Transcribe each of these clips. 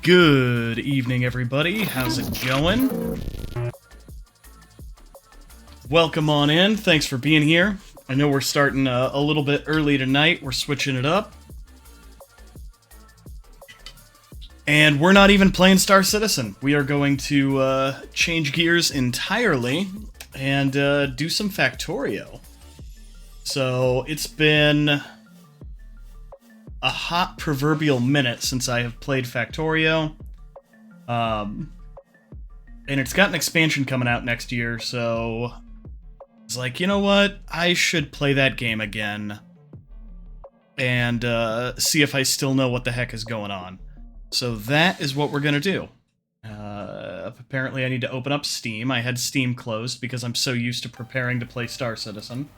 Good evening, everybody. How's it going? Welcome on in. Thanks for being here. I know we're starting a little bit early tonight. We're switching it up. And we're not even playing Star Citizen. We are going to change gears entirely and do some Factorio. So it's been a hot proverbial minute since I have played Factorio. And it's got an expansion coming out next year, so it's like, you know what? I should play that game again and see if I still know what the heck is going on. So that is what we're going to do. Apparently I need to open up Steam. I had Steam closed because I'm so used to preparing to play Star Citizen.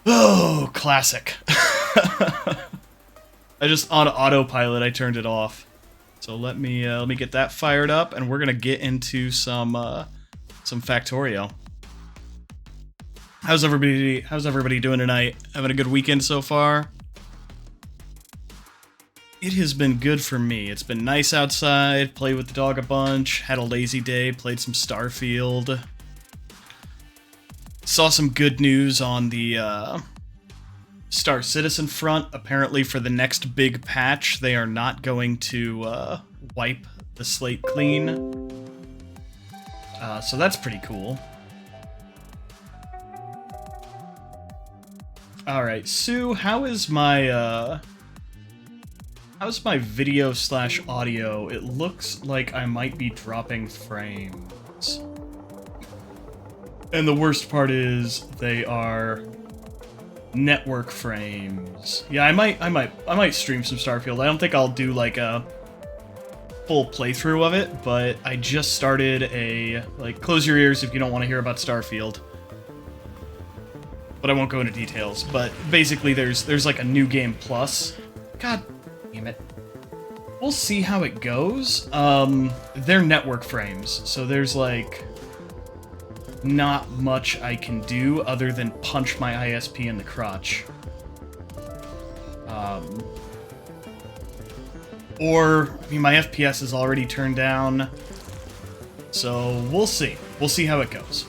Oh, classic. I just, on autopilot, I turned it off. So let me get that fired up, and we're gonna get into some Factorio. How's everybody doing tonight? Having a good weekend so far? It has been good for me. It's been nice outside, played with the dog a bunch, had a lazy day, played some Starfield. Saw some good news on the Star Citizen front. Apparently for the next big patch, they are not going to wipe the slate clean. So that's pretty cool. Alright, Sue, how's my video slash audio? It looks like I might be dropping frames. And the worst part is they are network frames. Yeah, I might stream some Starfield. I don't think I'll do like a full playthrough of it, but I just started a, like, close your ears if you don't want to hear about Starfield. But I won't go into details. But basically there's like a new game plus. God damn it. We'll see how it goes. They're network frames, so there's like not much I can do other than punch my ISP in the crotch. Or, I mean, my FPS is already turned down, so we'll see. We'll see how it goes.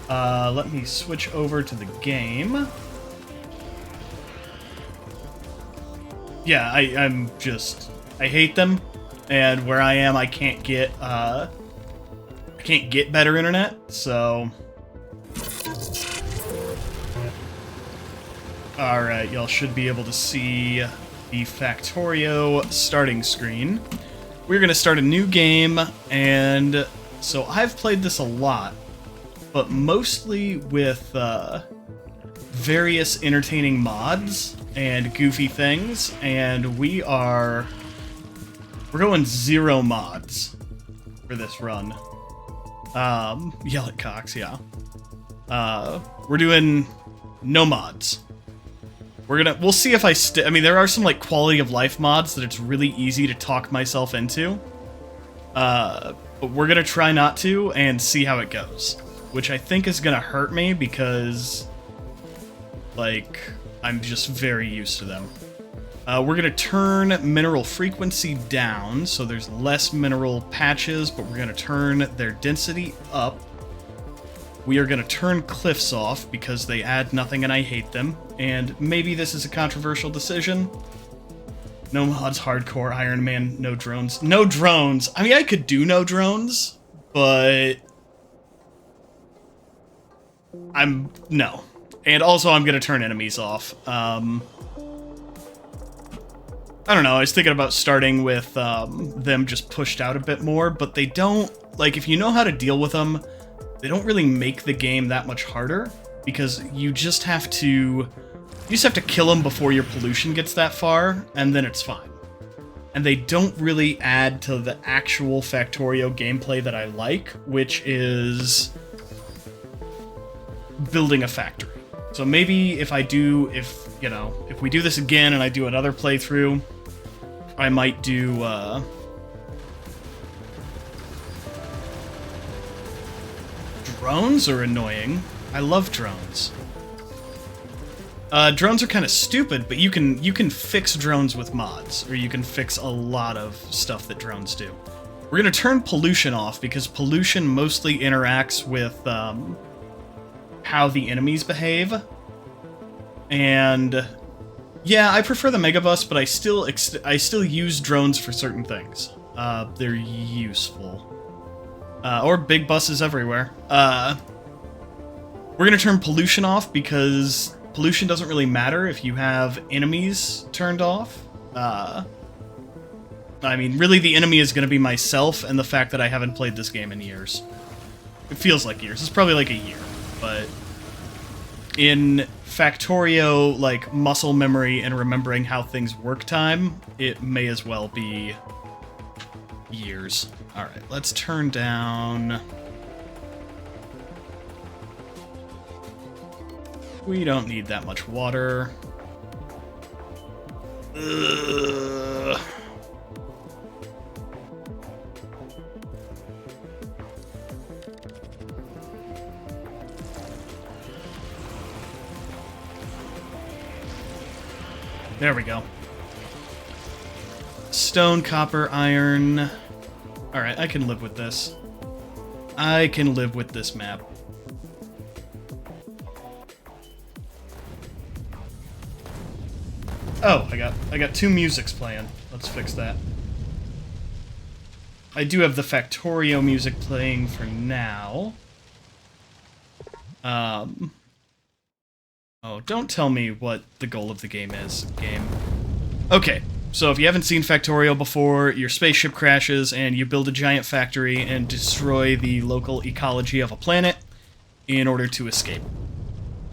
Let me switch over to the game. Yeah, I hate them, and where I am, I can't get better internet, so... Alright, y'all should be able to see the Factorio starting screen. We're gonna start a new game, and so I've played this a lot, but mostly with various entertaining mods and goofy things, and we're going 0 mods for this run. Yell at Cox, yeah. We're doing no mods. We'll see if I mean, there are some, like, quality of life mods that it's really easy to talk myself into. But we're gonna try not to and see how it goes. Which I think is gonna hurt me because, like, I'm just very used to them. We're gonna turn mineral frequency down, so there's less mineral patches, but we're gonna turn their density up. We are gonna turn cliffs off because they add nothing and I hate them. And maybe this is a controversial decision. No mods, hardcore, Iron Man, no drones. No drones! I mean, I could do no drones, but... no. And also, I'm gonna turn enemies off. I don't know, I was thinking about starting with them just pushed out a bit more, but they don't... Like, if you know how to deal with them, they don't really make the game that much harder, because you just have to kill them before your pollution gets that far, and then it's fine. And they don't really add to the actual Factorio gameplay that I like, which is building a factory. So maybe if we do this again and I do another playthrough, I might do, drones are annoying. I love drones. Drones are kind of stupid, but you can fix drones with mods, or you can fix a lot of stuff that drones do. We're gonna turn pollution off, because pollution mostly interacts with, how the enemies behave. And yeah, I prefer the Megabus, but I still use drones for certain things. They're useful. Or big buses everywhere. We're gonna turn pollution off because pollution doesn't really matter if you have enemies turned off. I mean, really the enemy is gonna be myself and the fact that I haven't played this game in years. It feels like years. It's probably like a year, but in Factorio, like, muscle memory and remembering how things work time, it may as well be years. Alright, let's turn down... We don't need that much water. Ugh. There we go. Stone, copper, iron. Alright, I can live with this. I can live with this map. Oh, I got 2 musics playing. Let's fix that. I do have the Factorio music playing for now. Oh, don't tell me what the goal of the game is, game. Okay, so if you haven't seen Factorio before, your spaceship crashes and you build a giant factory and destroy the local ecology of a planet in order to escape.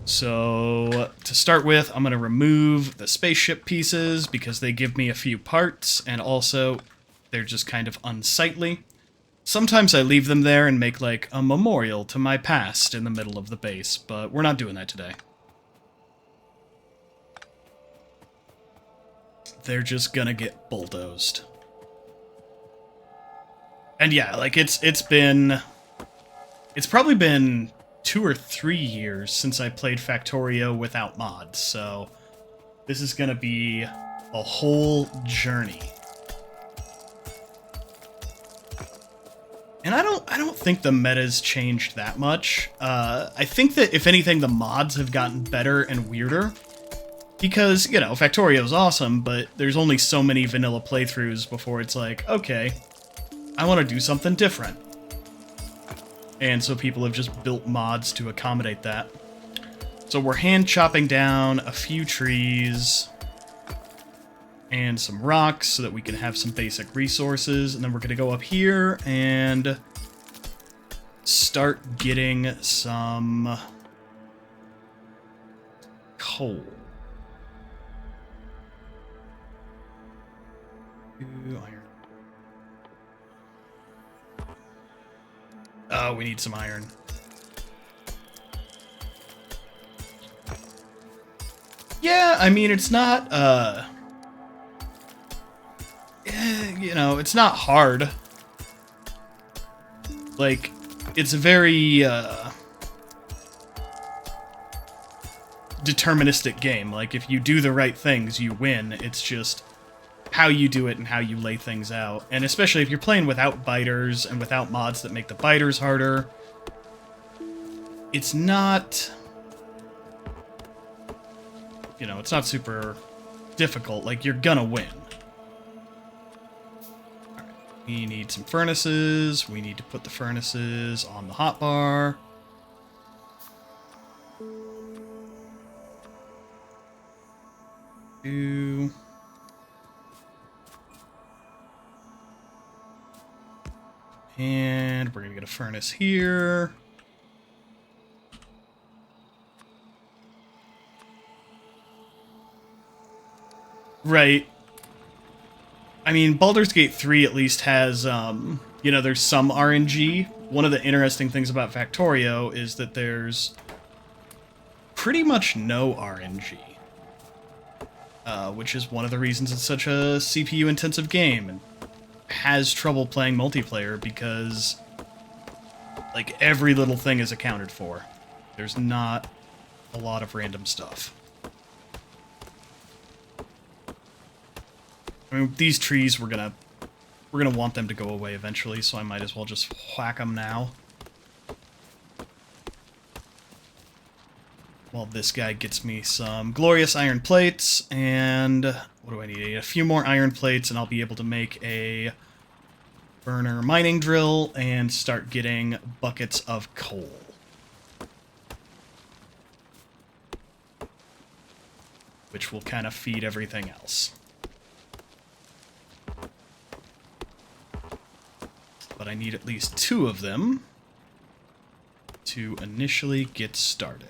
So, to start with, I'm going to remove the spaceship pieces because they give me a few parts, and also they're just kind of unsightly. Sometimes I leave them there and make, like, a memorial to my past in the middle of the base, but we're not doing that today. They're just gonna get bulldozed. And yeah, like, it's probably been 2 or 3 years since I played Factorio without mods, so this is gonna be a whole journey. And I don't think the meta's changed that much. I think that, if anything, the mods have gotten better and weirder. Because, you know, Factorio's awesome, but there's only so many vanilla playthroughs before it's like, okay, I want to do something different. And so people have just built mods to accommodate that. So we're hand chopping down a few trees and some rocks so that we can have some basic resources. And then we're going to go up here and start getting some coal. Iron. Oh, we need some iron. Yeah, I mean, it's not, you know, it's not hard. Like, it's a very, deterministic game. Like, if you do the right things, you win. It's just how you do it and how you lay things out. And especially if you're playing without biters and without mods that make the biters harder, it's not, you know, it's not super difficult. Like, you're gonna win. Alright, we need some furnaces. We need to put the furnaces on the hotbar. And we're gonna get a furnace here. Right. I mean, Baldur's Gate 3 at least has, you know, there's some RNG. One of the interesting things about Factorio is that there's pretty much no RNG. Which is one of the reasons it's such a CPU-intensive game, and has trouble playing multiplayer because, like, every little thing is accounted for. There's not a lot of random stuff. I mean, these trees, we're gonna want them to go away eventually, so I might as well just whack them now. While this guy gets me some glorious iron plates, and what do I need? I need a few more iron plates, and I'll be able to make a burner mining drill and start getting buckets of coal. Which will kind of feed everything else. But I need at least 2 of them to initially get started.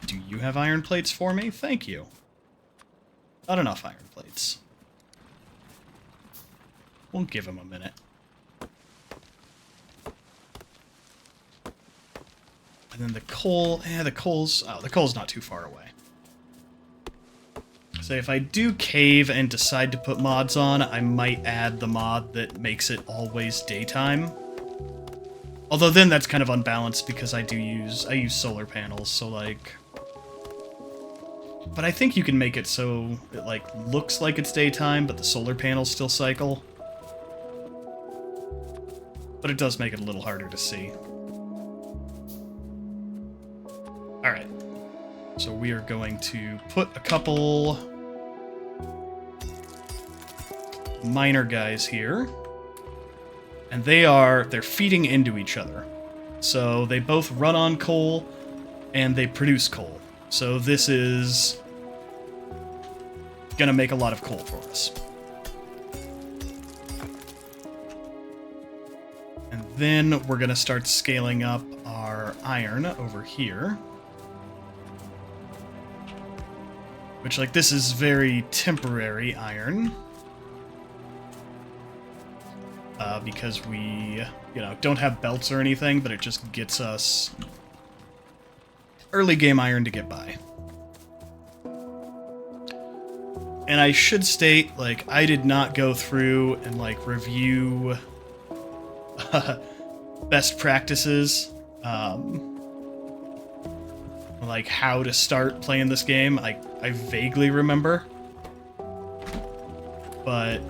Do you have iron plates for me? Thank you. Not enough iron plates. We'll give him a minute. And then the coal, the coal's not too far away. So if I do cave and decide to put mods on, I might add the mod that makes it always daytime. Although then that's kind of unbalanced because I use solar panels, so like... But I think you can make it so it, like, looks like it's daytime, but the solar panels still cycle. But it does make it a little harder to see. Alright. So we are going to put a couple miner guys here. And they're feeding into each other. So they both run on coal, and they produce coal. So this is gonna make a lot of coal for us. And then we're gonna start scaling up our iron over here. Which, like, this is very temporary iron. Because we, don't have belts or anything, but it just gets us early game iron to get by. And I should state, like, I did not go through and, like, review best practices, like, how to start playing this game. I vaguely remember. But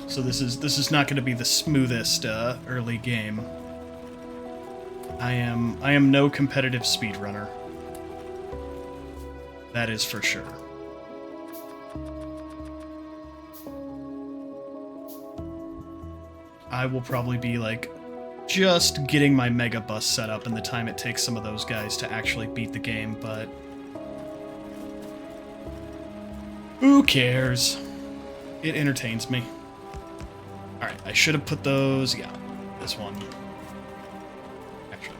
so this is not going to be the smoothest early game. I am no competitive speedrunner. That is for sure. I will probably be like just getting my mega bus set up in the time it takes some of those guys to actually beat the game, but who cares? It entertains me. Alright, I should have put those... Yeah, this one. Actually,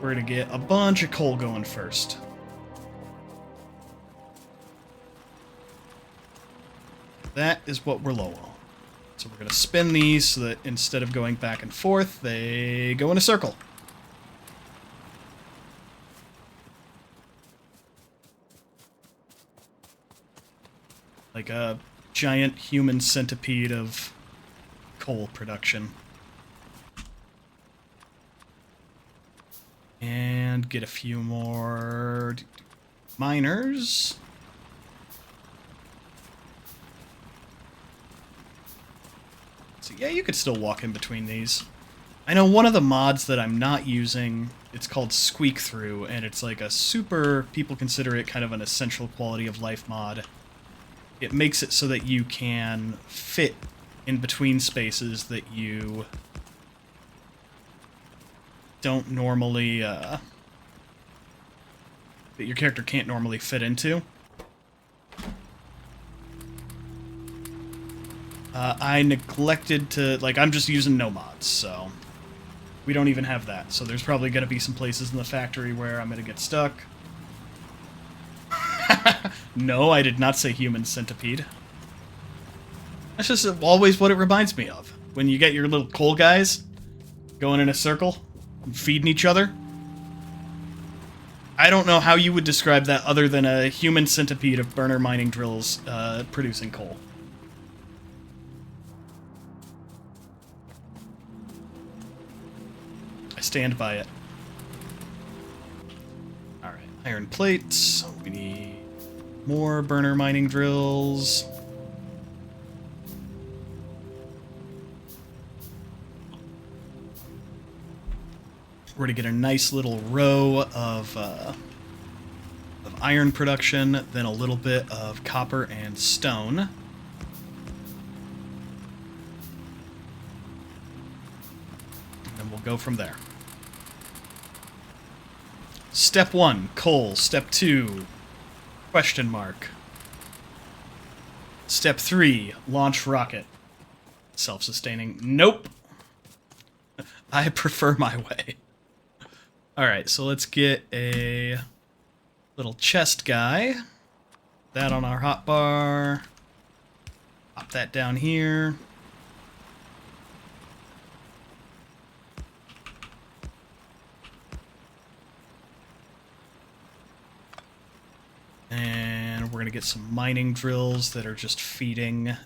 we're gonna get a bunch of coal going first. That is what we're low on. So we're gonna spin these so that instead of going back and forth, they go in a circle. Like a giant human centipede of coal production. And get a few more miners. So yeah, you could still walk in between these. I know one of the mods that I'm not using, it's called Squeak Through, and it's like a super, people consider it kind of an essential quality of life mod. It makes it so that you can fit in between spaces that you don't normally, that your character can't normally fit into. I neglected to, like, I'm just using no mods, so we don't even have that. So there's probably going to be some places in the factory where I'm going to get stuck. No, I did not say human centipede. That's just always what it reminds me of. When you get your little coal guys going in a circle and feeding each other. I don't know how you would describe that other than a human centipede of burner mining drills producing coal. I stand by it. Alright, iron plates. We need more burner mining drills. We're going to get a nice little row of iron production, then a little bit of copper and stone. And we'll go from there. Step 1, coal. Step 2, question mark. Step 3, launch rocket. Self-sustaining. Nope. I prefer my way. Alright, so let's get a little chest guy. That on our hotbar. Pop that down here. And we're going to get some mining drills that are just feeding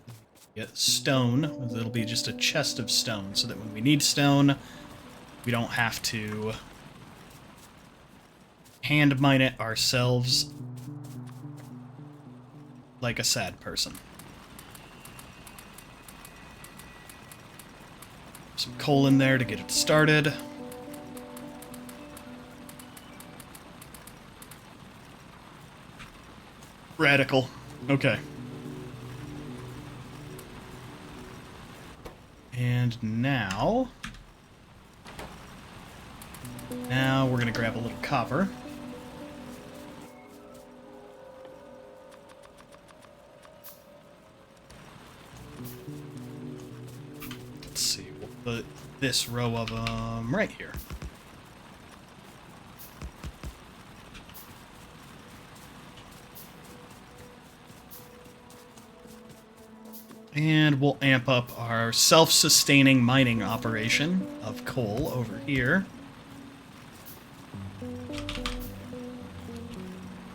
stone. It'll be just a chest of stone, so that when we need stone, we don't have to hand mine it ourselves like a sad person. Some coal in there to get it started. Radical. Okay. And now we're going to grab a little copper. Let's see, we'll put this row of them right here. And we'll amp up our self-sustaining mining operation of coal over here.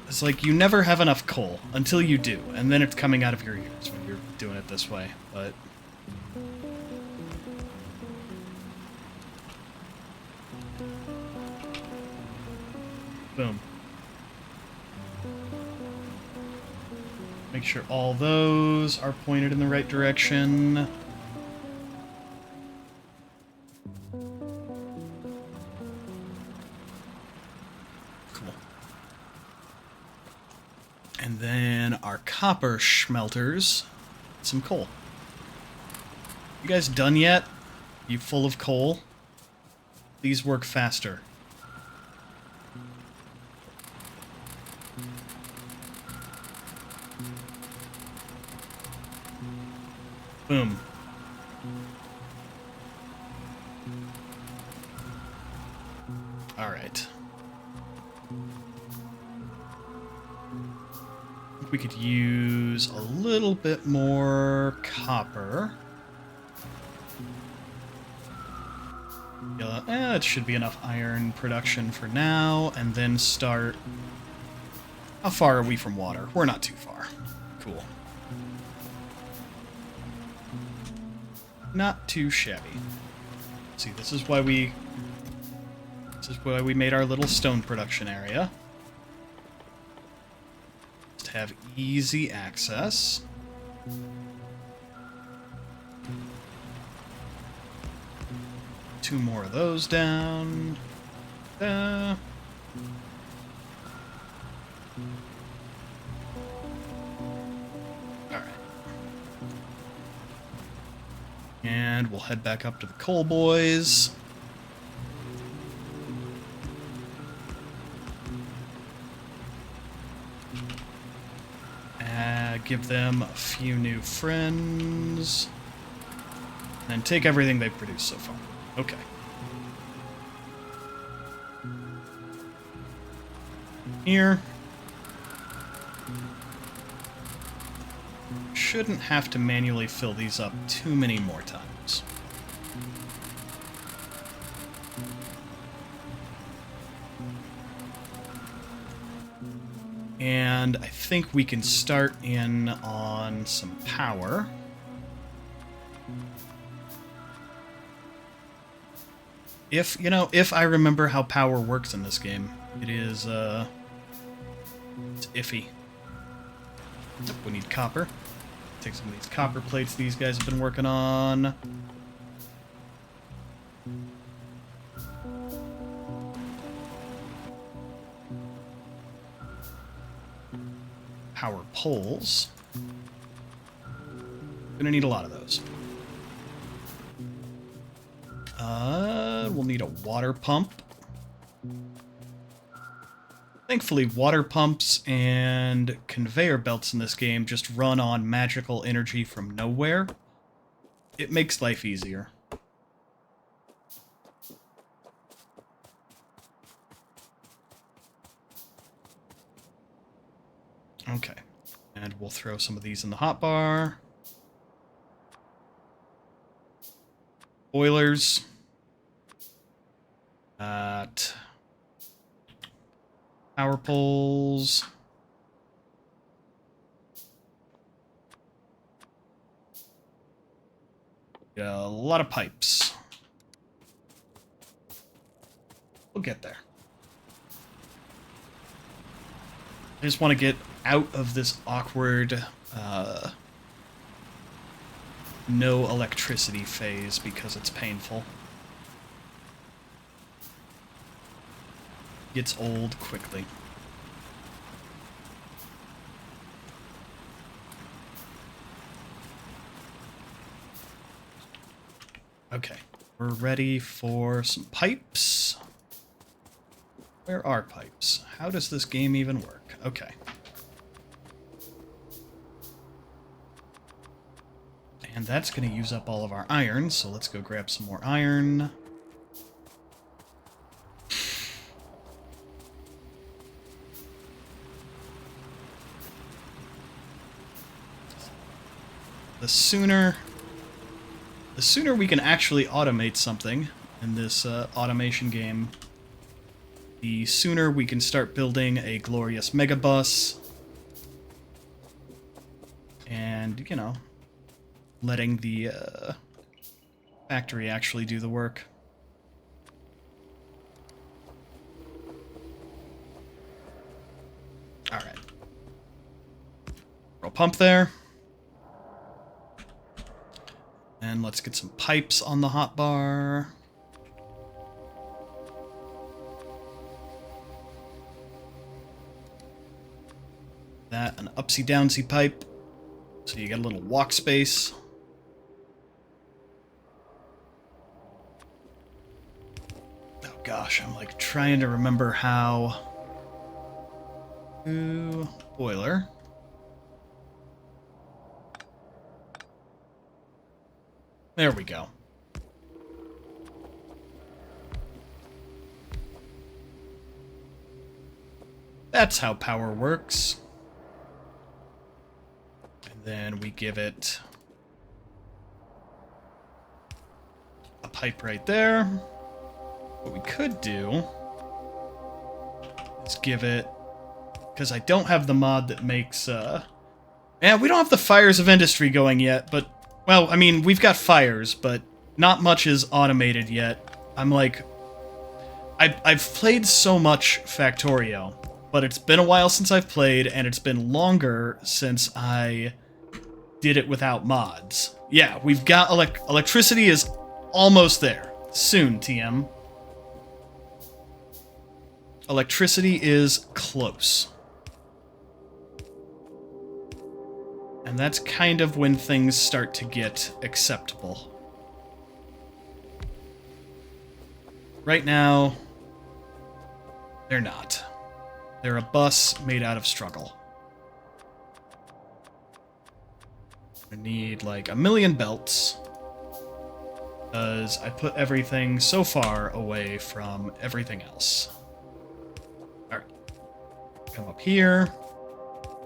It's like you never have enough coal until you do, and then it's coming out of your ears when you're doing it this way, but... Boom. Make sure all those are pointed in the right direction. Cool. And then our copper smelters. Some coal. You guys done yet? You full of coal? These work faster. Boom. All right. I think we could use a little bit more copper. Yeah, it should be enough iron production for now, and then start... How far are we from water? We're not too far. Cool. Not too shabby. See, this is why we made our little stone production area. Just have easy access. Two more of those down. Alright. And we'll head back up to the coal boys. Give them a few new friends. And take everything they've produced so far. Okay. Here. Shouldn't have to manually fill these up too many more times. And I think we can start in on some power. If I remember how power works in this game, it is, it's iffy. We need copper. Take some of these copper plates these guys have been working on. Power poles. Gonna need a lot of those. We'll need a water pump. Thankfully, water pumps and conveyor belts in this game just run on magical energy from nowhere. It makes life easier. Okay. And we'll throw some of these in the hotbar. Boilers. Power poles. A lot of pipes. We'll get there. I just want to get out of this awkward no electricity phase because it's painful. Gets old quickly. Okay, we're ready for some pipes. Where are pipes? How does this game even work? Okay. And that's going to use up all of our iron, so let's go grab some more iron. The sooner we can actually automate something in this automation game, the sooner we can start building a glorious megabus and, you know, letting the factory actually do the work. Alright. Throw a pump there. And let's get some pipes on the hotbar. That, an upsy-downsy pipe. So you get a little walk space. Oh gosh, I'm like trying to remember how... Ooh, boiler. There we go. That's how power works. And then we give it a pipe right there. What we could do is give it... Because I don't have the mod that makes... Yeah, we don't have the Fires of Industry going yet, but... Well, I mean, we've got fires, but not much is automated yet. I'm like... I've played so much Factorio, but it's been a while since I've played, and it's been longer since I did it without mods. Yeah, we've got... Electricity is almost there. Soon, TM. Electricity is close. And that's kind of when things start to get acceptable. Right now, they're not. They're a bus made out of struggle. I need like 1,000,000 belts. Because I put everything so far away from everything else. Alright. Come up here.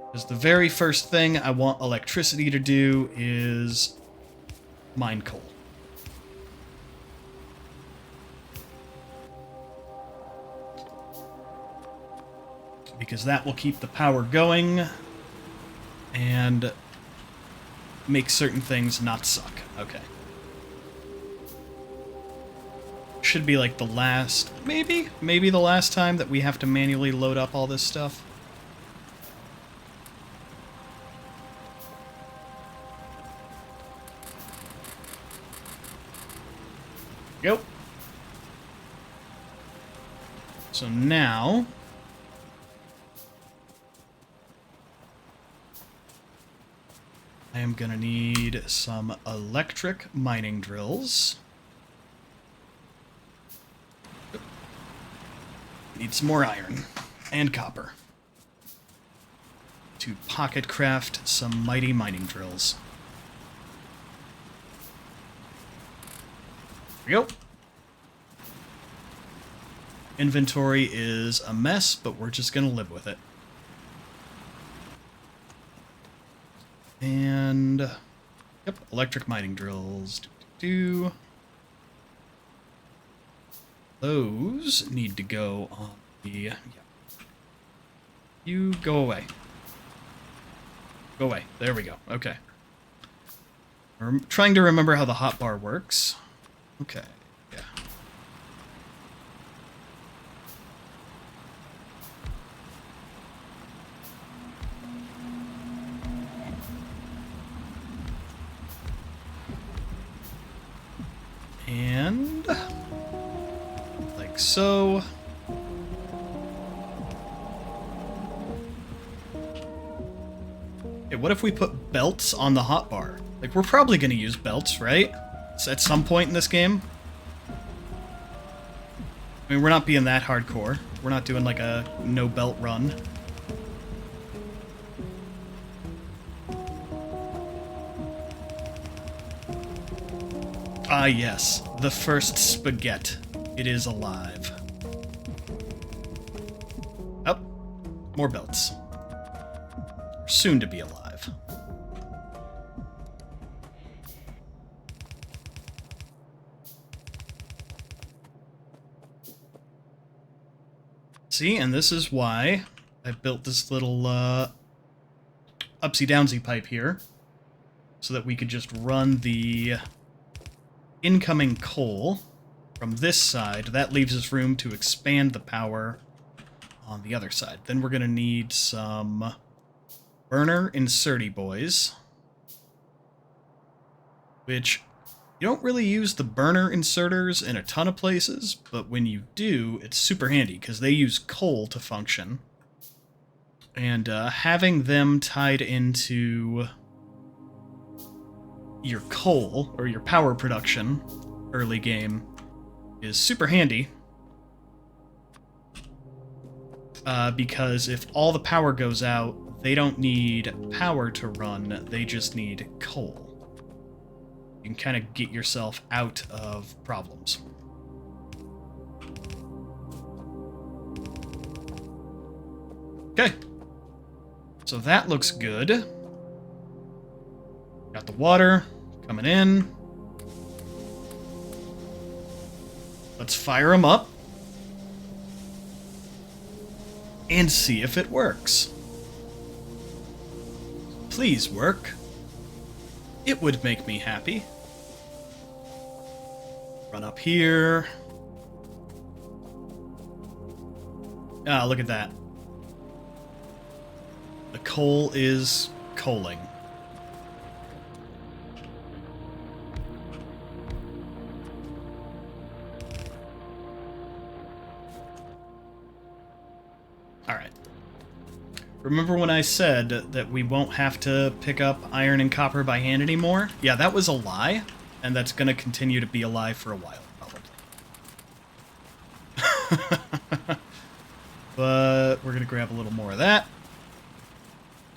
Because the very first thing I want electricity to do is mine coal. Because that will keep the power going and make certain things not suck. Okay. Should be like the last, maybe the last time that we have to manually load up all this stuff. Go. So now I am gonna need some electric mining drills. Need some more iron and copper to pocket craft some mighty mining drills. Here we go. Inventory is a mess, but we're just gonna live with it. And yep, electric mining drills. Those need to go on the... Yeah. You go away. Go away. There we go. Okay. I'm trying to remember how the hotbar works. Okay. Yeah. And like so. Hey, what if we put belts on the hotbar? Like, we're probably going to use belts, right? at some point in this game. I mean, we're not being that hardcore. We're not doing like a no-belt run. Ah, yes. The first spaghetti. It is alive. Oh, more belts. Soon to be alive. See, and this is why I built this little upsy-downsy pipe here, so that we could just run the incoming coal from this side. That leaves us room to expand the power on the other side. Then we're going to need some burner inserty boys, which you don't really use the burner inserters in a ton of places, but when you do, it's super handy because they use coal to function. And having them tied into your coal, or your power production, early game, is super handy. Because if all the power goes out, they don't need power to run, they just need coal. You can kind of get yourself out of problems. Okay. So that looks good. Got the water coming in. Let's fire them up. And see if it works. Please work. It would make me happy. Run up here. Ah, look at that. The coal is coaling. Alright. Remember when I said that we won't have to pick up iron and copper by hand anymore? Yeah, that was a lie, and that's going to continue to be a lie for a while, probably. But we're going to grab a little more of that.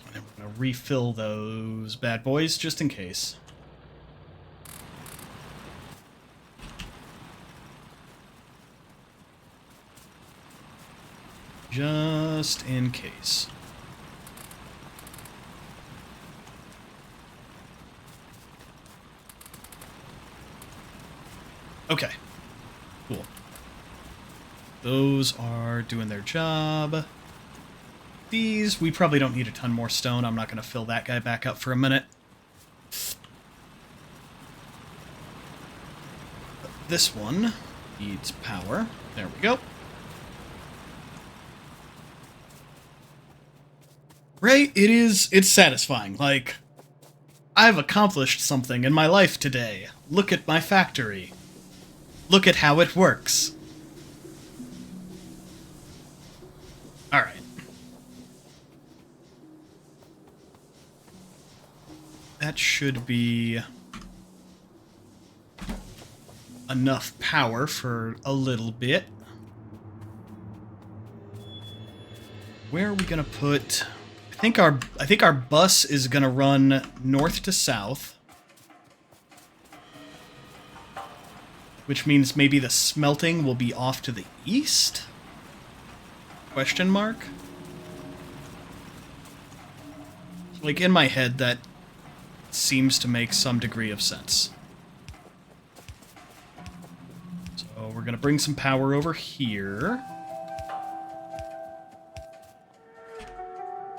And then we're going to refill those bad boys just in case. Just in case. Okay. Cool. Those are doing their job. These, we probably don't need a ton more stone. I'm not going to fill that guy back up for a minute. This one needs power. There we go. Right? It's satisfying. Like, I've accomplished something in my life today. Look at my factory. Look at how it works. Alright. That should be enough power for a little bit. Where are we gonna put... I think our bus is gonna run north to south. Which means maybe the smelting will be off to the east? Question mark? Like, in my head, that seems to make some degree of sense. So we're gonna bring some power over here.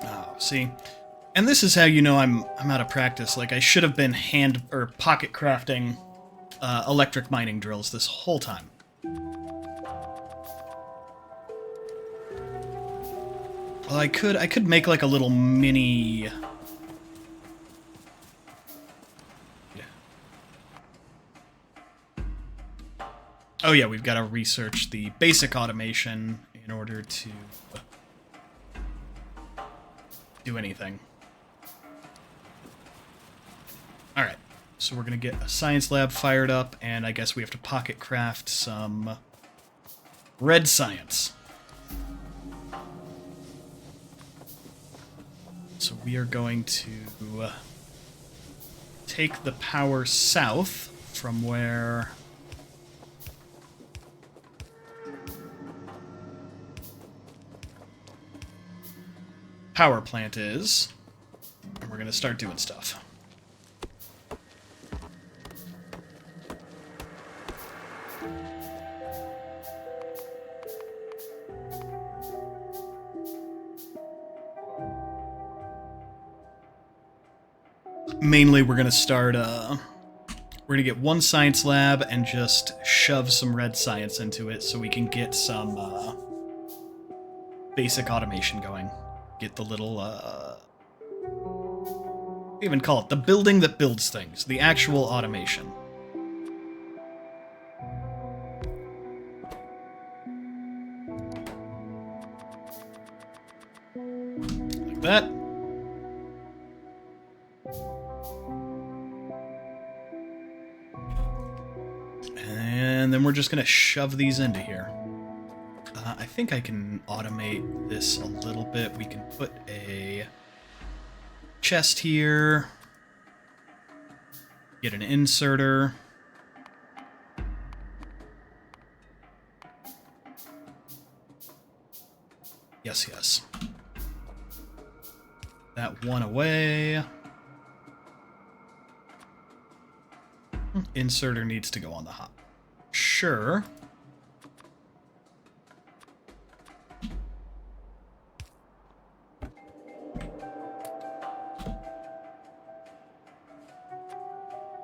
Oh, see? And this is how you know I'm out of practice. Like, I should have been hand or pocket crafting electric mining drills this whole time. Well, I could make like a little mini... Oh yeah, we've got to research the basic automation in order to do anything. Alright, So we're going to get a science lab fired up, and I guess we have to pocket craft some red science. So we are going to take the power south from where power plant is, and we're going to start doing stuff. Mainly, we're going to start, we're going to get one science lab and just shove some red science into it so we can get some basic automation going. Get the little, what do you even call it? The building that builds things. The actual automation. Like that. And then we're just going to shove these into here. I think I can automate this a little bit. We can put a chest here. Get an inserter. Yes, yes. That one away. Inserter needs to go on the hop. Sure.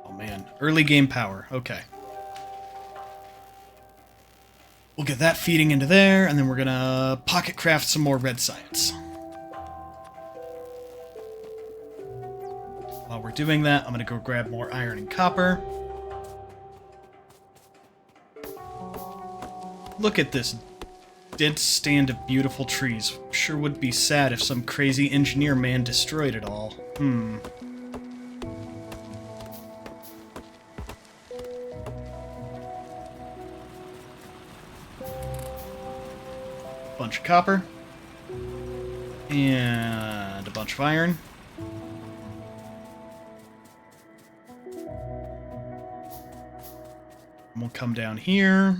Oh man, early game power. Okay. We'll get that feeding into there, and then we're gonna pocket craft some more red science. While we're doing that, I'm gonna go grab more iron and copper. Look at this dead stand of beautiful trees. Sure would be sad if some crazy engineer man destroyed it all. Bunch of copper. And a bunch of iron. And we'll come down here.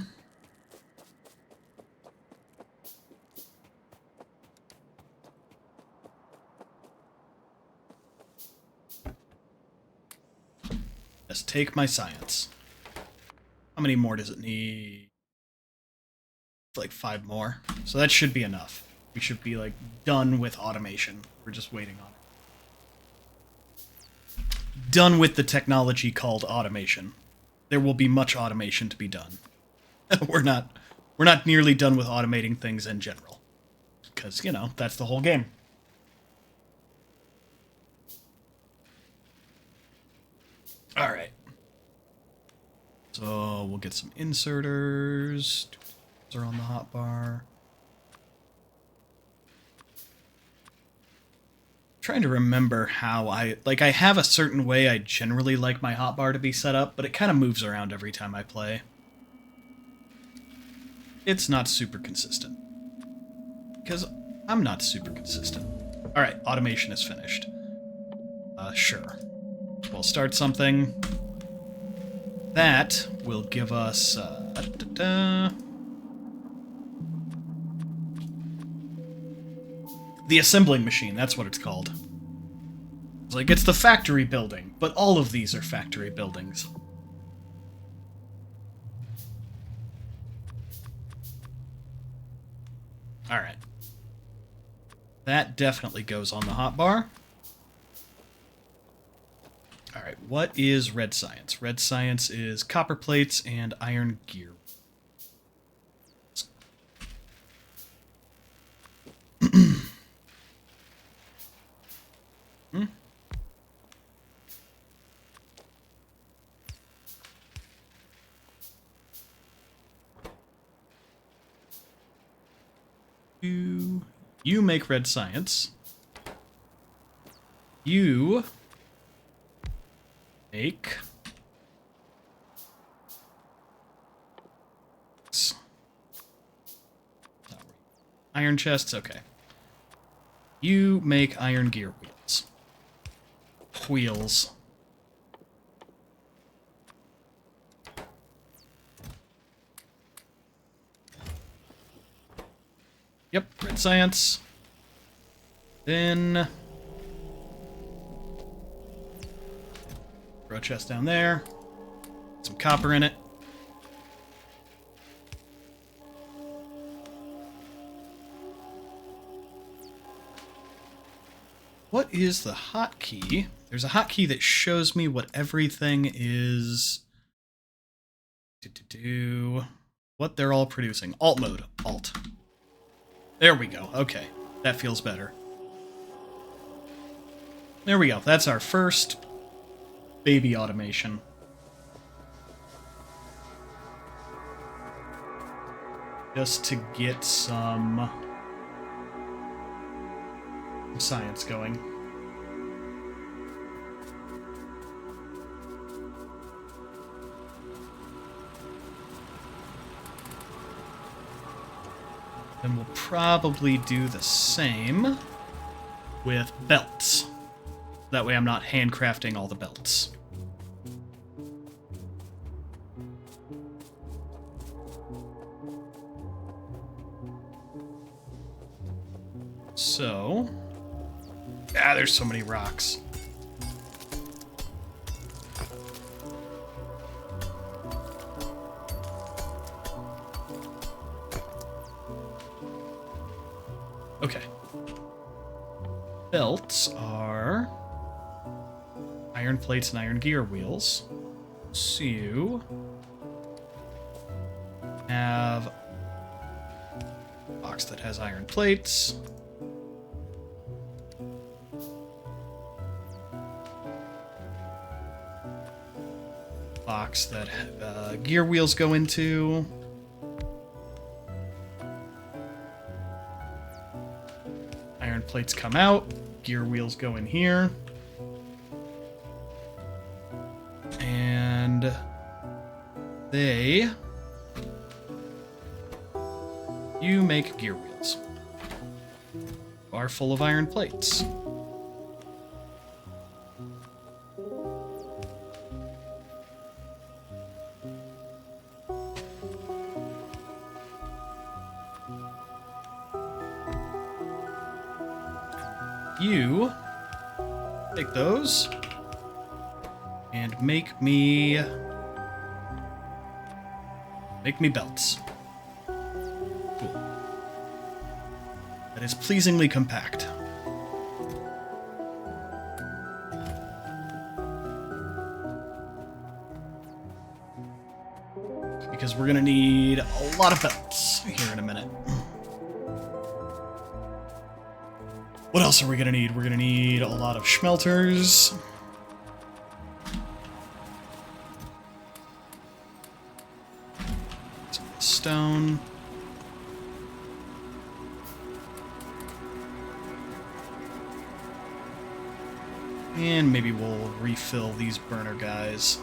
Just take my science. How many more does it need? Like 5 more. So that should be enough. We should be like done with automation. We're just waiting on it. Done with the technology called automation. There will be much automation to be done. We're not nearly done with automating things in general. Because, you know, that's the whole game. Alright. So we'll get some inserters. Those are on the hotbar. Trying to remember how I have a certain way I generally like my hotbar to be set up, but it kind of moves around every time I play. It's not super consistent. Because I'm not super consistent. Alright, automation is finished. Sure. We'll start something. That will give us... the assembling machine, that's what it's called. It's like, it's the factory building, but all of these are factory buildings. Alright. That definitely goes on the hotbar. Alright, what is red science? Red science is copper plates and iron gear. You make red science. You make Iron chests? Okay. You make iron gear wheels. Wheels. Yep, red science. Then... throw a chest down there. Some copper in it. What is the hotkey? There's a hotkey that shows me what everything is... what they're all producing. Alt mode. Alt. There we go. Okay. That feels better. There we go. That's our first baby automation. Just to get some science going. Then we'll probably do the same with belts. That way I'm not handcrafting all the belts. So... there's so many rocks. Okay. Belts are iron plates and iron gear wheels. So you have a box that has iron plates. Box that gear wheels go into. Iron plates come out, gear wheels go in here. And you make gear wheels. Are full of iron plates. You take those and make me belts. Cool. That is pleasingly compact. Because we're gonna need a lot of belts here in a minute. What else are we gonna need? We're gonna need a lot of schmelters. Some stone. And maybe we'll refill these burner guys.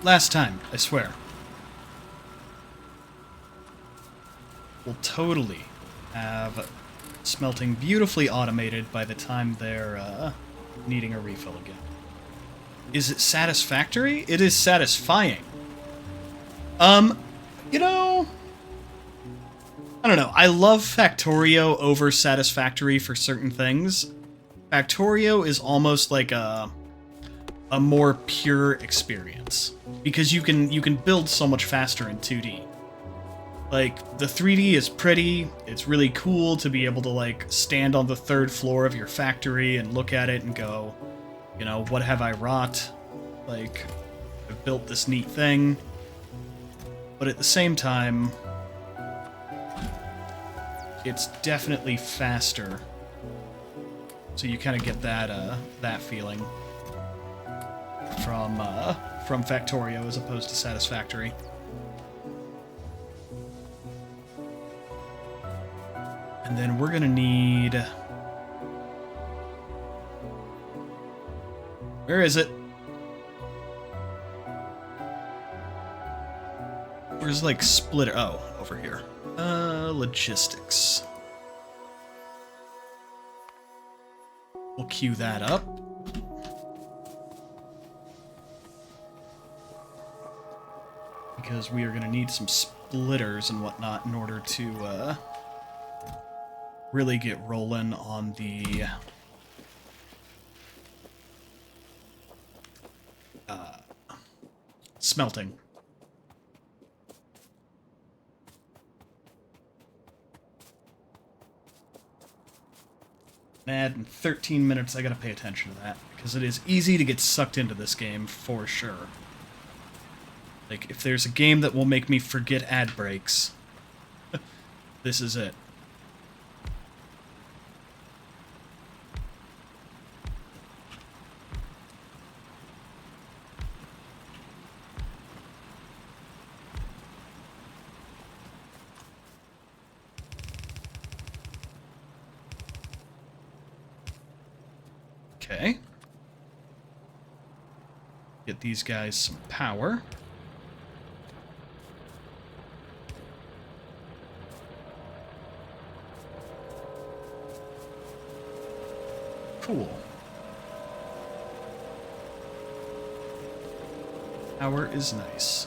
Last time, I swear. We'll totally have smelting beautifully automated by the time they're needing a refill again. Is it satisfactory? It is satisfying. You know, I don't know. I love Factorio over Satisfactory for certain things. Factorio is almost like a more pure experience because you can build so much faster in 2D. Like, the 3D is pretty, it's really cool to be able to, like, stand on the 3rd floor of your factory and look at it and go, you know, what have I wrought? Like, I've built this neat thing. But at the same time, it's definitely faster. So you kind of get that feeling from Factorio as opposed to Satisfactory. And then we're gonna need... Where is it? Where's, like, splitter? Oh, over here. Logistics. We'll queue that up. Because we are going to need some splitters and whatnot in order to really get rolling on the smelting. And in 13 minutes, I gotta pay attention to that, because it is easy to get sucked into this game, for sure. Like, if there's a game that will make me forget ad breaks, this is it. Okay. Get these guys some power. Cool. Power is nice.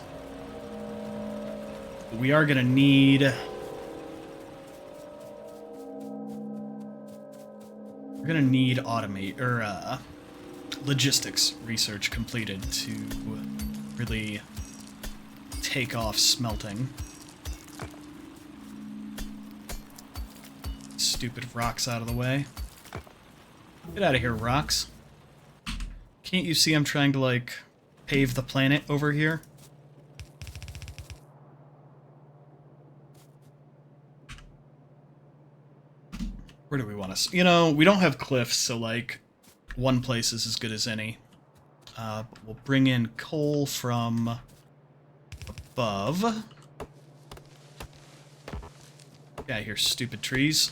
We are gonna need... We're gonna need logistics research completed to really take off smelting. Stupid rocks out of the way. Get out of here, rocks. Can't you see I'm trying to, like, pave the planet over here? Where do we want to... You know, we don't have cliffs, so, like, one place is as good as any. But we'll bring in coal from above. Get out of here, stupid trees.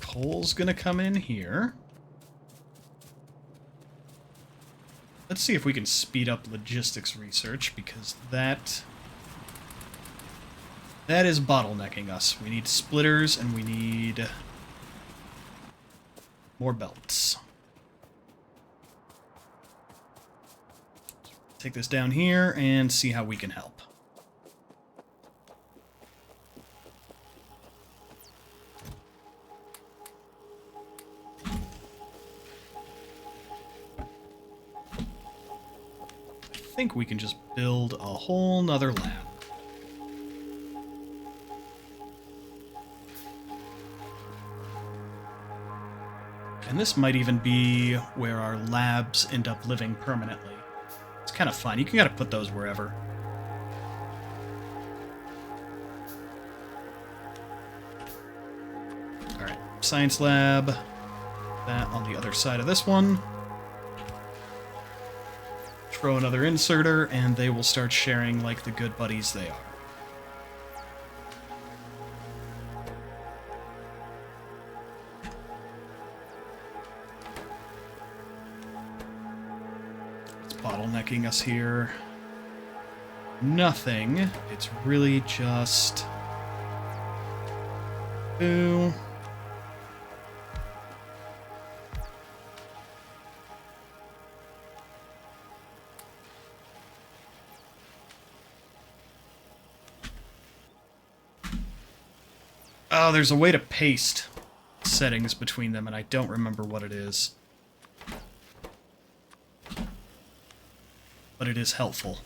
Coal's gonna come in here. Let's see if we can speed up logistics research, because that is bottlenecking us. We need splitters, and we need more belts. Take this down here and see how we can help. I think we can just build a whole nother lab. And this might even be where our labs end up living permanently. It's kind of fun. You can gotta put those wherever. Alright, science lab. That on the other side of this one. Throw another inserter, and they will start sharing like the good buddies they are. It's bottlenecking us here. Nothing. It's really just... Boo. Oh, there's a way to paste settings between them, and I don't remember what it is. But it is helpful.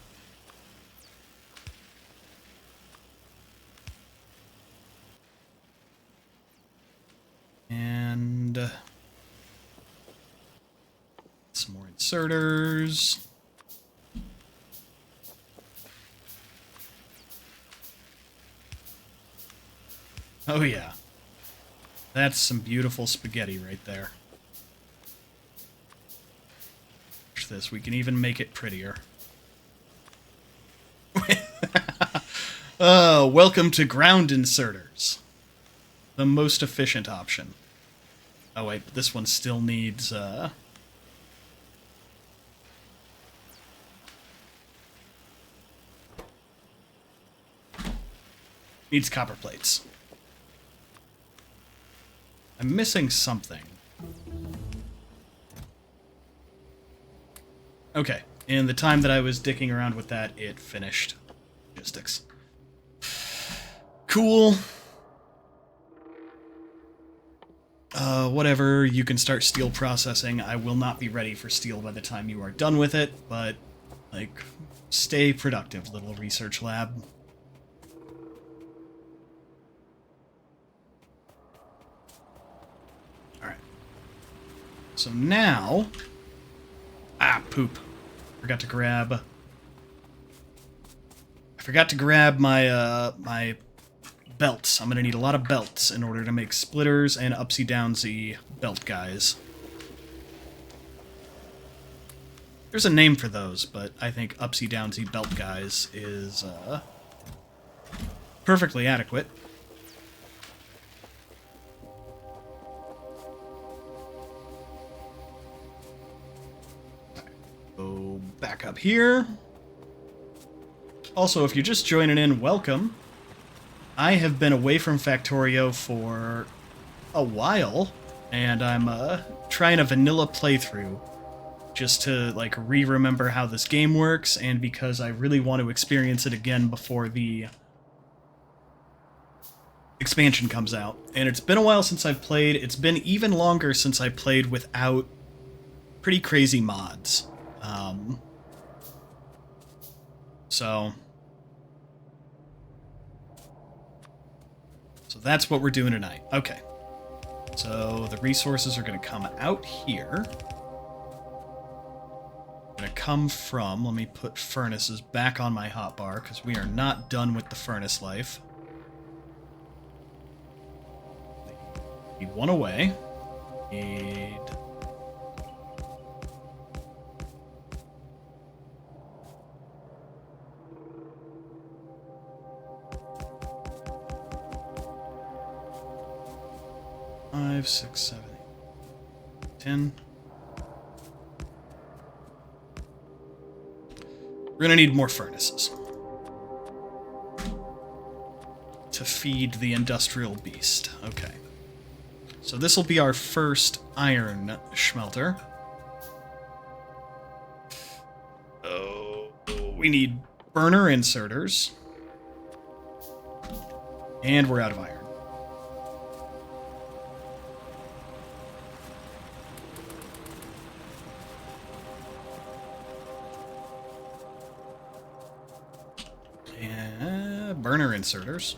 And... some more inserters. Oh yeah. That's some beautiful spaghetti right there. Watch this, we can even make it prettier. Welcome to ground inserters. The most efficient option. Oh wait, but this one still needs, Needs copper plates. I'm missing something. Okay. In the time that I was dicking around with that, it finished. Logistics. Cool. Whatever, you can start steel processing. I will not be ready for steel by the time you are done with it, but, like, stay productive, little research lab. Alright. So now... Ah, poop. Forgot to grab my, my belts. I'm gonna need a lot of belts in order to make splitters and upsy-downsy belt guys. There's a name for those, but I think upsy-downsy belt guys is, perfectly adequate. Go back up here. Also, if you're just joining in, welcome. I have been away from Factorio for a while, and I'm trying a vanilla playthrough just to, like, re-remember how this game works, and because I really want to experience it again before the expansion comes out. And it's been a while since I've played. It's been even longer since I played without pretty crazy mods. So that's what we're doing tonight. Okay. So the resources are going to come out here. Going to come from... Let me put furnaces back on my hotbar, because we are not done with the furnace life. Need one away. Need... Five, 6, 7, 8, 10. We're gonna need more furnaces to feed the industrial beast. Okay. So this will be our first iron smelter. Oh, we need burner inserters. And we're out of iron. Burner inserters.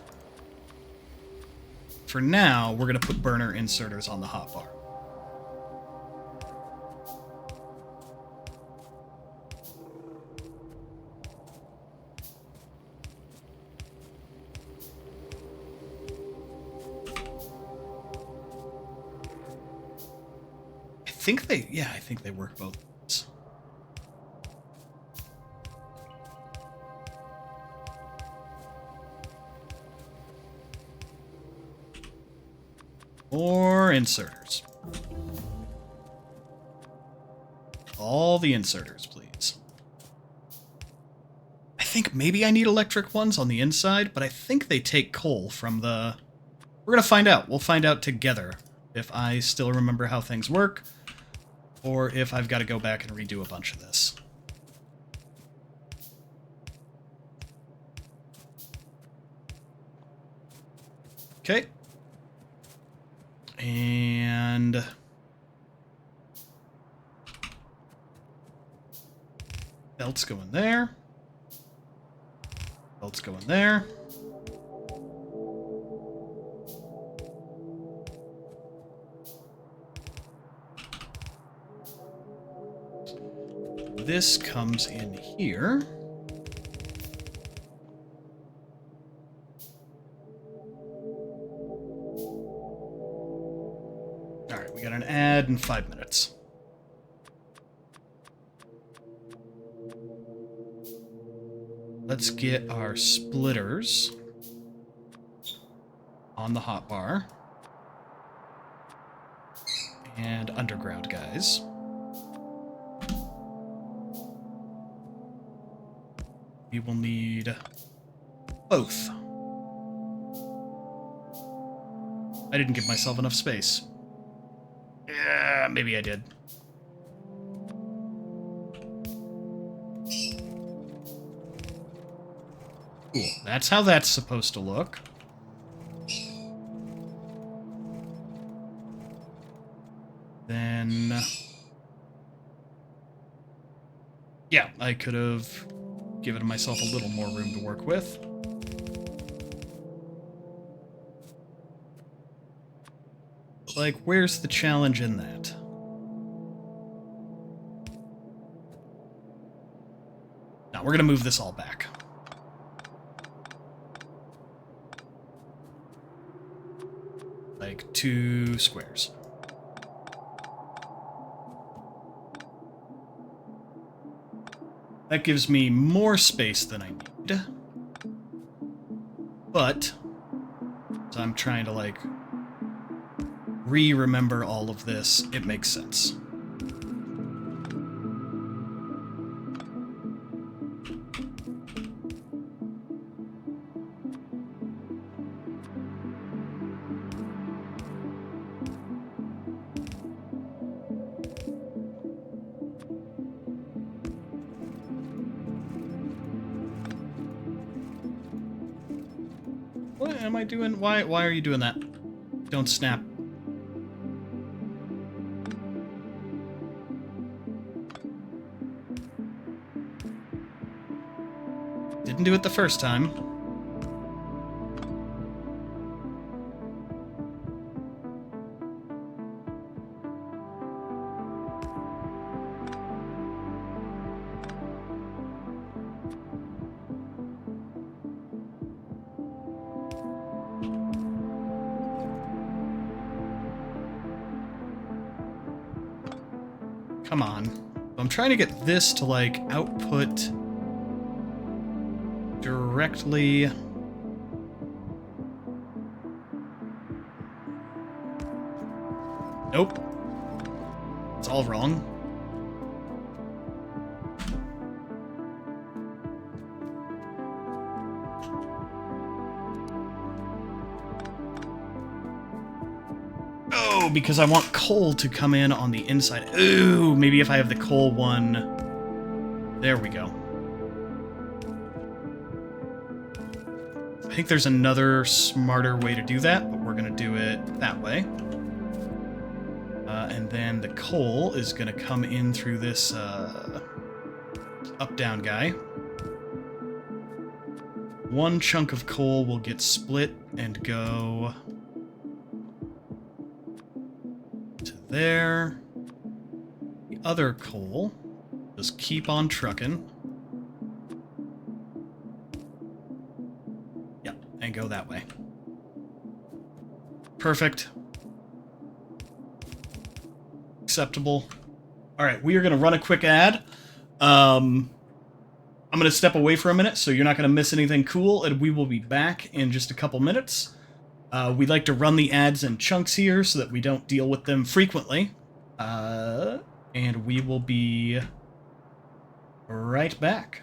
For now, we're going to put burner inserters on the hotbar. I think they work both ways. More inserters. All the inserters, please. I think maybe I need electric ones on the inside, but I think they take coal from the... We're gonna find out. We'll find out together if I still remember how things work, or if I've got to go back and redo a bunch of this. Okay. And... belts go in there. Belts go in there. This comes in here. Alright, we got an ad in 5 minutes. Let's get our splitters on the hotbar. And underground guys. We will need both. I didn't give myself enough space. Yeah, maybe I did. Cool. That's how that's supposed to look. Then... yeah, I could have given myself a little more room to work with. Like, where's the challenge in that? Now, we're gonna move this all back. Like, 2 squares. That gives me more space than I need. But, as I'm trying to, like, remember all of this, it makes sense. What am I doing? Why are you doing that? Don't snap. Didn't do it the first time. Come on. I'm trying to get this to, like, output directly... Nope. It's all wrong. Oh, because I want coal to come in on the inside. Ooh, maybe if I have the coal one... There we go. I think there's another smarter way to do that, but we're going to do it that way. And then the coal is going to come in through this up-down guy. One chunk of coal will get split and go to there. The other coal just keep on trucking. Yep, and go that way. Perfect. Acceptable. All right, we are going to run a quick ad. I'm going to step away for a minute, so you're not going to miss anything cool, and we will be back in just a couple minutes. We like to run the ads in chunks here so that we don't deal with them frequently. And we will be right back.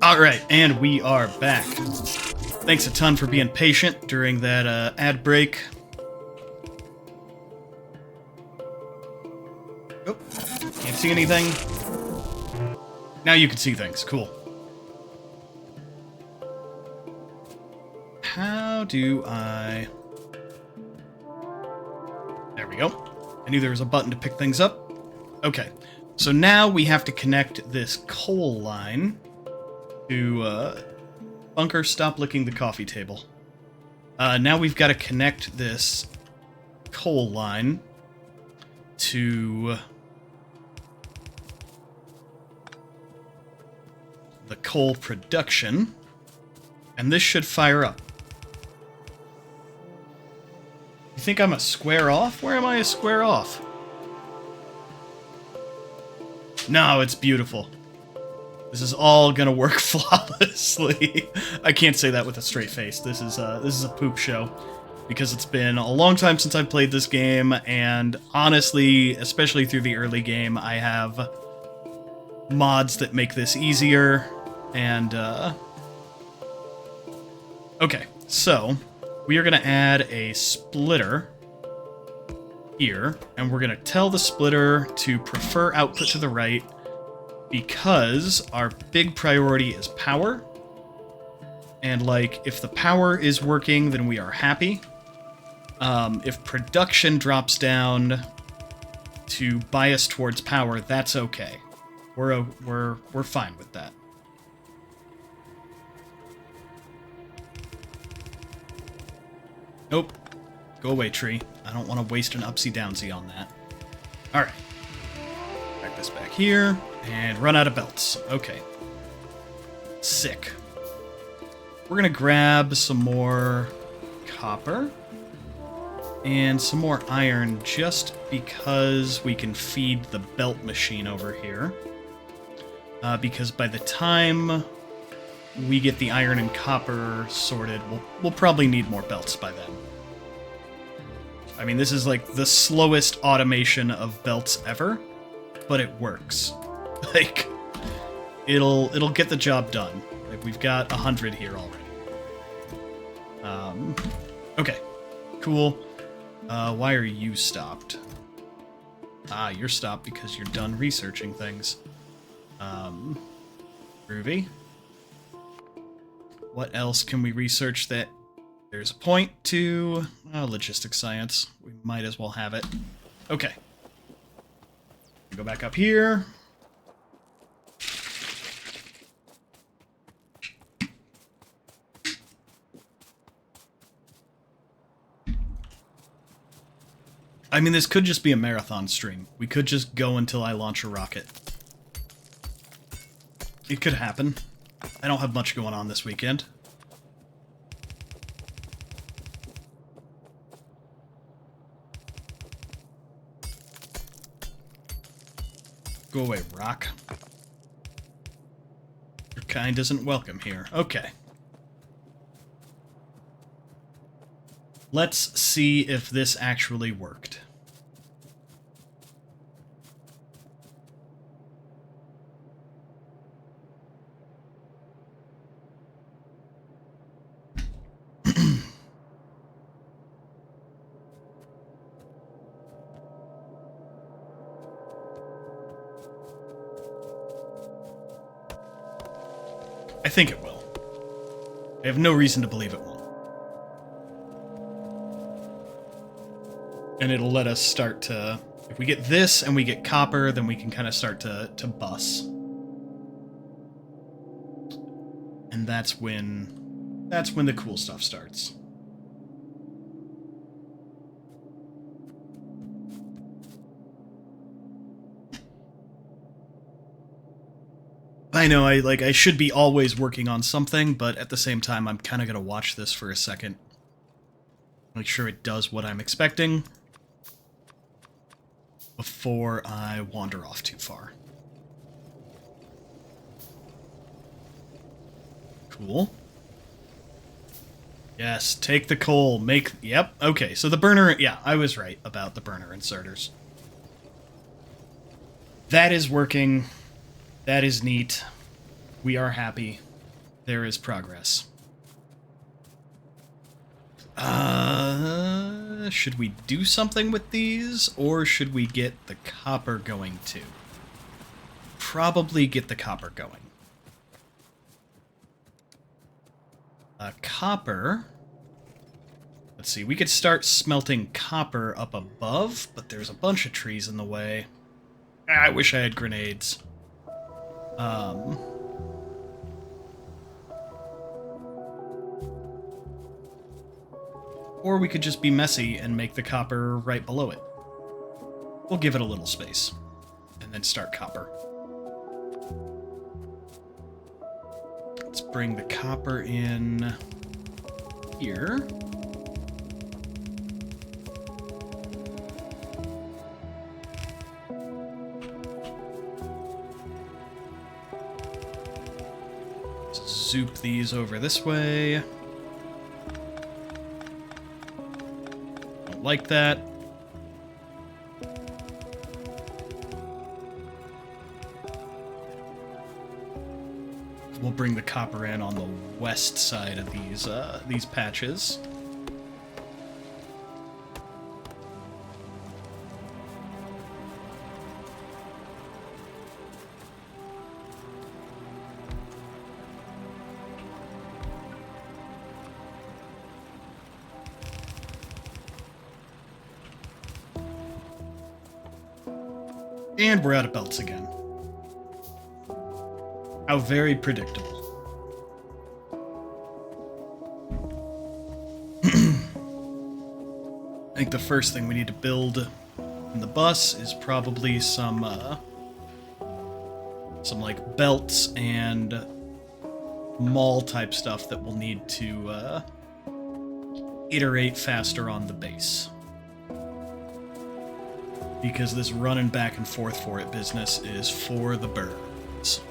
Alright, and we are back. Thanks a ton for being patient during that ad break. Oh, can't see anything. Now you can see things. Cool. How do I... There we go. I knew there was a button to pick things up. Okay, so now we have to connect this coal line to, Bunker, stop licking the coffee table. Now we've got to connect this coal line to the coal production, and this should fire up. You think I'm a square off? Where am I a square off? No, it's beautiful. This is all gonna work flawlessly. I can't say that with a straight face. This is a poop show, because it's been a long time since I've played this game, and honestly, especially through the early game, I have mods that make this easier, and okay, so we are gonna add a splitter here, and we're gonna tell the splitter to prefer output to the right, because our big priority is power. And, like, if the power is working, then we are happy. If production drops down to bias towards power, that's okay. We're fine with that. Nope. Go away, tree. I don't want to waste an upsy-downsy on that. Alright. Back this back here. And run out of belts. Okay. Sick. We're gonna grab some more copper and some more iron, just because we can feed the belt machine over here. Because by the time we get the iron and copper sorted, we'll probably need more belts by then. I mean, this is like the slowest automation of belts ever, but it works. Like, it'll get the job done. Like, we've got 100 here already. Okay, cool. Why are you stopped? Ah, you're stopped because you're done researching things. Groovy. What else can we research that there's a point to? Logistics science. We might as well have it. Okay. Go back up here. I mean, this could just be a marathon stream. We could just go until I launch a rocket. It could happen. I don't have much going on this weekend. Go away, rock. Your kind isn't welcome here. Okay. Let's see if this actually worked. I think it will. I have no reason to believe it won't. And it'll let us start to... If we get this and we get copper, then we can kind of start to bus. And that's when the cool stuff starts. I know, I should be always working on something, but at the same time, I'm kind of going to watch this for a second. Make sure it does what I'm expecting before I wander off too far. Cool. Yes, take the coal, make... Yep, okay, so the burner... Yeah, I was right about the burner inserters. That is working. That is neat. We are happy. There is progress. Should we do something with these, or should we get the copper going too? Probably get the copper going. Copper... Let's see, we could start smelting copper up above, but there's a bunch of trees in the way. I wish I had grenades. Or we could just be messy and make the copper right below it. We'll give it a little space, and then start copper. Let's bring the copper in here. Zoop these over this way. Don't like that. We'll bring the copper in on the west side of these patches. And we're out of belts again. How very predictable. I think the first thing we need to build in the bus is probably some like belts and mall type stuff that we'll need to iterate faster on the base. Because this running back and forth for it business is for the birds.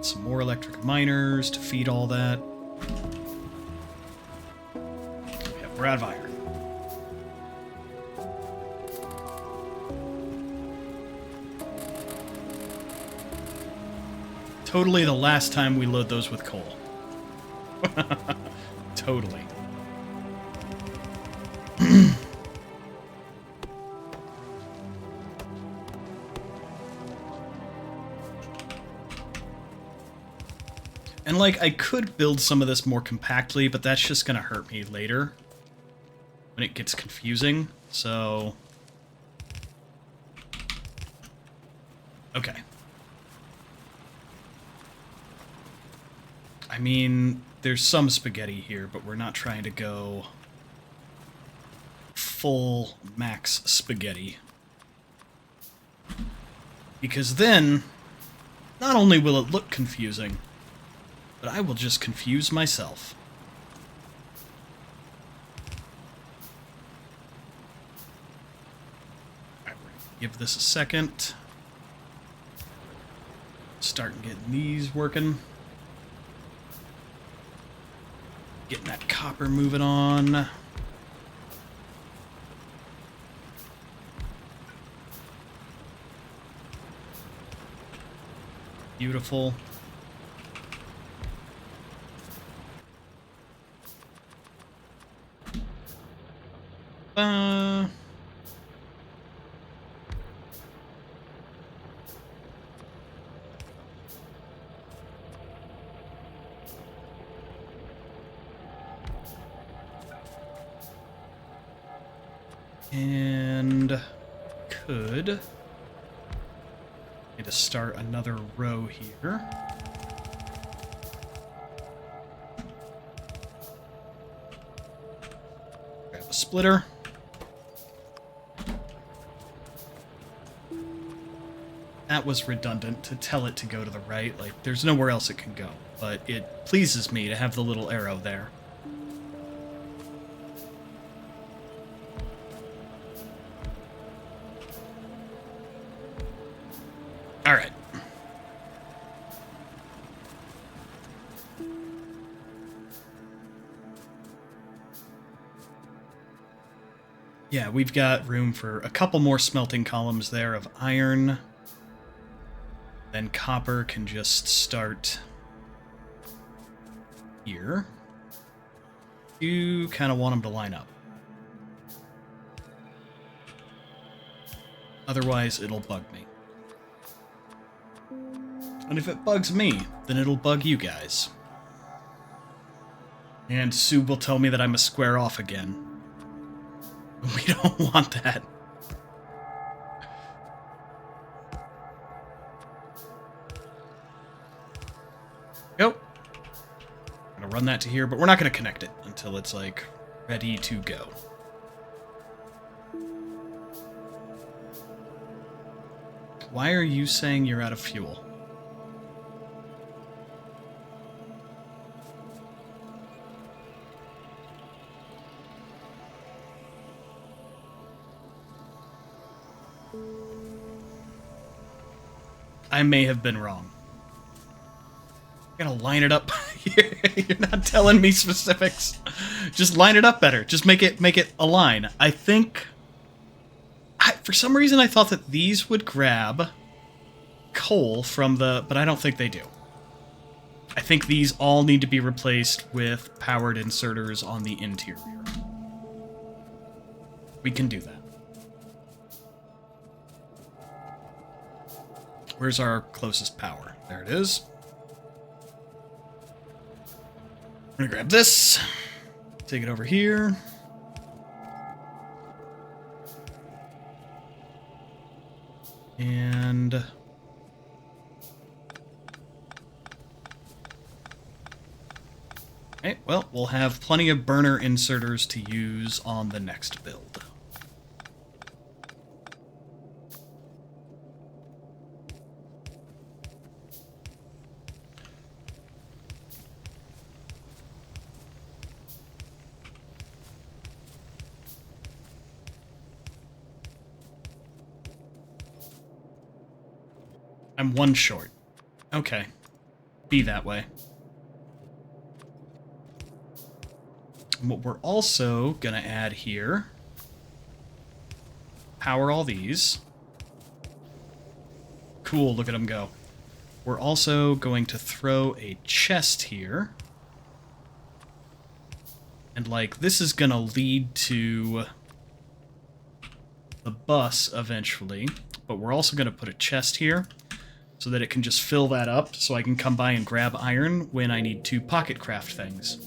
Some more electric miners to feed all that. Yeah, we're out of iron. Totally the last time we load those with coal. Totally. And, like, I could build some of this more compactly, but that's just gonna hurt me later when it gets confusing, so... Okay. I mean, there's some spaghetti here, but we're not trying to go full max spaghetti. Because then, not only will it look confusing, but I will just confuse myself. Alright, we're gonna give this a second. Start getting these working. Getting that copper moving on. Beautiful. And could need to start another row here. Grab a splitter. That was redundant to tell it to go to the right. Like, there's nowhere else it can go. But it pleases me to have the little arrow there. Alright. Yeah, we've got room for a couple more smelting columns there of iron. Then copper can just start here. You kind of want them to line up. Otherwise, it'll bug me. And if it bugs me, then it'll bug you guys. And Sue will tell me that I'm a square off again. We don't want that. Go. I'm gonna run that to here, but we're not gonna connect it until it's, like, ready to go. Why are you saying you're out of fuel? I may have been wrong. I'm gonna line it up. You're not telling me specifics. Just line it up better. Just make it align. I think... for some reason I thought that these would grab coal from the... But I don't think they do. I think these all need to be replaced with powered inserters on the interior. We can do that. Where's our closest power? There it is. I'm gonna grab this. Take it over here. And... okay, well, we'll have plenty of burner inserters to use on the next build. I'm one short. Okay. Be that way. And what we're also gonna add here... power all these. Cool, look at them go. We're also going to throw a chest here. And, like, this is gonna lead to the bus eventually. But we're also gonna put a chest here, so that it can just fill that up, so I can come by and grab iron when I need to pocket craft things.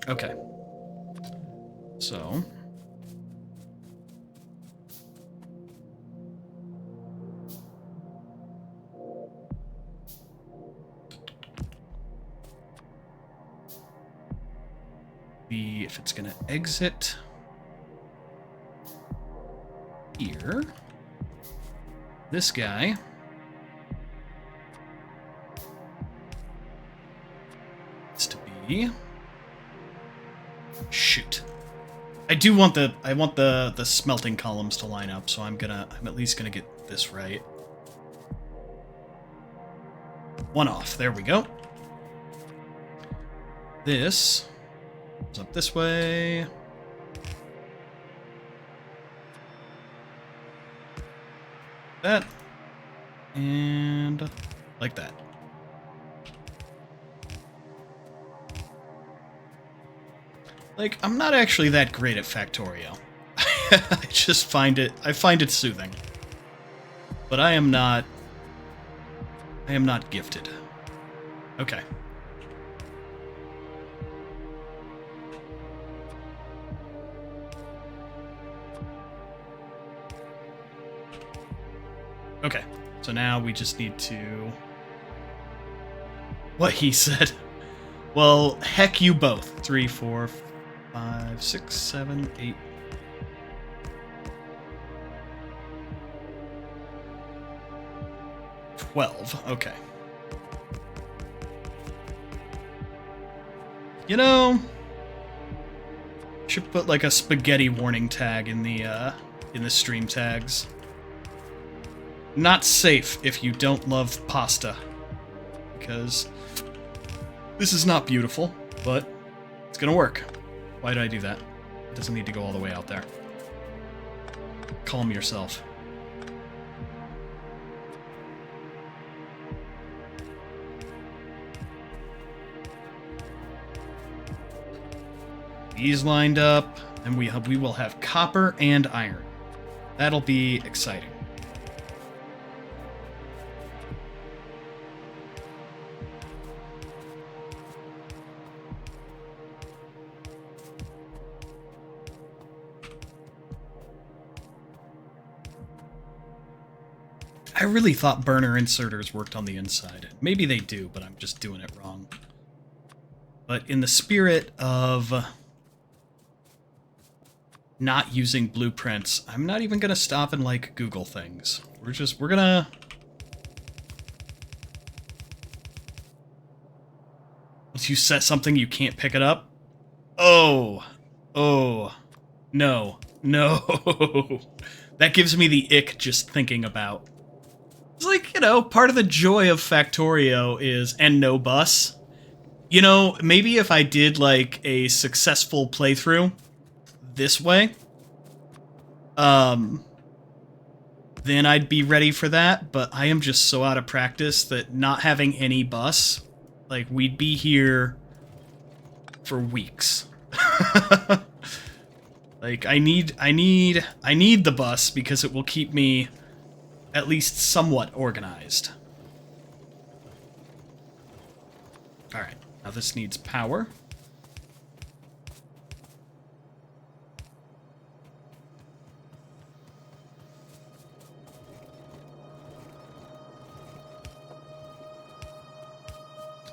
Okay. So... if it's gonna exit... here. This guy. It's to be... shoot. I do want the... I want the smelting columns to line up, so I'm at least gonna get this right. One off. There we go. This goes up this way. That. And like that. Like, I'm not actually that great at Factorio. I just find it soothing. But I am not gifted. Okay. Okay, so now we just need to... what he said. Well, heck you both. 3, 4, 5, 6, 7, 8. Okay. You know, should put like a spaghetti warning tag in the stream tags. Not safe if you don't love pasta, because this is not beautiful, but it's gonna work. Why did I do that? It doesn't need to go all the way out there. calm yourself. These lined up, and we will have copper and iron. That'll be exciting. I really thought burner inserters worked on the inside. Maybe they do, but I'm just doing it wrong. But in the spirit of not using blueprints, I'm not even gonna stop and, like, Google things. We're gonna... Once you set something, you can't pick it up? Oh. Oh. No. No. That gives me the ick just thinking about. It's like, you know, part of the joy of Factorio is, and no bus. You know, maybe if I did, like, a successful playthrough this way, then I'd be ready for that, but I am just so out of practice that not having any bus, like, we'd be here for weeks. Like, I need the bus because it will keep me at least somewhat organized. Alright, now this needs power.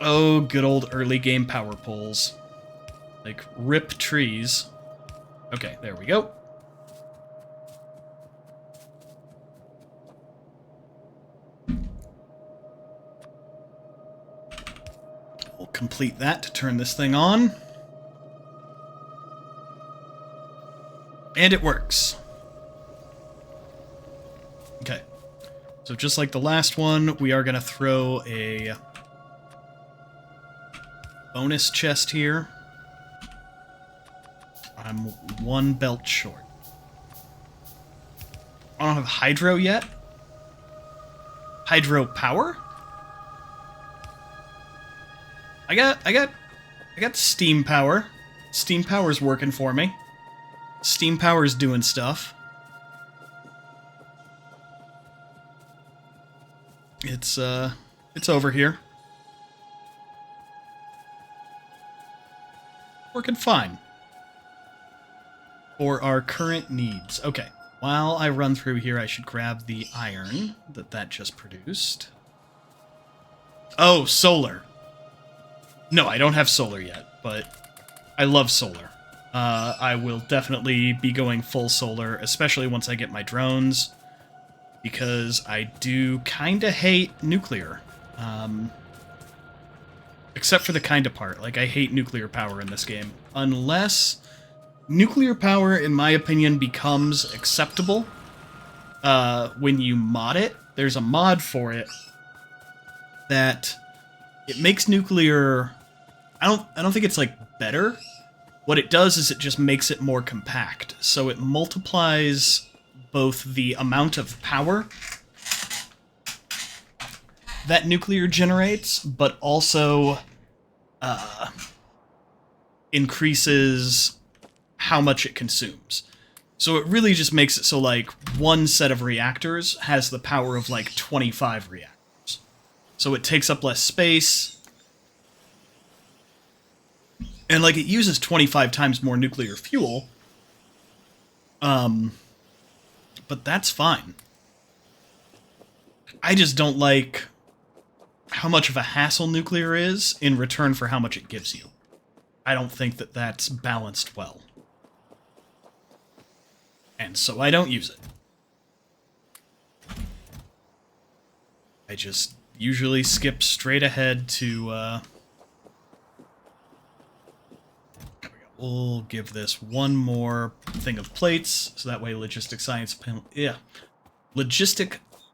Oh, good old early game power poles. Like, rip trees. Okay, there we go. We'll complete that to turn this thing on. And it works. Okay. So just like the last one, we are going to throw a bonus chest here. I'm one belt short. I don't have hydro yet. Hydro power? I got steam power. Steam power's working for me. Steam power's doing stuff. It's over here. Working fine. For our current needs. Okay. While I run through here, I should grab the iron that just produced. Oh, solar. No, I don't have solar yet, but I love solar. I will definitely be going full solar, especially once I get my drones, because I do kind of hate nuclear. Except for the kind of part. Like, I hate nuclear power in this game. Unless nuclear power, in my opinion, becomes acceptable when you mod it. There's a mod for it that it makes nuclear... I don't think it's, like, better. What it does is it just makes it more compact. So it multiplies both the amount of power that nuclear generates, but also increases how much it consumes. So it really just makes it so, like, one set of reactors has the power of, like, 25 reactors. So it takes up less space. And, like, it uses 25 times more nuclear fuel. But that's fine. I just don't like how much of a hassle nuclear is in return for how much it gives you. I don't think that that's balanced well. And so I don't use it. I just usually skip straight ahead to, we'll give this one more thing of plates, so that way logistic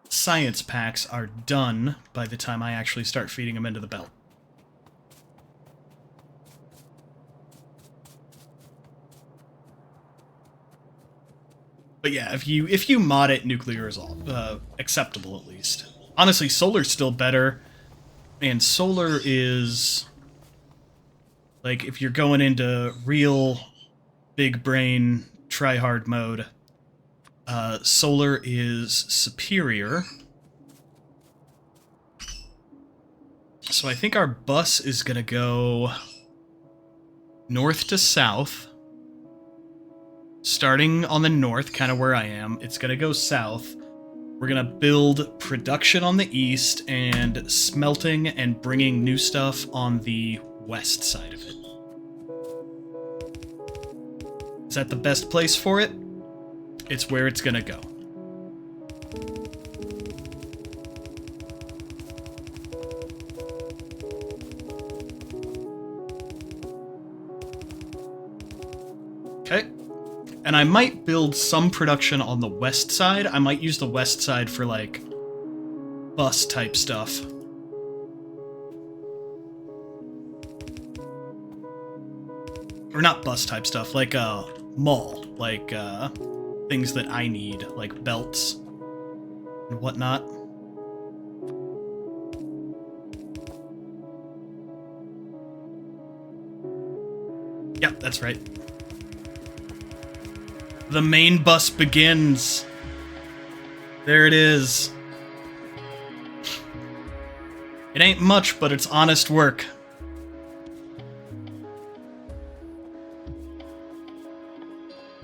science packs are done by the time I actually start feeding them into the belt. But yeah, if you mod it, nuclear is all acceptable at least. Honestly, solar's still better, and solar is like if you're going into real big brain try hard mode, solar is superior. So I think our bus is gonna go north to south. Starting on the north, kind of where I am, it's gonna go south. We're gonna build production on the east and smelting and bringing new stuff on the west side of it. Is that the best place for it? It's where it's gonna go. Okay. And I might build some production on the west side. I might use the west side for, like, bus-type stuff. Or not bus-type stuff, like a mall. Like, things that I need, like belts and whatnot. Yep, that's right. The main bus begins. There it is. It ain't much, but it's honest work.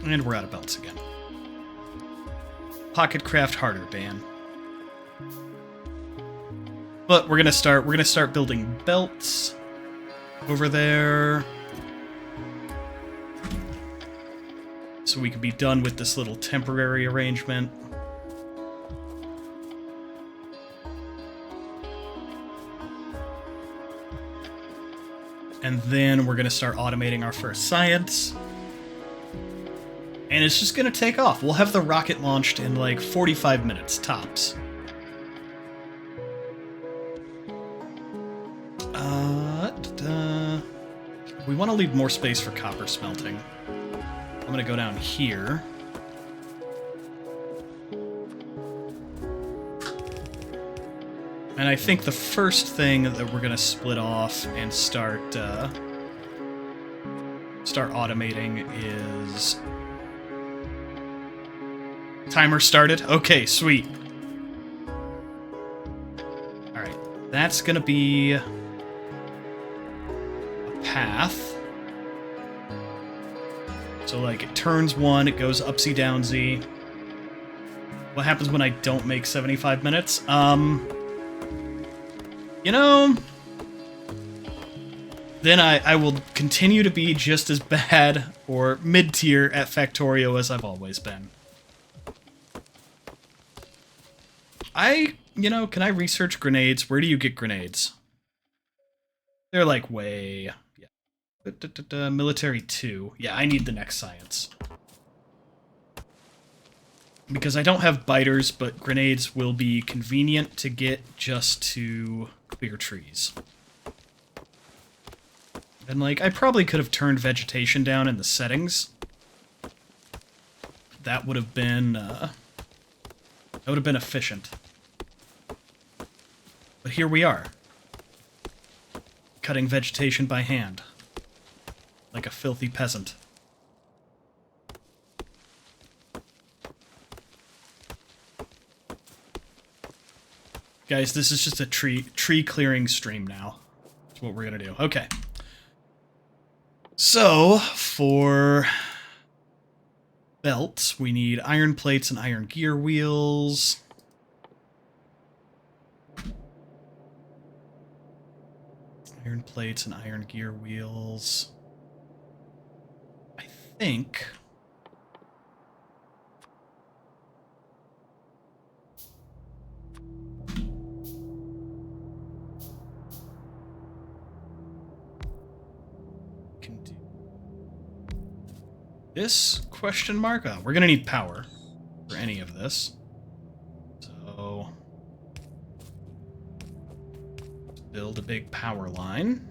And we're out of belts again. Pocket craft harder ban. But we're gonna start building belts over there. So we can be done with this little temporary arrangement. And then we're going to start automating our first science. And it's just going to take off. We'll have the rocket launched in like 45 minutes, tops. We want to leave more space for copper smelting. I'm going to go down here. And I think the first thing that we're going to split off and start automating is... Timer started? Okay, sweet. Alright, that's going to be a path. So, like, it turns one, it goes upsy downsy. What happens when I don't make 75 minutes? You know, then I will continue to be just as bad or mid-tier at Factorio as I've always been. Can I research grenades? Where do you get grenades? They're like way... Yeah. Military 2. Yeah, I need the next science. Because I don't have biters, but grenades will be convenient to get just to clear trees. And, like, I probably could have turned vegetation down in the settings. That would have been, efficient. But here we are. Cutting vegetation by hand. Like a filthy peasant. Guys, this is just a tree clearing stream now. That's what we're gonna do. Okay. So, for belts, we need iron plates and iron gear wheels. Iron plates and iron gear wheels. I think... This question mark? Oh, we're gonna need power for any of this. So build a big power line.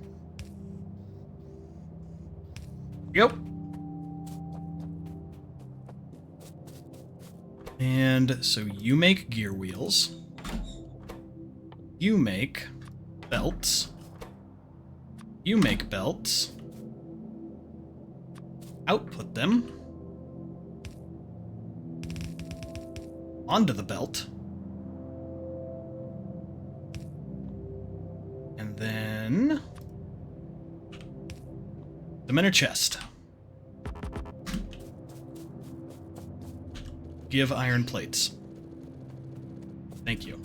Yep. And so you make gear wheels. You make belts. You make belts. Output them onto the belt. And then them in a chest. Give iron plates. Thank you.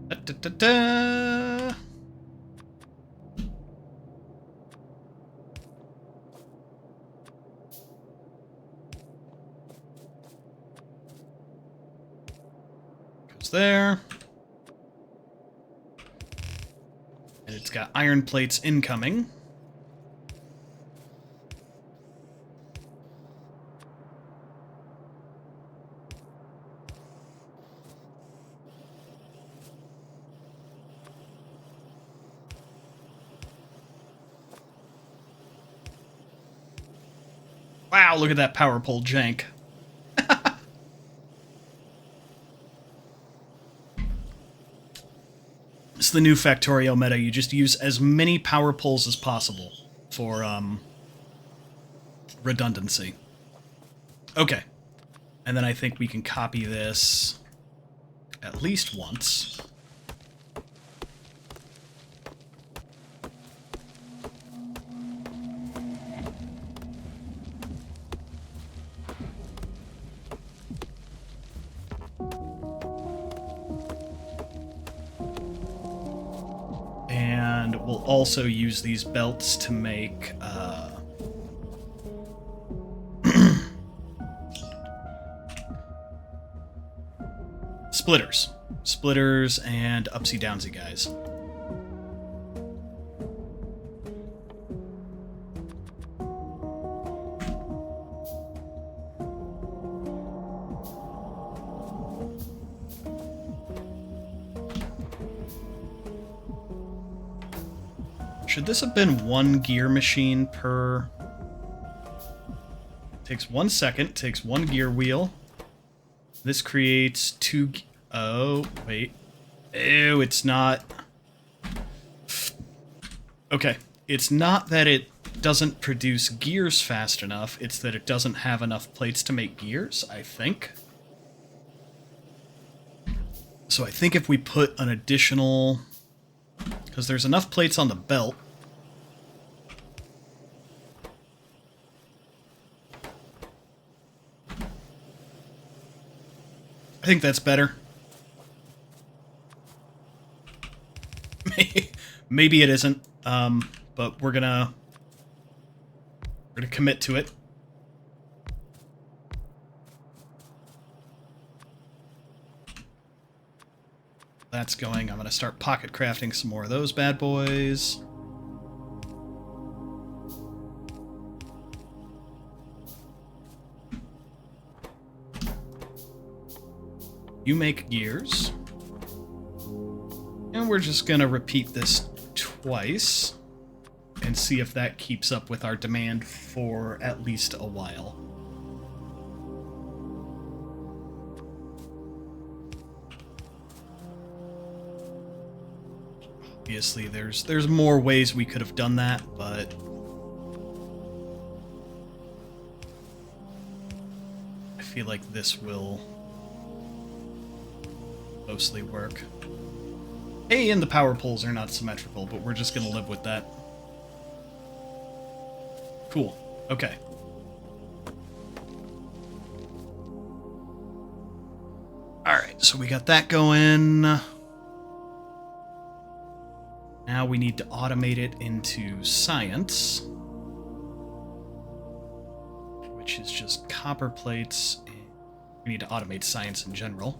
Da-da-da-da. Goes there. And it's got iron plates incoming. Wow, look at that power pole jank. It's the new Factorio meta. You just use as many power poles as possible for redundancy. Okay. And then I think we can copy this at least once. And we'll also use these belts to make splitters. Splitters and upsy-downsy guys. Should this have been one gear machine per... Takes 1 second, takes one gear wheel. This creates two... Oh, wait. Ew, it's not... Okay, it's not that it doesn't produce gears fast enough, it's that it doesn't have enough plates to make gears, I think. So I think if we put an additional... Because there's enough plates on the belt. I think that's better. Maybe it isn't, but we're gonna commit to it. That's going. I'm gonna start pocket crafting some more of those bad boys. You make gears. And we're just gonna repeat this twice and see if that keeps up with our demand for at least a while. Obviously, there's more ways we could have done that, but I feel like this will mostly work. Hey, and the power poles are not symmetrical, but we're just gonna live with that. Cool. Okay. Alright, so we got that going. Now we need to automate it into science, which is just copper plates. We need to automate science in general.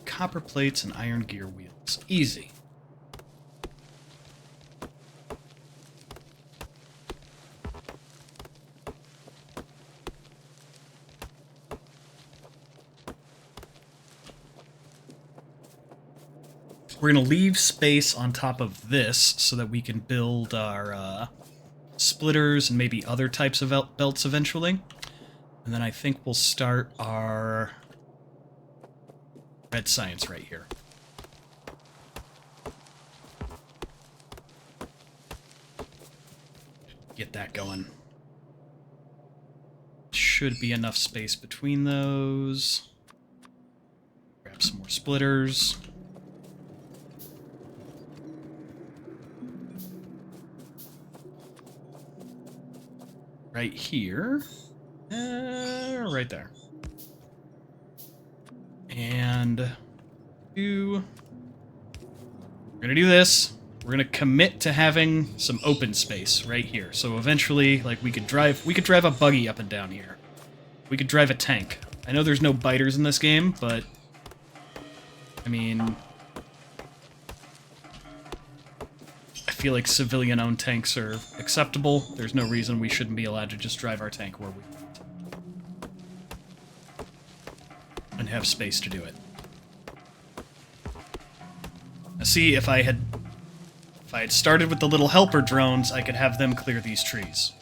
Copper plates and iron gear wheels. Easy. We're going to leave space on top of this so that we can build our splitters and maybe other types of belts eventually. And then I think we'll start our red science right here. Get that going. Should be enough space between those. Grab some more splitters. Right here. Right there. And we're gonna do this. We're gonna commit to having some open space right here. So eventually, like, we could drive a buggy up and down here. We could drive a tank. I know there's no biters in this game, but I mean, I feel like civilian-owned tanks are acceptable. There's no reason we shouldn't be allowed to just drive our tank where we want. And have space to do it. Now see, if I had started with the little helper drones, I could have them clear these trees.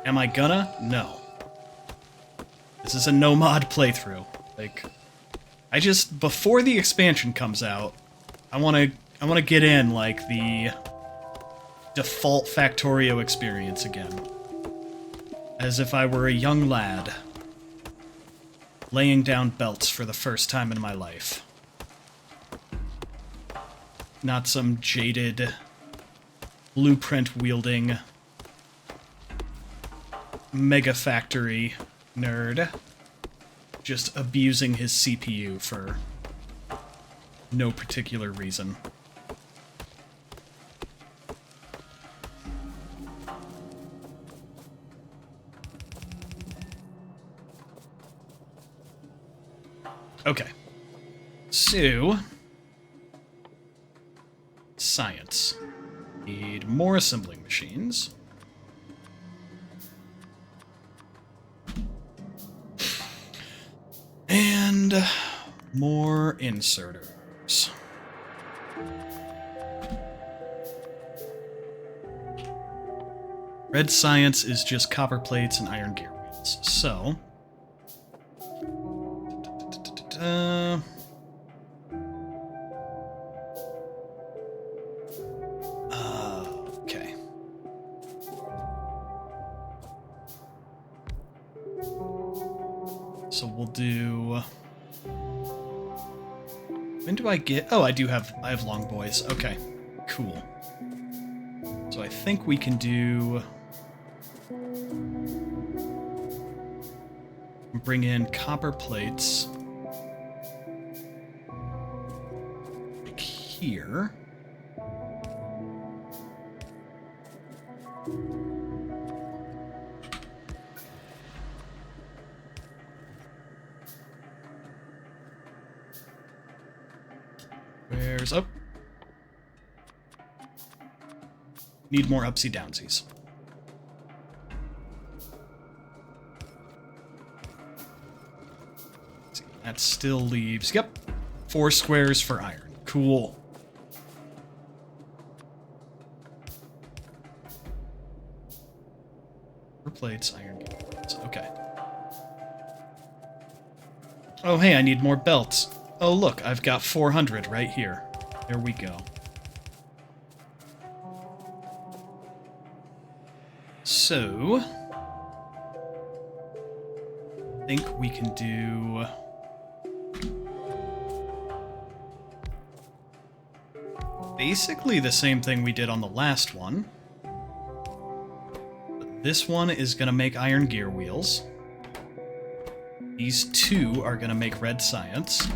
Am I gonna? No. This is a no-mod playthrough. Like, before the expansion comes out, I wanna get in, like, the default Factorio experience again. As if I were a young lad, laying down belts for the first time in my life. Not some jaded, blueprint-wielding mega factory nerd just abusing his CPU for no particular reason. Okay. So, science. Need more assembling machines. And more inserters. Red science is just copper plates and iron gear wheels. So, okay. So we'll do. When do I get? Oh, I have long boys. Okay, cool. So I think we can do. Bring in copper plates. Like here. Where's up? Need more upsy downsies. See, that still leaves, yep, 4 squares for iron. Cool. Plates, iron gears. Okay. Oh, hey, I need more belts. Oh, look, I've got 400 right here. There we go. So, I think we can do. Basically the same thing we did on the last one. This one is going to make iron gear wheels. These 2 are going to make red science.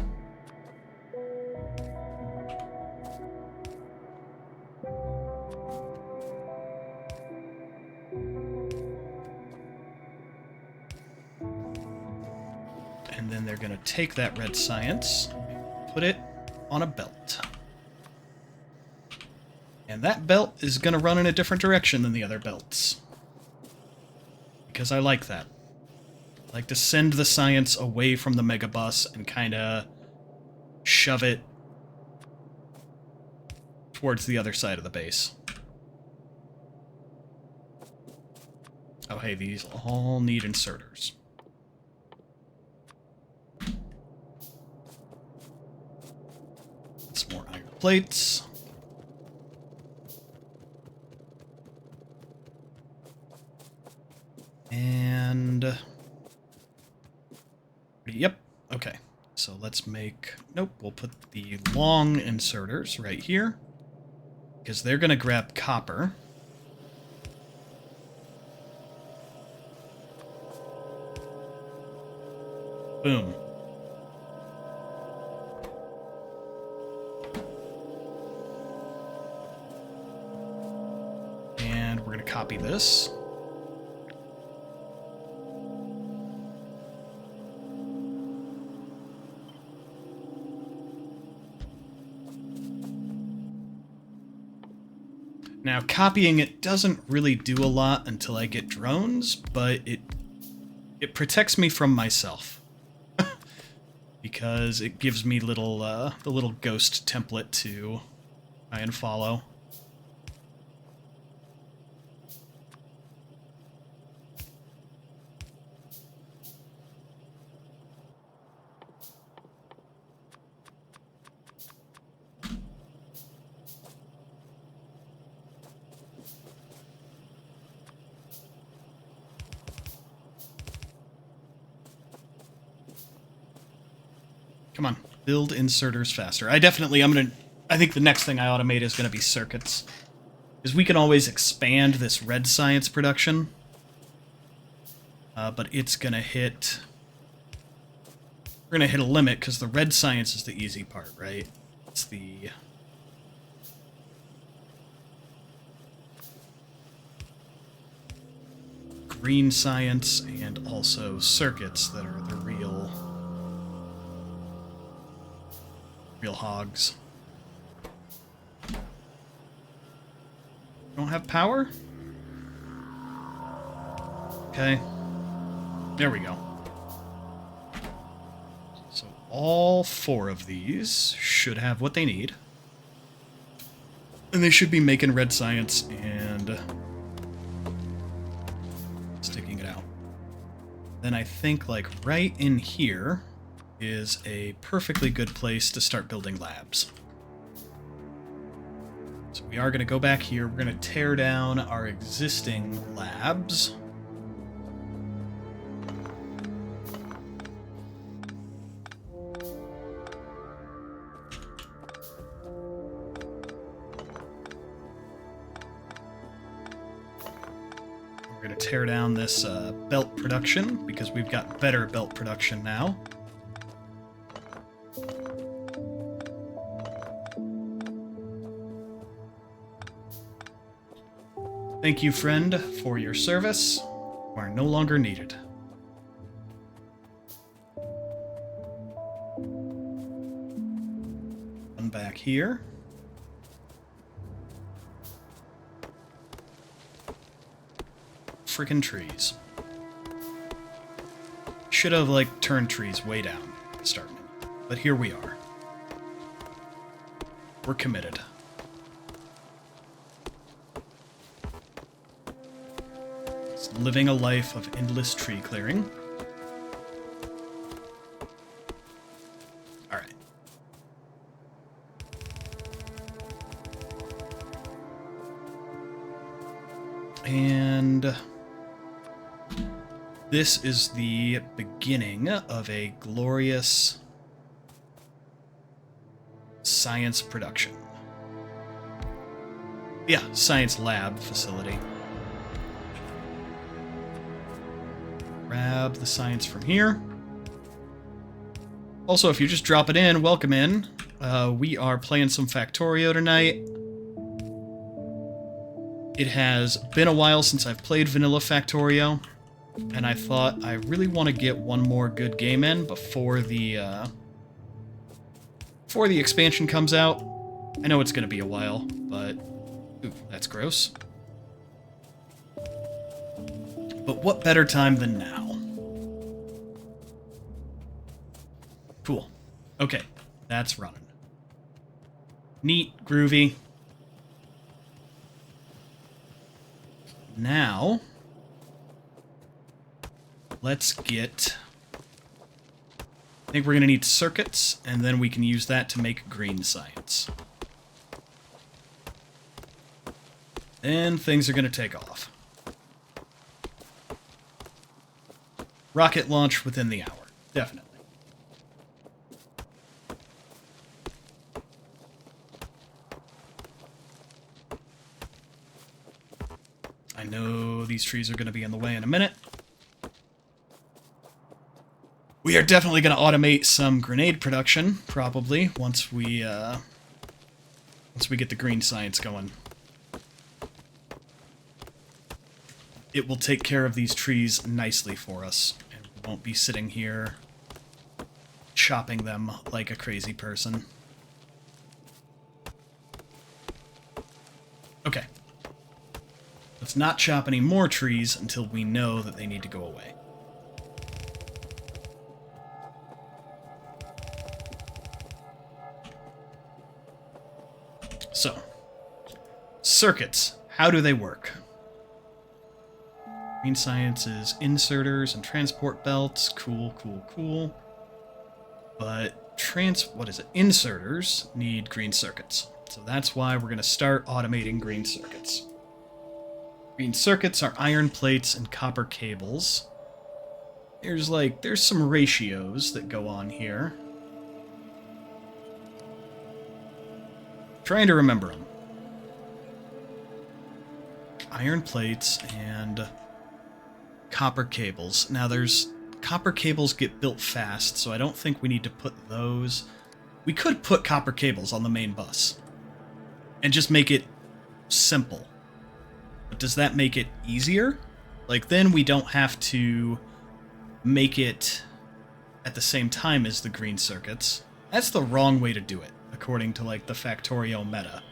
And then they're going to take that red science and put it on a belt. And that belt is going to run in a different direction than the other belts. Because I like that. I like to send the science away from the megabus and kind of shove it towards the other side of the base. Oh, hey, these all need inserters. Some more iron plates. And... Yep, okay. So let's make... Nope, we'll put the long inserters right here. Because they're going to grab copper. Boom. And we're going to copy this. Now, copying it doesn't really do a lot until I get drones, but it protects me from myself. Because it gives me the little ghost template to try and follow. Come on, build inserters faster. I think the next thing I automate is gonna be circuits. Because we can always expand this red science production. But it's gonna hit... We're gonna hit a limit, because the red science is the easy part, right? It's the... green science and also circuits that are the real hogs. Don't have power? Okay. There we go. So all 4 of these should have what they need. And they should be making red science and sticking it out. Then I think, like, right in here is a perfectly good place to start building labs. So we are going to go back here. We're going to tear down our existing labs. We're going to tear down this belt production because we've got better belt production now. Thank you, friend, for your service. You are no longer needed. One back here. Frickin' trees. Should have, like, turned trees way down to start with. But here we are. We're committed. Living a life of endless tree clearing. Alright. And this is the beginning of a glorious science production. Yeah, science lab facility. Grab the science from here. Also, if you just drop it in, welcome in. We are playing some Factorio tonight. It has been a while since I've played Vanilla Factorio, and I thought I really want to get one more good game in before the expansion comes out. I know it's going to be a while, but... Ooh, that's gross. But what better time than now? Cool. Okay, that's running. Neat, groovy. Now, let's get... I think we're going to need circuits, and then we can use that to make green science. Then things are going to take off. Rocket launch within the hour. Definitely. I know these trees are going to be in the way in a minute. We are definitely going to automate some grenade production, probably, once we get the green science going. It will take care of these trees nicely for us, and we won't be sitting here chopping them like a crazy person. Okay. Let's not chop any more trees until we know that they need to go away. So, circuits. How do they work? Green science is inserters and transport belts. Cool, cool, cool. But inserters need green circuits. So that's why we're going to start automating green circuits. Green circuits are iron plates and copper cables. There's some ratios that go on here. Trying to remember them. Iron plates and copper cables. Now copper cables get built fast, so I don't think we need to put those. We could put copper cables on the main bus and just make it simple. But does that make it easier? Like, then we don't have to make it at the same time as the green circuits. That's the wrong way to do it, according to, like, the Factorio meta.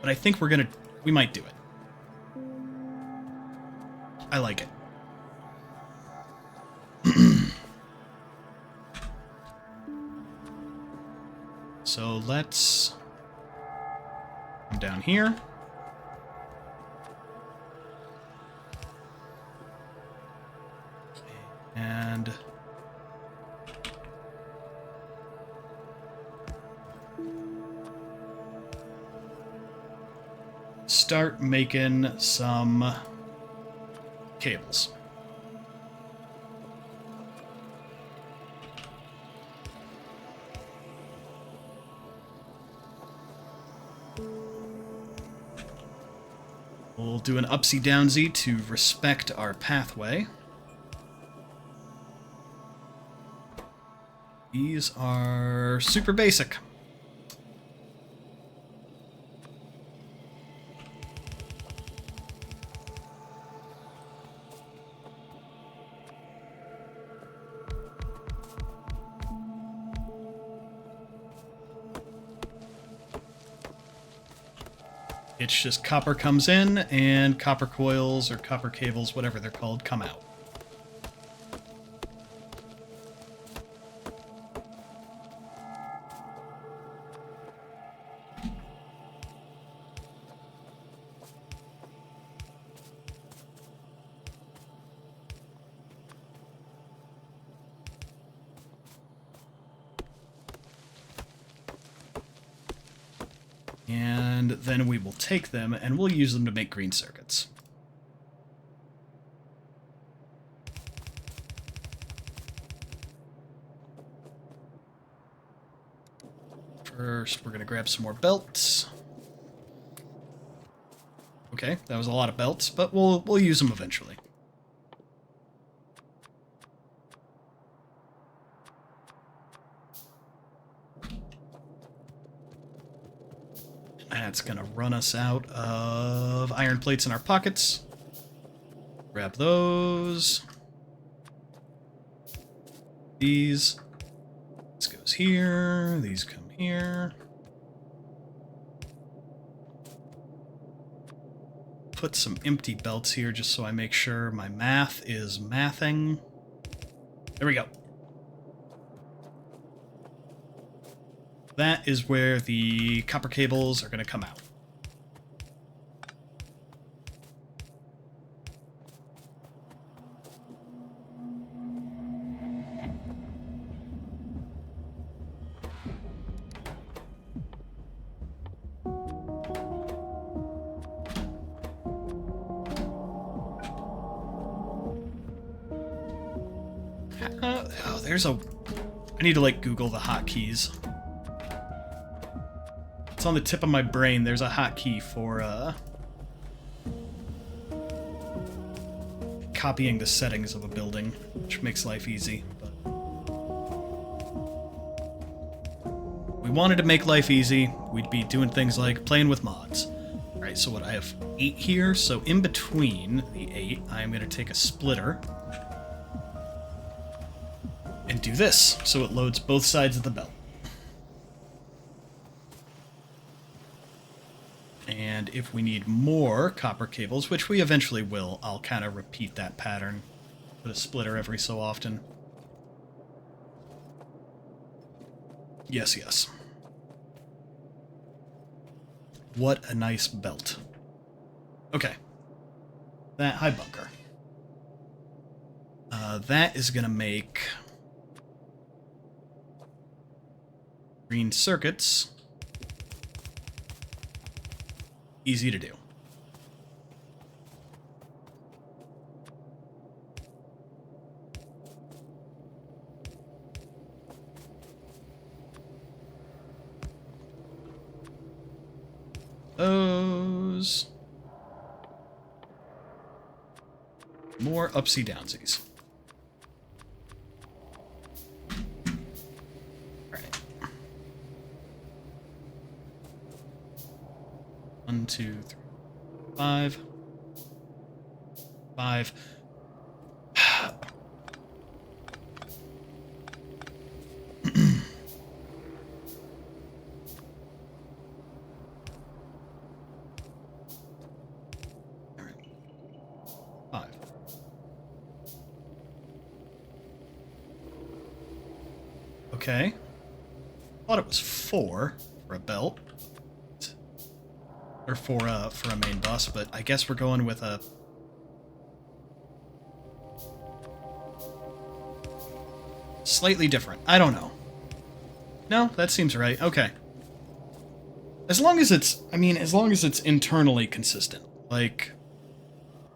But I think we might do it. I like it. So let's come down here. And start making some cables. We'll do an upsy downsy to respect our pathway. These are super basic. It's just copper comes in, and copper coils, or copper cables, whatever they're called, come out. And then we will take them, and we'll use them to make green circuits. First, we're going to grab some more belts. Okay, that was a lot of belts, but we'll use them eventually. That's going to run us out of iron plates in our pockets. Grab those. These. This goes here. These come here. Put some empty belts here just so I make sure my math is mathing. There we go. That is where the copper cables are going to come out. Oh, there's a... I need to, like, Google the hotkeys. It's on the tip of my brain. There's a hotkey for, copying the settings of a building, which makes life easy. But if we wanted to make life easy, we'd be doing things like playing with mods. Alright, so what, I have 8 here, so in between the 8, I'm going to take a splitter and do this, so it loads both sides of the belt. And if we need more copper cables, which we eventually will, I'll kind of repeat that pattern. Put a splitter every so often. Yes, yes. What a nice belt. Okay. That, hi bunker. That is gonna make green circuits easy to do. Those. More upsy downsies. Alright. 1, 2, 3, 5. 5. Okay. Thought it was 4 for a belt. Or for a main bus, but I guess we're going with a... slightly different. I don't know. No, that seems right. Okay. As long as it's... I mean, as long as it's internally consistent. Like,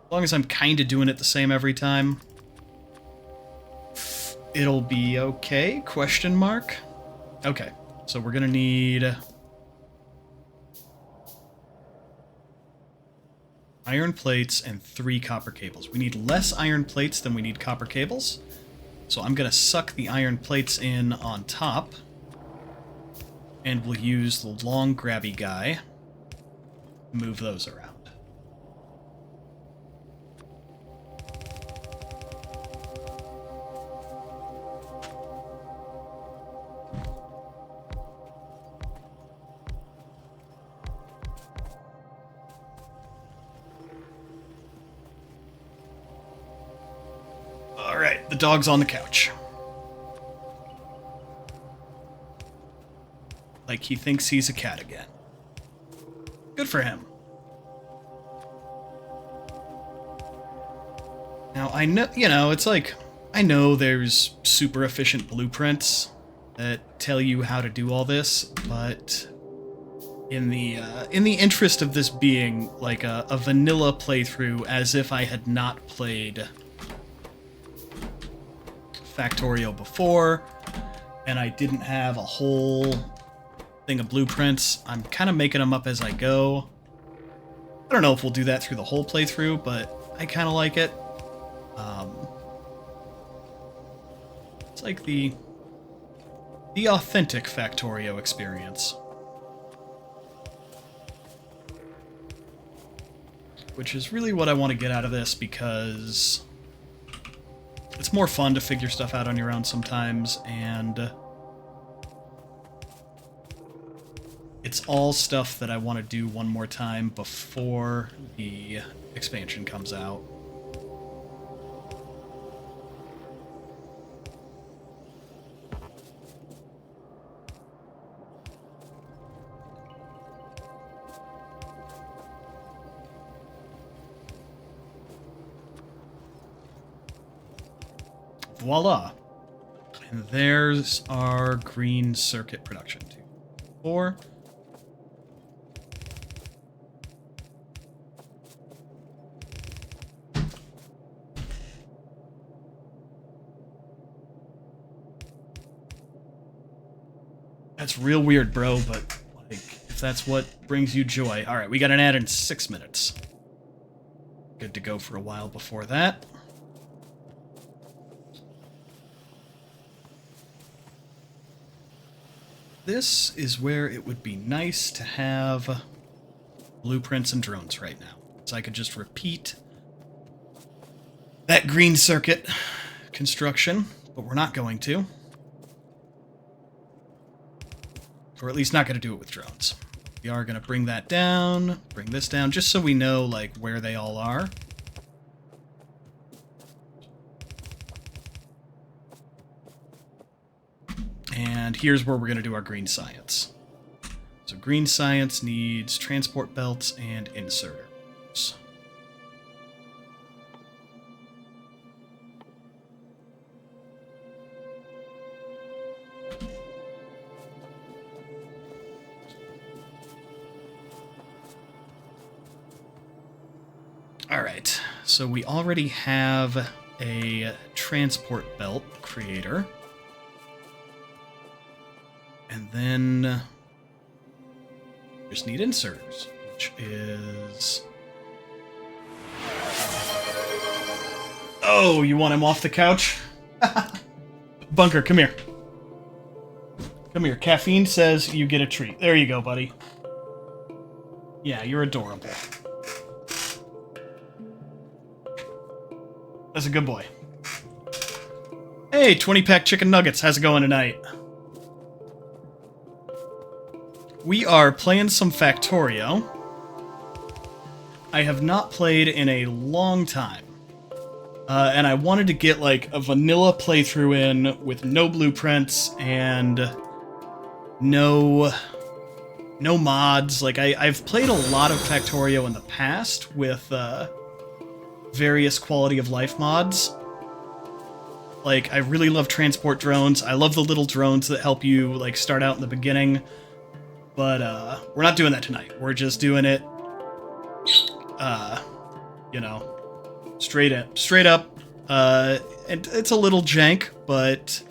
as long as I'm kind of doing it the same every time... it'll be okay? Question mark? Okay, so we're gonna need... iron plates and 3 copper cables. We need less iron plates than we need copper cables. So I'm gonna suck the iron plates in on top. And we'll use the long grabby guy to move those around. Alright, the dog's on the couch. Like he thinks he's a cat again. Good for him. Now, I know, you know, it's like, I know there's super efficient blueprints that tell you how to do all this, but in the interest of this being like a vanilla playthrough, as if I had not played Factorio before, and I didn't have a whole thing of blueprints, I'm kind of making them up as I go. I don't know if we'll do that through the whole playthrough, but I kind of like it. It's like the authentic Factorio experience. Which is really what I want to get out of this, because it's more fun to figure stuff out on your own sometimes, and it's all stuff that I want to do one more time before the expansion comes out. Voila! And there's our green circuit production. 2, 4. That's real weird, bro, but, like, if that's what brings you joy. Alright, we got an ad in 6 minutes. Good to go for a while before that. This is where it would be nice to have blueprints and drones right now. So I could just repeat that green circuit construction, but we're not going to. Or at least not going to do it with drones. We are going to bring that down, bring this down, just so we know, like, where they all are. And here's where we're going to do our green science. So green science needs transport belts and inserters. Alright, so we already have a transport belt creator. And then we just need inserters, which is... Oh, you want him off the couch? Bunker, come here. Come here. Caffeine says you get a treat. There you go, buddy. Yeah, you're adorable. That's a good boy. Hey, 20-pack chicken nuggets. How's it going tonight? We are playing some Factorio. I have not played in a long time. And I wanted to get, like, a vanilla playthrough in with no blueprints and no mods. Like, I've played a lot of Factorio in the past with various quality of life mods. Like, I really love transport drones. I love the little drones that help you, like, start out in the beginning. But, we're not doing that tonight. We're just doing it, you know, straight up. And it's a little jank, but,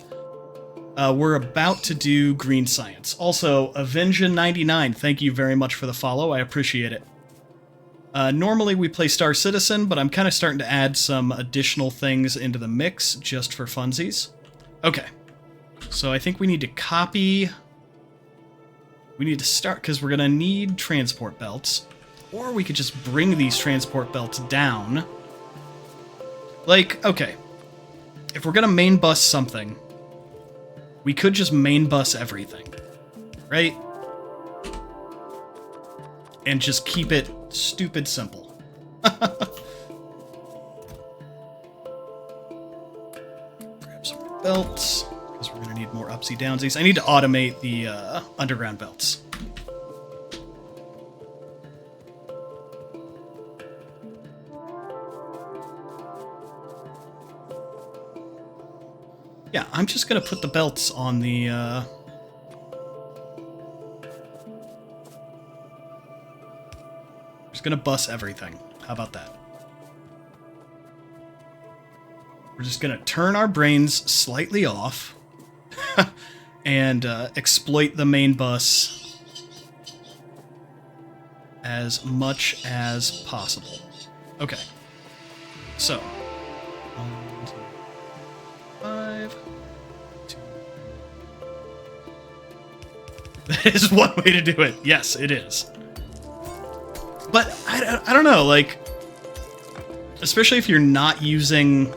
we're about to do green science. Also, Avengeon99, thank you very much for the follow. I appreciate it. Normally we play Star Citizen, but I'm kind of starting to add some additional things into the mix just for funsies. Okay. So I think we need to copy... We need to start, because we're going to need transport belts. Or we could just bring these transport belts down. Like, okay. If we're going to main bus something, we could just main bus everything. Right? And just keep it stupid simple. Grab some more belts. Because we're going to need more upsy downsies. I need to automate the underground belts. Yeah, I'm just going to put the belts on the... Just going to bus everything. How about that? We're just going to turn our brains slightly off. And exploit the main bus as much as possible. Okay. So. 1, 2, 5. 2. That is one way to do it. Yes, it is. But I don't know, like, especially if you're not using,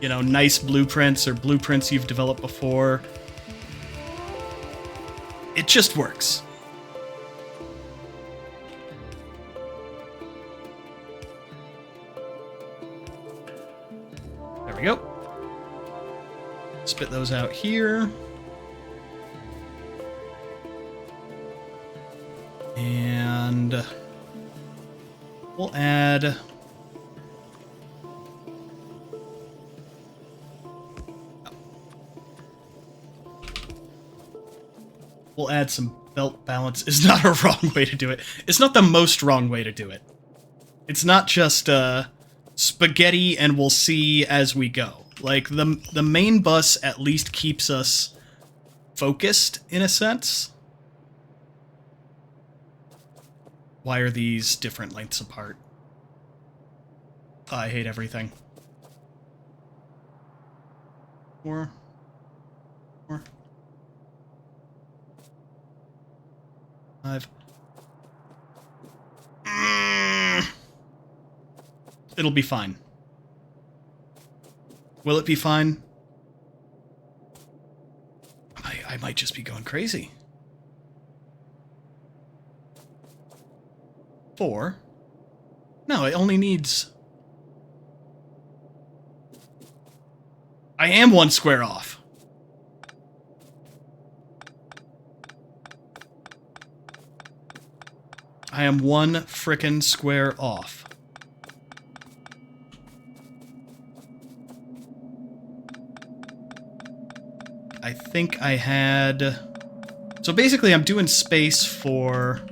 you know, nice blueprints or blueprints you've developed before, it just works. There we go. Spit those out here. And we'll add... We'll add some belt balance. Is not a wrong way to do it. It's not the most wrong way to do it. It's not just spaghetti and we'll see as we go. Like, the main bus at least keeps us focused in a sense. Why are these different lengths apart? I hate everything. 4. 4. 5. It'll be fine. Will it be fine? I might just be going crazy. 4. No, it only needs... I am 1 square off. I am 1 frickin' square off. I think I had... So basically I'm doing space for...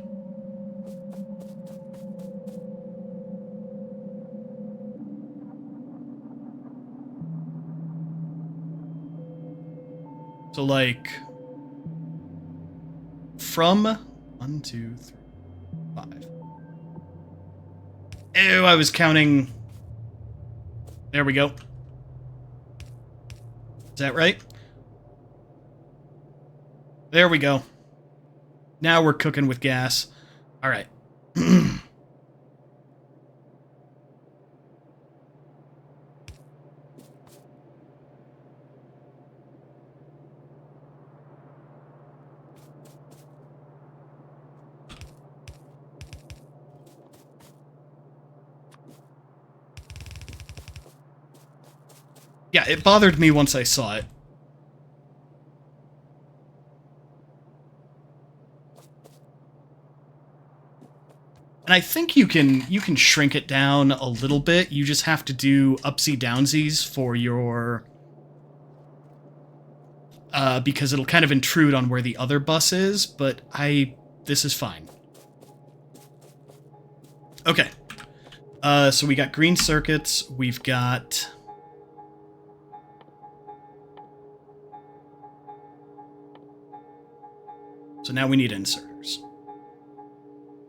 So like... From 1, 2, 3, 5. Ew, I was counting... There we go. Is that right? There we go. Now we're cooking with gas. All right. Yeah, it bothered me once I saw it. And I think you can shrink it down a little bit. You just have to do upsy downsies for your... because it'll kind of intrude on where the other bus is, but this is fine. Okay. So we got green circuits, we've got... So now we need inserters.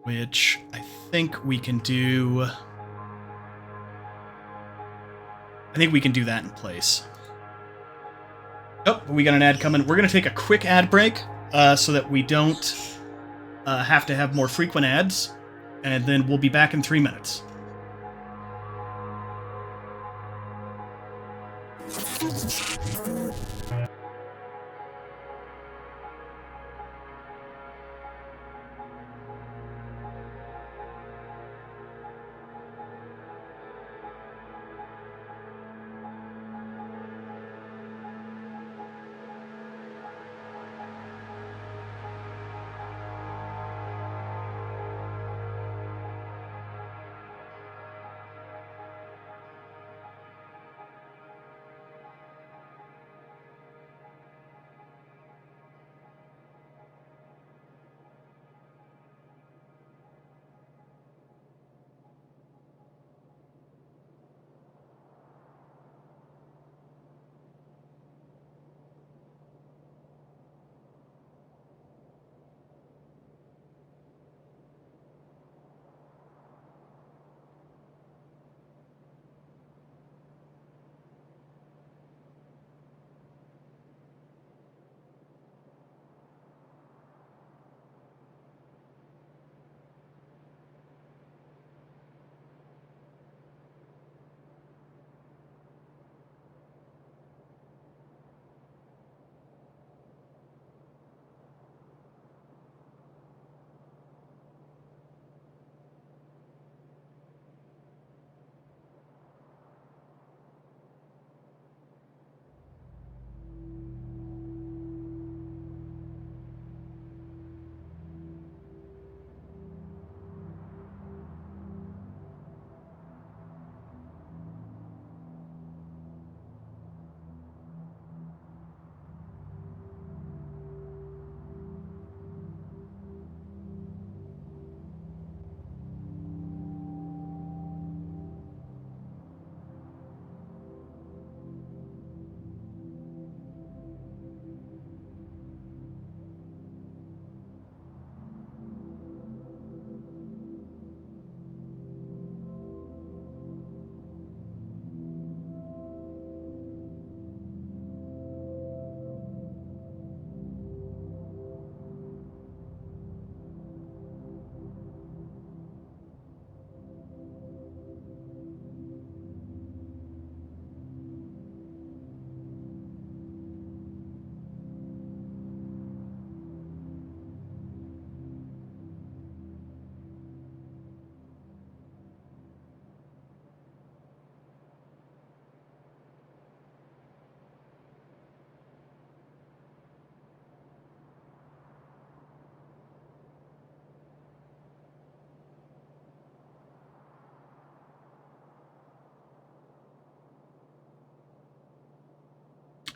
Which I think we can do... I think we can do that in place. Oh, we got an ad coming. We're going to take a quick ad break so that we don't have to have more frequent ads. And then we'll be back in 3 minutes.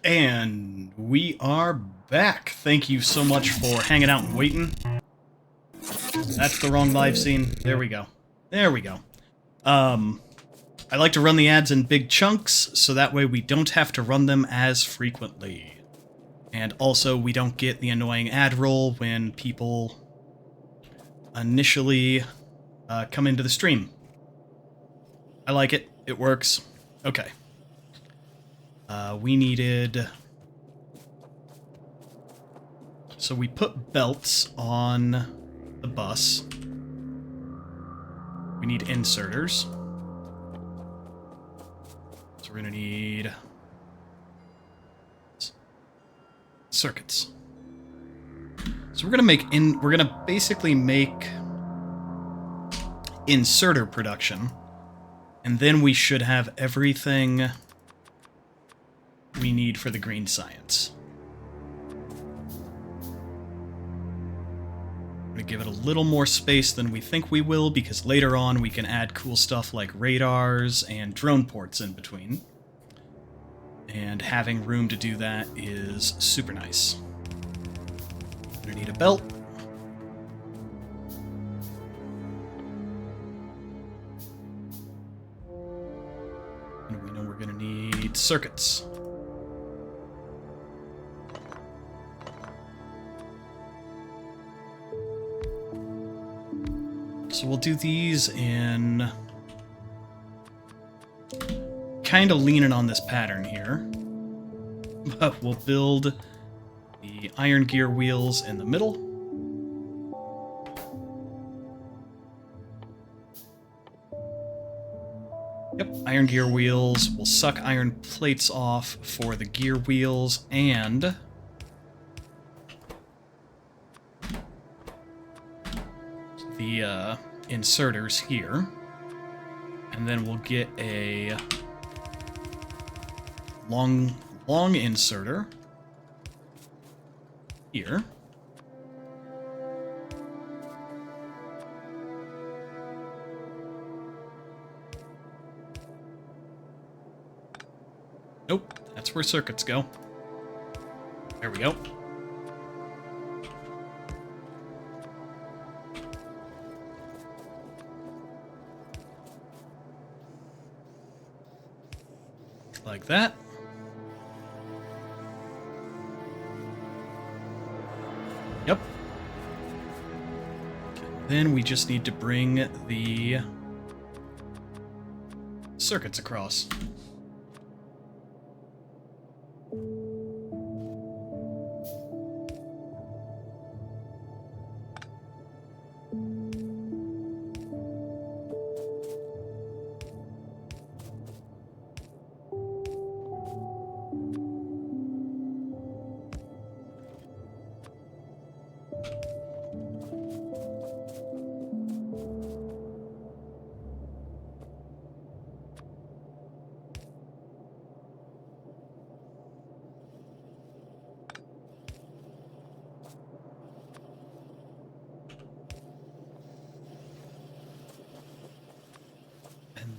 And we are back. Thank you so much for hanging out and waiting. That's the wrong live scene. There we go. There we go. I like to run the ads in big chunks, so that way we don't have to run them as frequently. And also, we don't get the annoying ad roll when people initially come into the stream. I like it. It works. Okay. We needed... So we put belts on the bus. We need inserters. So we're gonna need... circuits. So we're gonna basically make inserter production, and then we should have everything we need for the green science. I'm gonna give it a little more space than we think we will, because later on we can add cool stuff like radars and drone ports in between. And having room to do that is super nice. I'm gonna need a belt. And we know we're gonna need circuits. So we'll do these in... kind of leaning on this pattern here. But we'll build the iron gear wheels in the middle. Yep, iron gear wheels. We'll suck iron plates off for the gear wheels and... the inserters here. And then we'll get a long inserter here. Nope, that's where circuits go. There we go. Like that. Yep. Then we just need to bring the circuits across.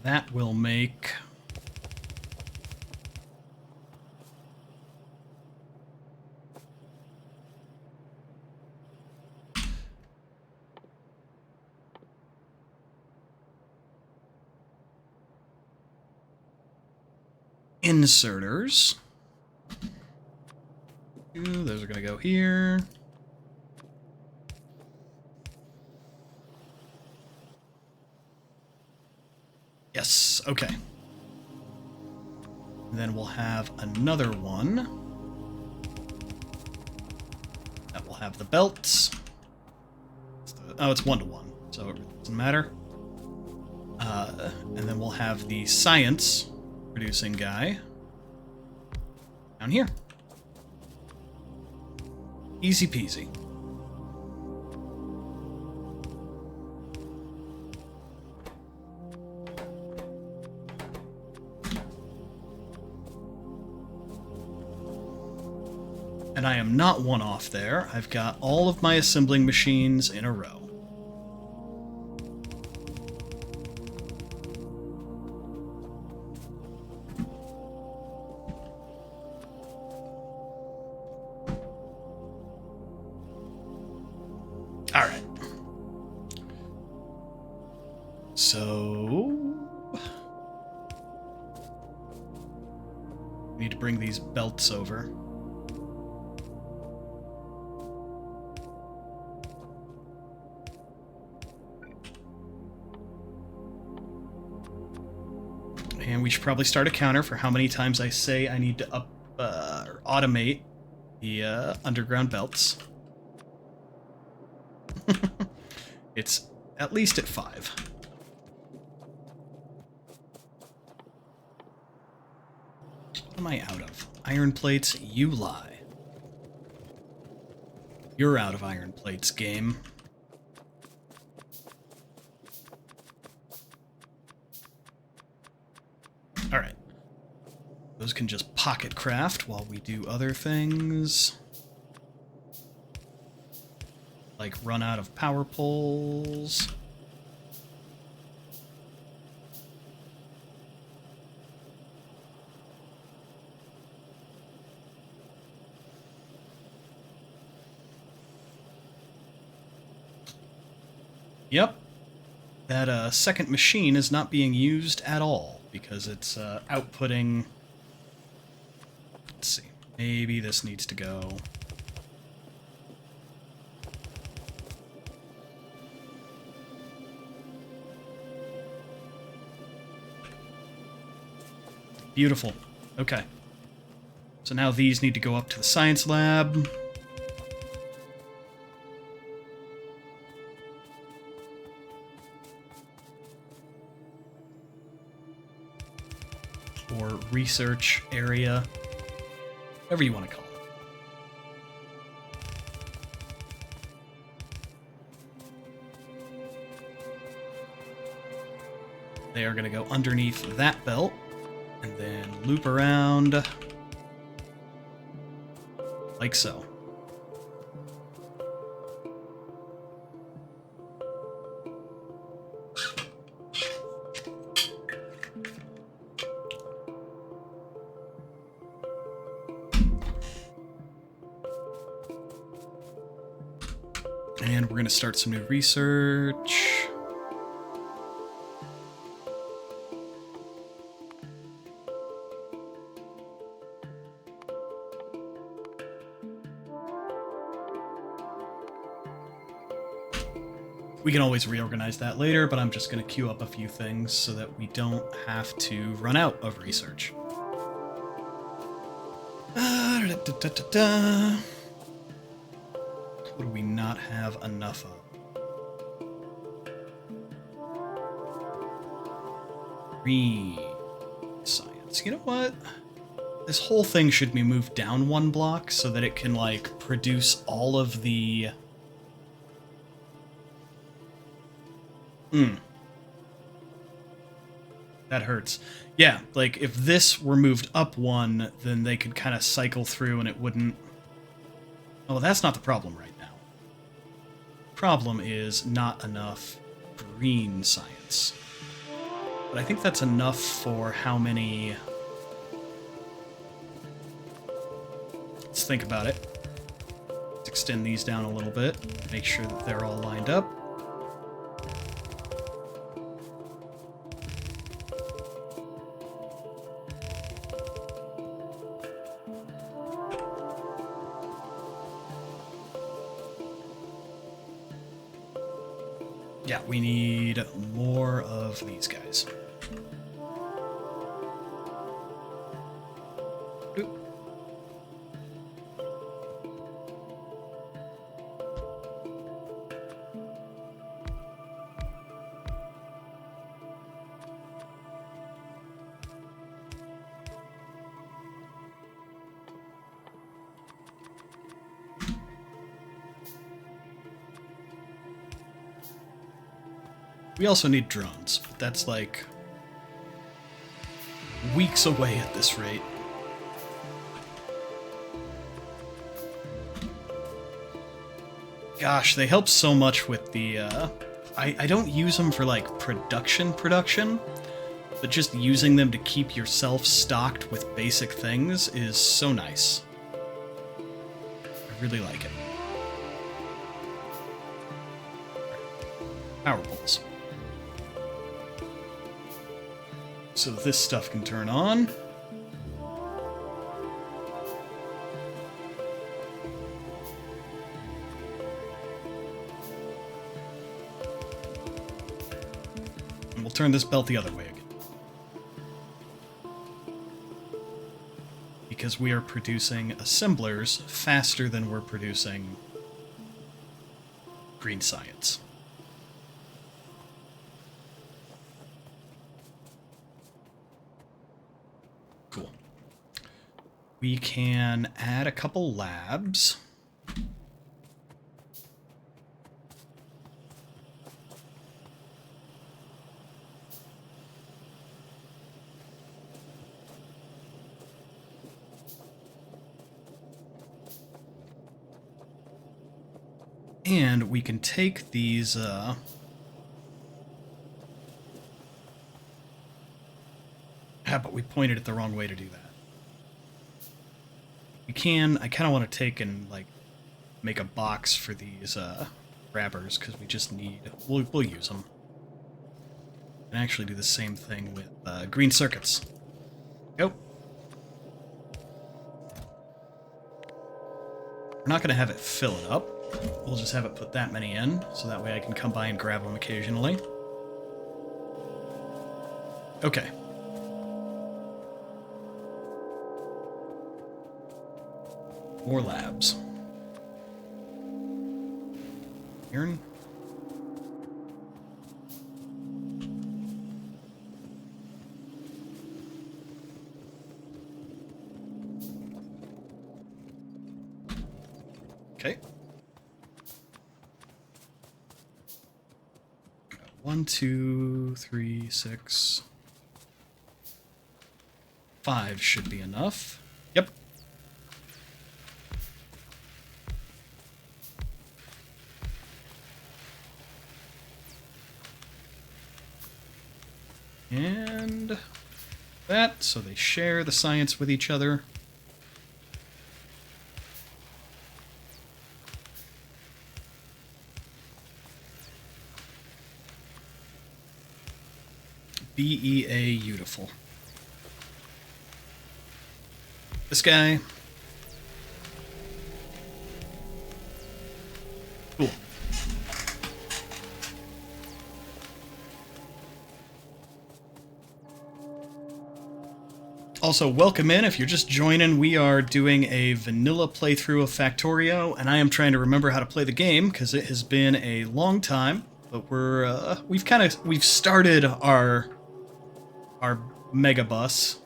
That will make inserters. Those are going to go here. Yes, okay. And then we'll have another one that will have the belts. It's 1-to-1, so it doesn't matter. And then we'll have the science producing guy down here. Easy peasy. And I am not one off there. I've got all of my assembling machines in a row. All right. So... need to bring these belts over. And we should probably start a counter for how many times I say I need to or automate the underground belts. It's at least at 5. What am I out of? Iron plates, you lie. You're out of iron plates, game. Alright. Those can just pocket craft while we do other things. Like run out of power poles. Yep. That second machine is not being used at all because it's outputting... Let's see. Maybe this needs to go... Beautiful. Okay. So now these need to go up to the science lab. Or research area. Whatever you want to call it. They are going to go underneath that belt. And then loop around, like so. And we're going to start some new research. We can always reorganize that later, but I'm just going to queue up a few things so that we don't have to run out of research. What do we not have enough of? Green science. You know what? This whole thing should be moved down 1 block so that it can, like, produce all of the... That hurts. Yeah, like, if this were moved up 1, then they could kind of cycle through and it wouldn't... Oh, that's not the problem right now. Problem is not enough green science. But I think that's enough for how many... Let's think about it. Let's extend these down a little bit. Make sure that they're all lined up. Yeah, we need more of these guys. Oop. We also need drones, but that's like weeks away at this rate. Gosh, they help so much with the, I don't use them for, like, production, but just using them to keep yourself stocked with basic things is so nice. I really like it. power poles. So this stuff can turn on. And we'll turn this belt the other way again. Because we are producing assemblers faster than we're producing green science. Cool. We can add a couple labs. And we can take these, but we pointed it the wrong way to do that. We can, I kind of want to take and, like, make a box for these, grabbers, because we just need, we'll use them. And actually do the same thing with, green circuits. Go. We're not going to have it fill it up. We'll just have it put that many in, so that way I can come by and grab them occasionally. Okay. More labs. Iron. Okay. 1, 2, 3, 6. 5 should be enough. Yep. And that, so they share the science with each other. BEA beautiful. This guy. Cool. Also, welcome in. If you're just joining, we are doing a vanilla playthrough of Factorio, and I am trying to remember how to play the game because it has been a long time. But we've started our mega bus.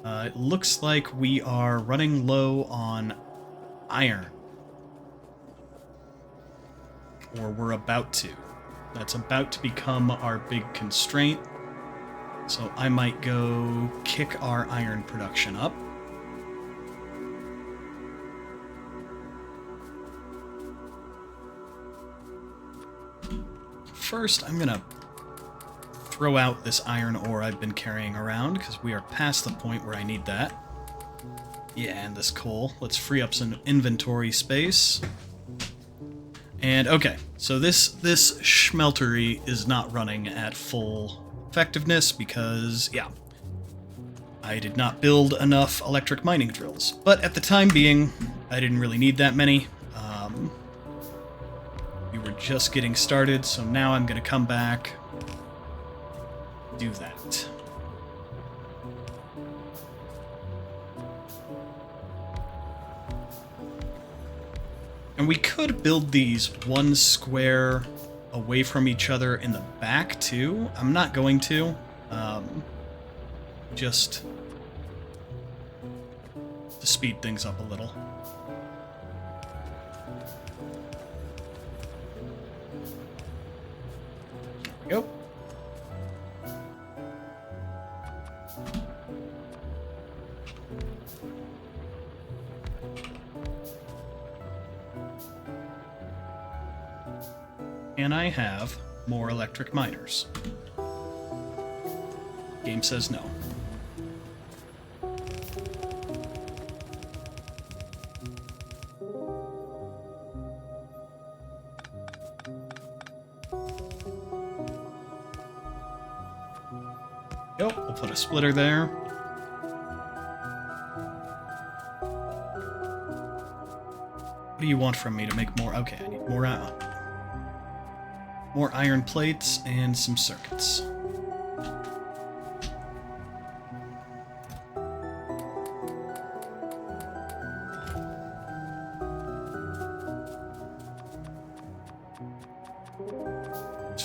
It looks like we are running low on iron. Or we're about to. That's about to become our big constraint. So I might go kick our iron production up. First, I'm gonna throw out this iron ore I've been carrying around, because we are past the point where I need that. Yeah, and this coal. Let's free up some inventory space. And, okay, so this schmeltery is not running at full effectiveness because, yeah, I did not build enough electric mining drills. But at the time being, I didn't really need that many. We were just getting started, so now I'm going to come back, do that. And we could build these one square away from each other in the back, too. I'm not going to. Just to speed things up a little. There we go. And I have more electric miners. Game says no. go. We'll put a splitter there. What do you want from me to make more? Okay, I need more iron plates and some circuits.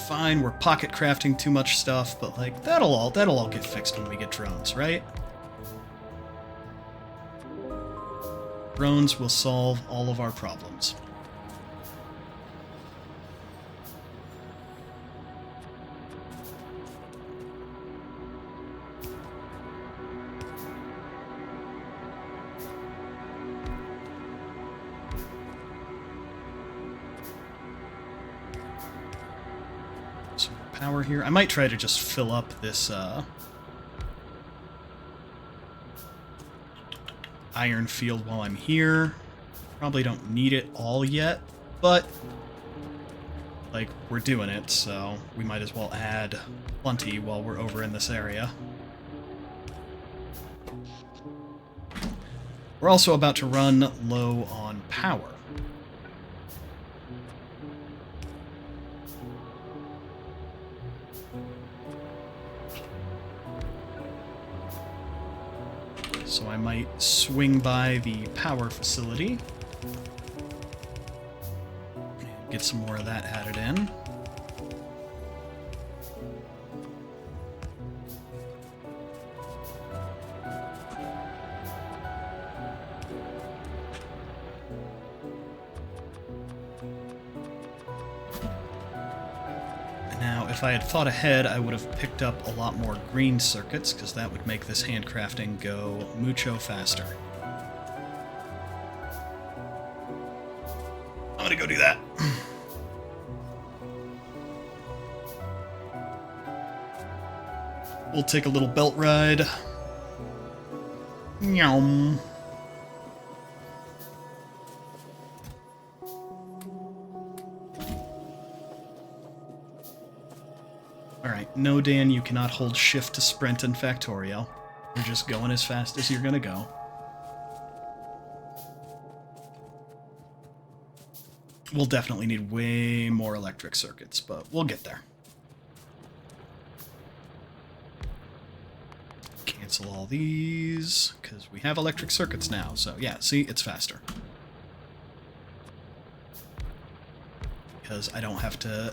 Fine, we're pocket crafting too much stuff, but like that'll all get fixed when we get drones, right? Drones will solve all of our problems. Power here. I might try to just fill up this iron field while I'm here. Probably don't need it all yet, but like we're doing it, so we might as well add plenty while we're over in this area. We're also about to run low on power. So I might swing by the power facility and get some more of that added in. Now, if I had thought ahead, I would have picked up a lot more green circuits, because that would make this handcrafting go mucho faster. I'm gonna go do that. We'll take a little belt ride. Nyum. Alright, no, Dan, you cannot hold shift to sprint in Factorio. You're just going as fast as you're gonna go. We'll definitely need way more electric circuits, but we'll get there. Cancel all these, because we have electric circuits now, so yeah, see, it's faster. Because I don't have to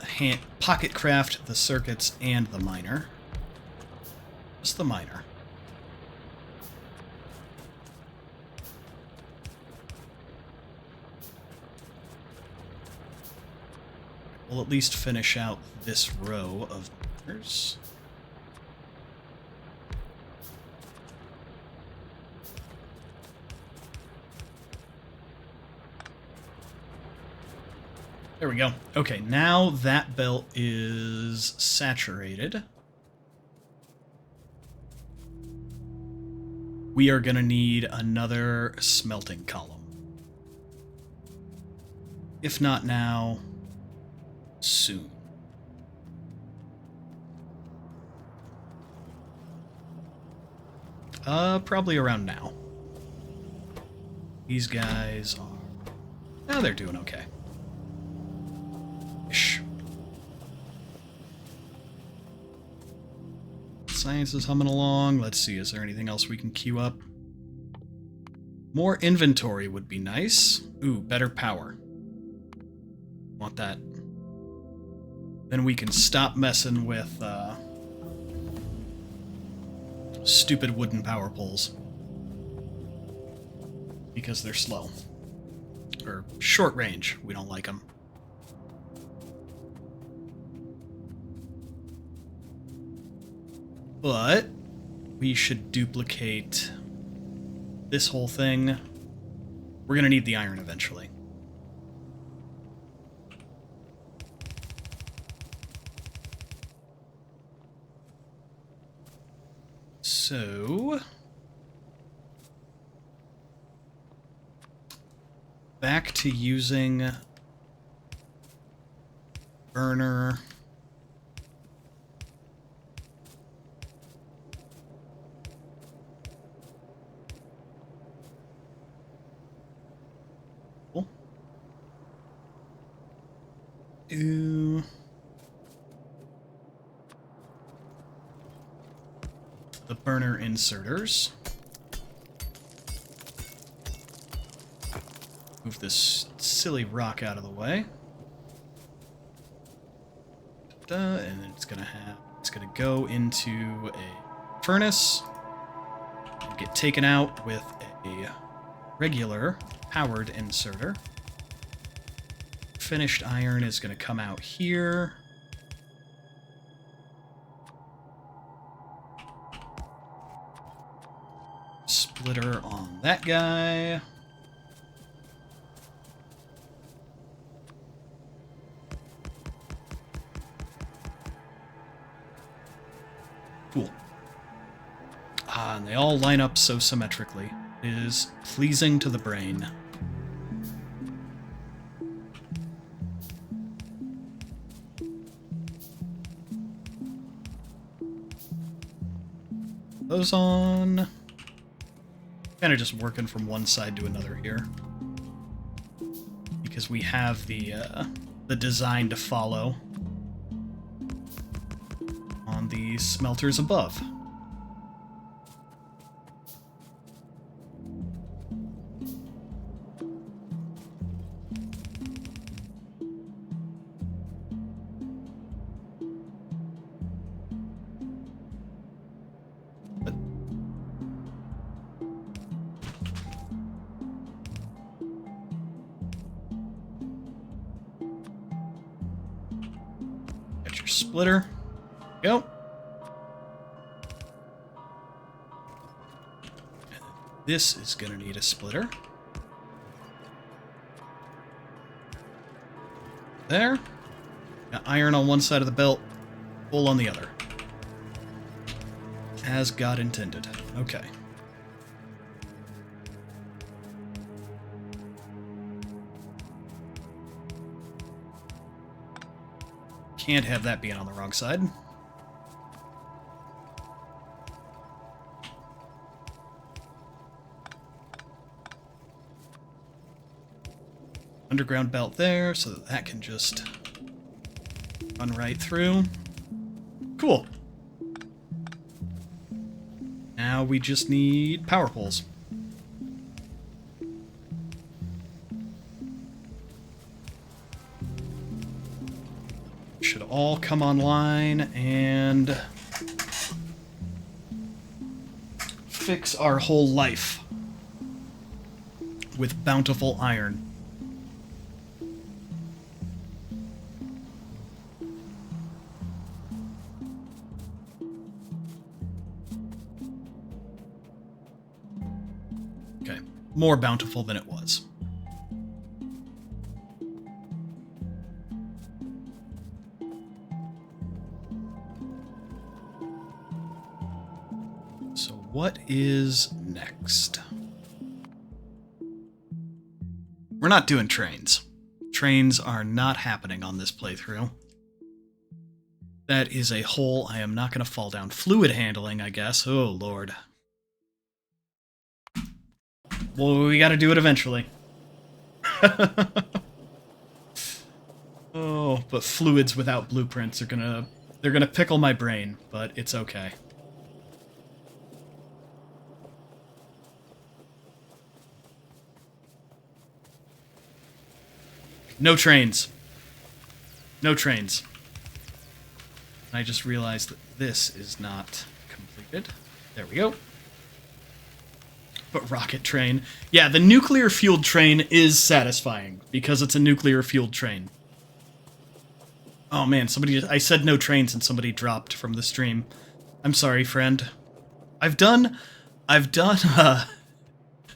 pocket craft the circuits and the miner. Just the miner. We'll at least finish out this row of miners. There we go. Okay, now that belt is saturated. We are going to need another smelting column. If not now, soon. Probably around now. These guys are... Oh, they're doing okay. Science is humming along. Let's see, is there anything else we can queue up? More inventory would be nice. Ooh, better power. Want that. Then we can stop messing with stupid wooden power poles. Because they're slow. Or short range. We don't like them. But we should duplicate this whole thing. We're going to need the iron eventually. So... back to using burner... do the burner inserters. Move this silly rock out of the way. And then it's gonna go into a furnace and get taken out with a regular powered inserter. Finished iron is gonna come out here. Splitter on that guy. Cool. And they all line up so symmetrically. It is pleasing to the brain. Those on. Kind of just working from one side to another here. Because we have the design to follow on the smelters above. Got your splitter. Go. This is going to need a splitter. There. Got iron on one side of the belt, coal on the other. As God intended. Okay. Can't have that being on the wrong side. Underground belt there, so that can just run right through. Cool. Now we just need power poles. Should all come online and fix our whole life with bountiful iron. Okay, more bountiful than it was. So what is next? We're not doing trains. Trains are not happening on this playthrough. That is a hole I am not going to fall down. Fluid handling, I guess. Oh, Lord. Well, we got to do it eventually. Oh, but fluids without blueprints are they're gonna pickle my brain, but it's okay. No trains. No trains. I just realized that this is not completed. There we go. But rocket train. Yeah, the nuclear-fueled train is satisfying, because it's a nuclear-fueled train. Oh man, I said no trains and somebody dropped from the stream. I'm sorry, friend. I've done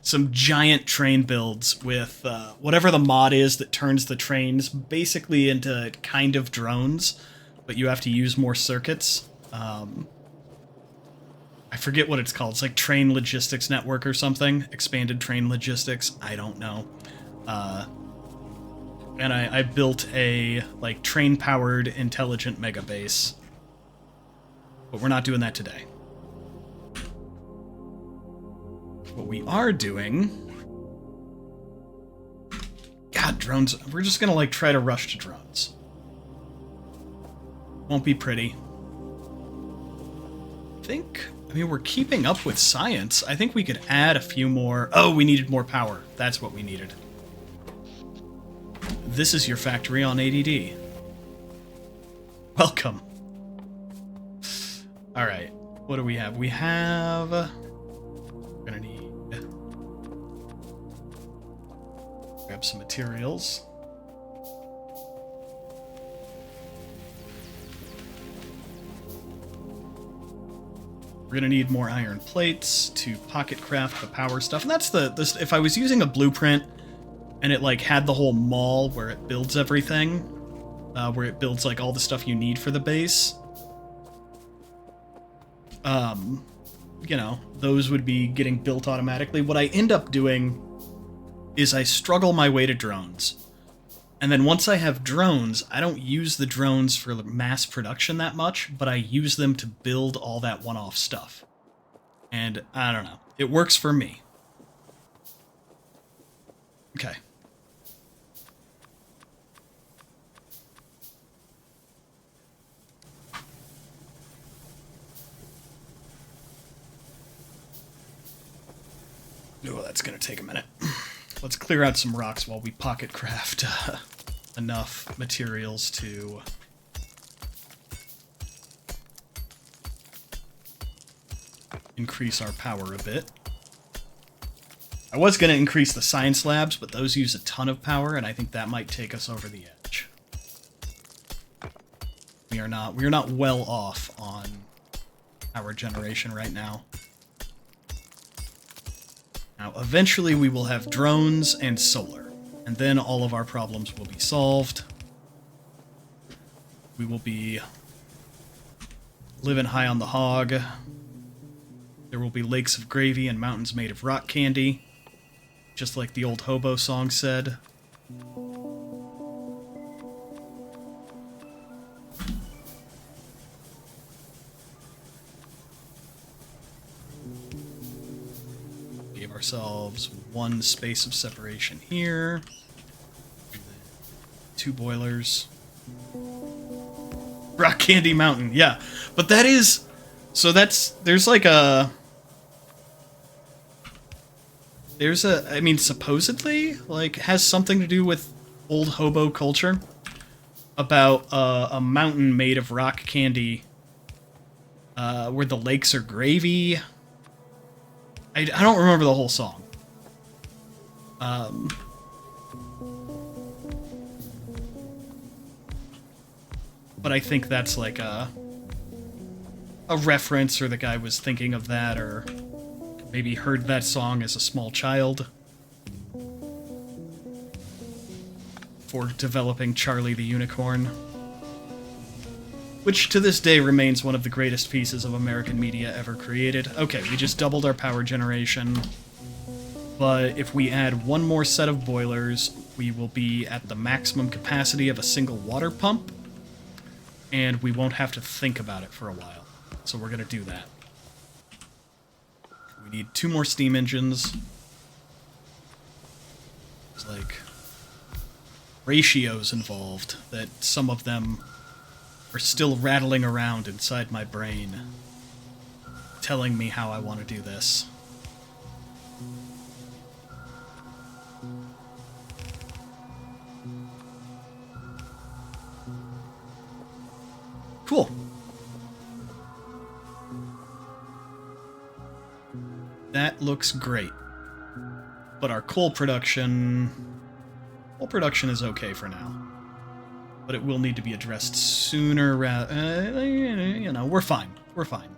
some giant train builds with whatever the mod is that turns the trains basically into kind of drones, but you have to use more circuits. I forget what it's called. It's like Train Logistics Network or something. Expanded Train Logistics. I don't know. And I built a like train-powered intelligent mega base. But we're not doing that today. What we are doing... God, drones. We're just gonna like try to rush to drones. Won't be pretty. I mean, we're keeping up with science. I think we could add a few more. Oh, we needed more power. That's what we needed. This is your factory on ADD. Welcome. Alright, what do we have? We're gonna need... grab some materials. We're gonna need more iron plates to pocket craft the power stuff. And that's if I was using a blueprint and it like had the whole mall where it builds everything, where it builds like all the stuff you need for the base, you know, those would be getting built automatically. What I end up doing is I struggle my way to drones. And then once I have drones, I don't use the drones for mass production that much, but I use them to build all that one-off stuff. And I don't know. It works for me. Okay. Oh, that's gonna take a minute. Let's clear out some rocks while we pocket craft enough materials to increase our power a bit. I was going to increase the science labs, but those use a ton of power, and I think that might take us over the edge. We are not well off on power generation right now. Now, eventually we will have drones and solar, and then all of our problems will be solved. We will be living high on the hog. There will be lakes of gravy and mountains made of rock candy, just like the old hobo song said. Give ourselves one space of separation here. 2 boilers. Rock Candy Mountain, yeah. But that is... So there's like a... I mean, supposedly, like, has something to do with old hobo culture. About a mountain made of rock candy. Where the lakes are gravy. I don't remember the whole song. But I think that's like a reference, or the guy was thinking of that, or maybe heard that song as a small child for developing Charlie the Unicorn, which to this day remains one of the greatest pieces of American media ever created. Okay, we just doubled our power generation, but if we add one more set of boilers, we will be at the maximum capacity of a single water pump, and we won't have to think about it for a while. So we're going to do that. We need 2 more steam engines. There's like ratios involved that some of them are still rattling around inside my brain, telling me how I want to do this. Cool. That looks great. But our coal production is okay for now. But it will need to be addressed sooner rather... you know, we're fine. We're fine.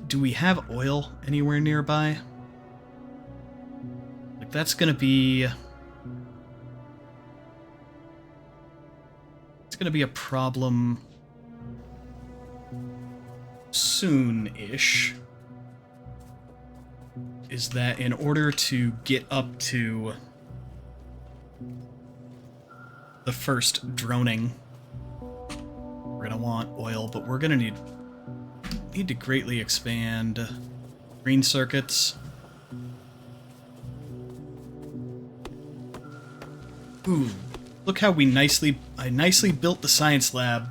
Do we have oil anywhere nearby? Like, that's gonna be... It's gonna be a problem soon-ish. Is that in order to get up to the first droning, we're gonna want oil, but we're gonna need to greatly expand green circuits. Ooh, look how I nicely built the science lab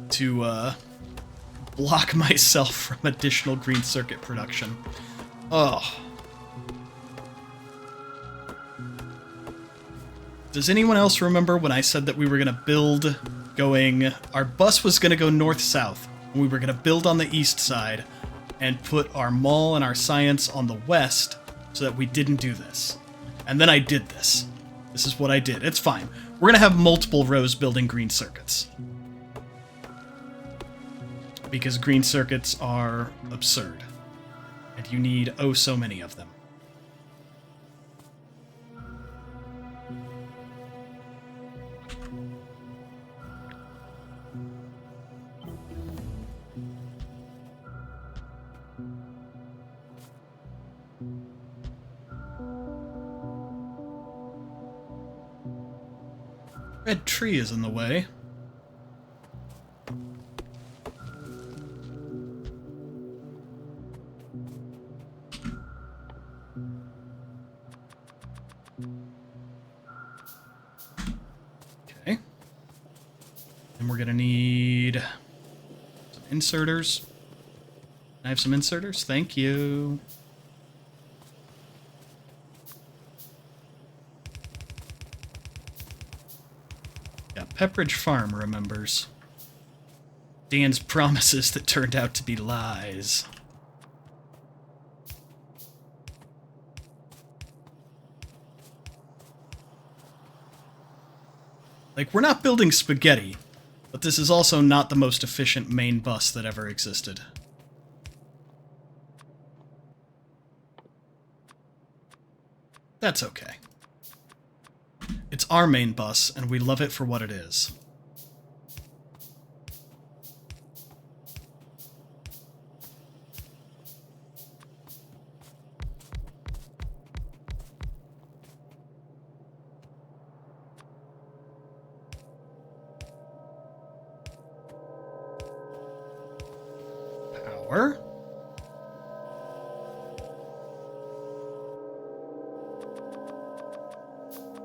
to block myself from additional green circuit production. Oh. Does anyone else remember when I said that we were gonna build our bus was gonna go north-south, and we were gonna build on the east side and put our mall and our science on the west so that we didn't do this. And then I did this. This is what I did. It's fine. We're gonna have multiple rows building green circuits. Because green circuits are absurd. And you need oh so many of them. Red tree is in the way. Okay. And we're gonna need some inserters. Can I have some inserters? Thank you. Yeah, Pepperidge Farm remembers. Dan's promises that turned out to be lies. Like, we're not building spaghetti, but this is also not the most efficient main bus that ever existed. That's okay. It's our main bus, and we love it for what it is. Power.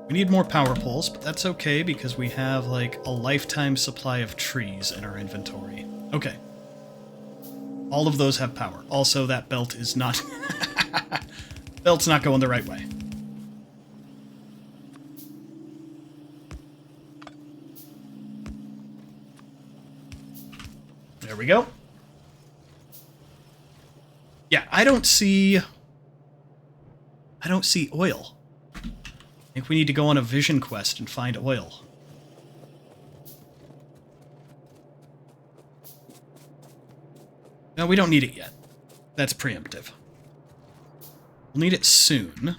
We need more power poles, but that's okay because we have, like, a lifetime supply of trees in our inventory. Okay. All of those have power. Also, that belt is not... Belt's not going the right way. There we go. Yeah, I don't see oil. I think we need to go on a vision quest and find oil. No, we don't need it yet. That's preemptive. We'll need it soon.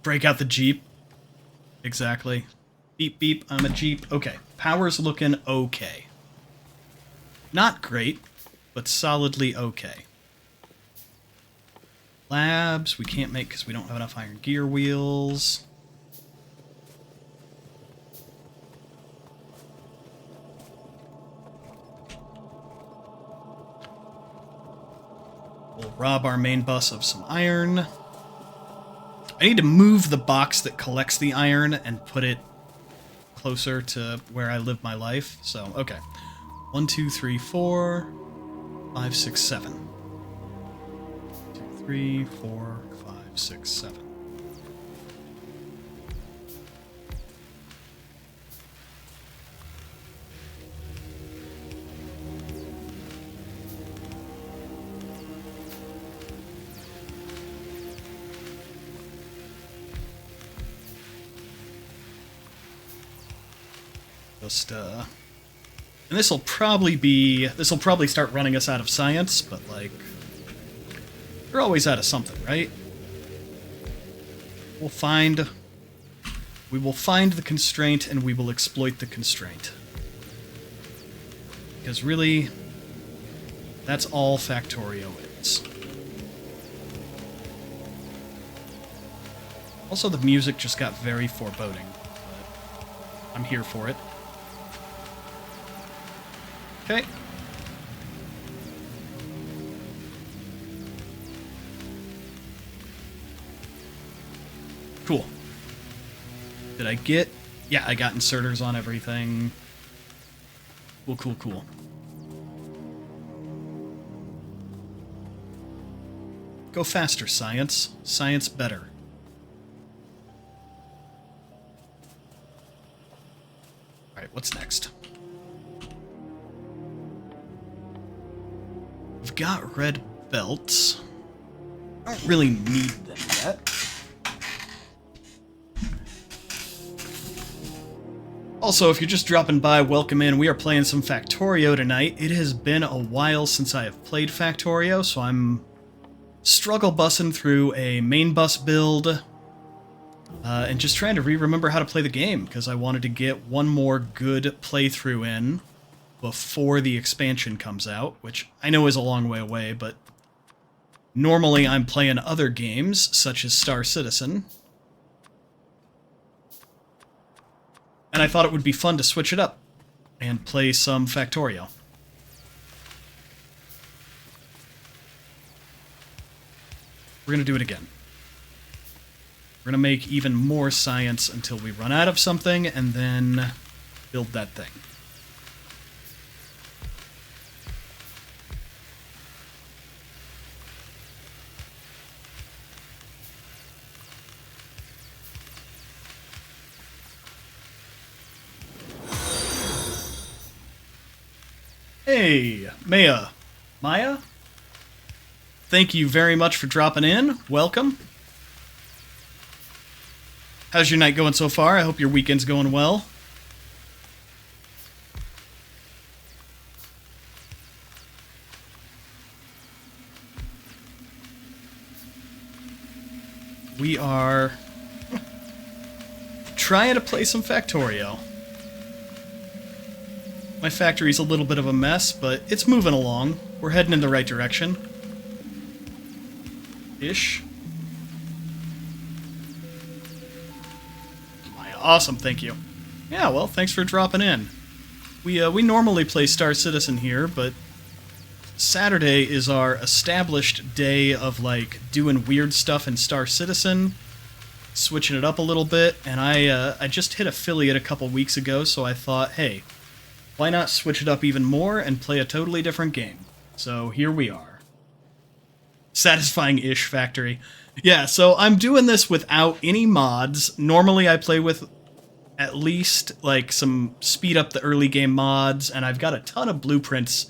Break out the Jeep. Exactly. Beep, beep, I'm a Jeep. Okay, power's looking okay. Not great, but solidly okay. Labs, we can't make because we don't have enough iron gear wheels. We'll rob our main bus of some iron. I need to move the box that collects the iron and put it closer to where I live my life. So, okay. 1, 2, 3, 4, 5, 6, 7. 2, 3, 4, 5, 6, 7. And this'll probably start running us out of science, but, like, we're always out of something, right? We will find the constraint, and we will exploit the constraint. Because really, that's all Factorio is. Also, the music just got very foreboding, but I'm here for it. Okay. Cool. Did I get... Yeah, I got inserters on everything. Cool, cool, cool. Go faster, science. Science better. Alright, what's next? We've got red belts. I don't really need them yet. Also, if you're just dropping by, welcome in. We are playing some Factorio tonight. It has been a while since I have played Factorio, so I'm struggle bussing through a main bus build and just trying to remember how to play the game, because I wanted to get one more good playthrough in before the expansion comes out, which I know is a long way away, but normally I'm playing other games, such as Star Citizen. And I thought it would be fun to switch it up and play some Factorio. We're going to do it again. We're going to make even more science until we run out of something, and then build that thing. Hey, Maya? Thank you very much for dropping in. Welcome. How's your night going so far? I hope your weekend's going well. We are trying to play some Factorio. My factory's a little bit of a mess, but it's moving along. We're heading in the right direction. Ish. Awesome, thank you. Yeah, well, thanks for dropping in. We normally play Star Citizen here, but Saturday is our established day of, like, doing weird stuff in Star Citizen, switching it up a little bit, and I just hit affiliate a couple weeks ago, so I thought, hey, why not switch it up even more and play a totally different game? So here we are. Satisfying-ish factory. Yeah, so I'm doing this without any mods. Normally I play with at least, like, some speed up the early game mods, and I've got a ton of blueprints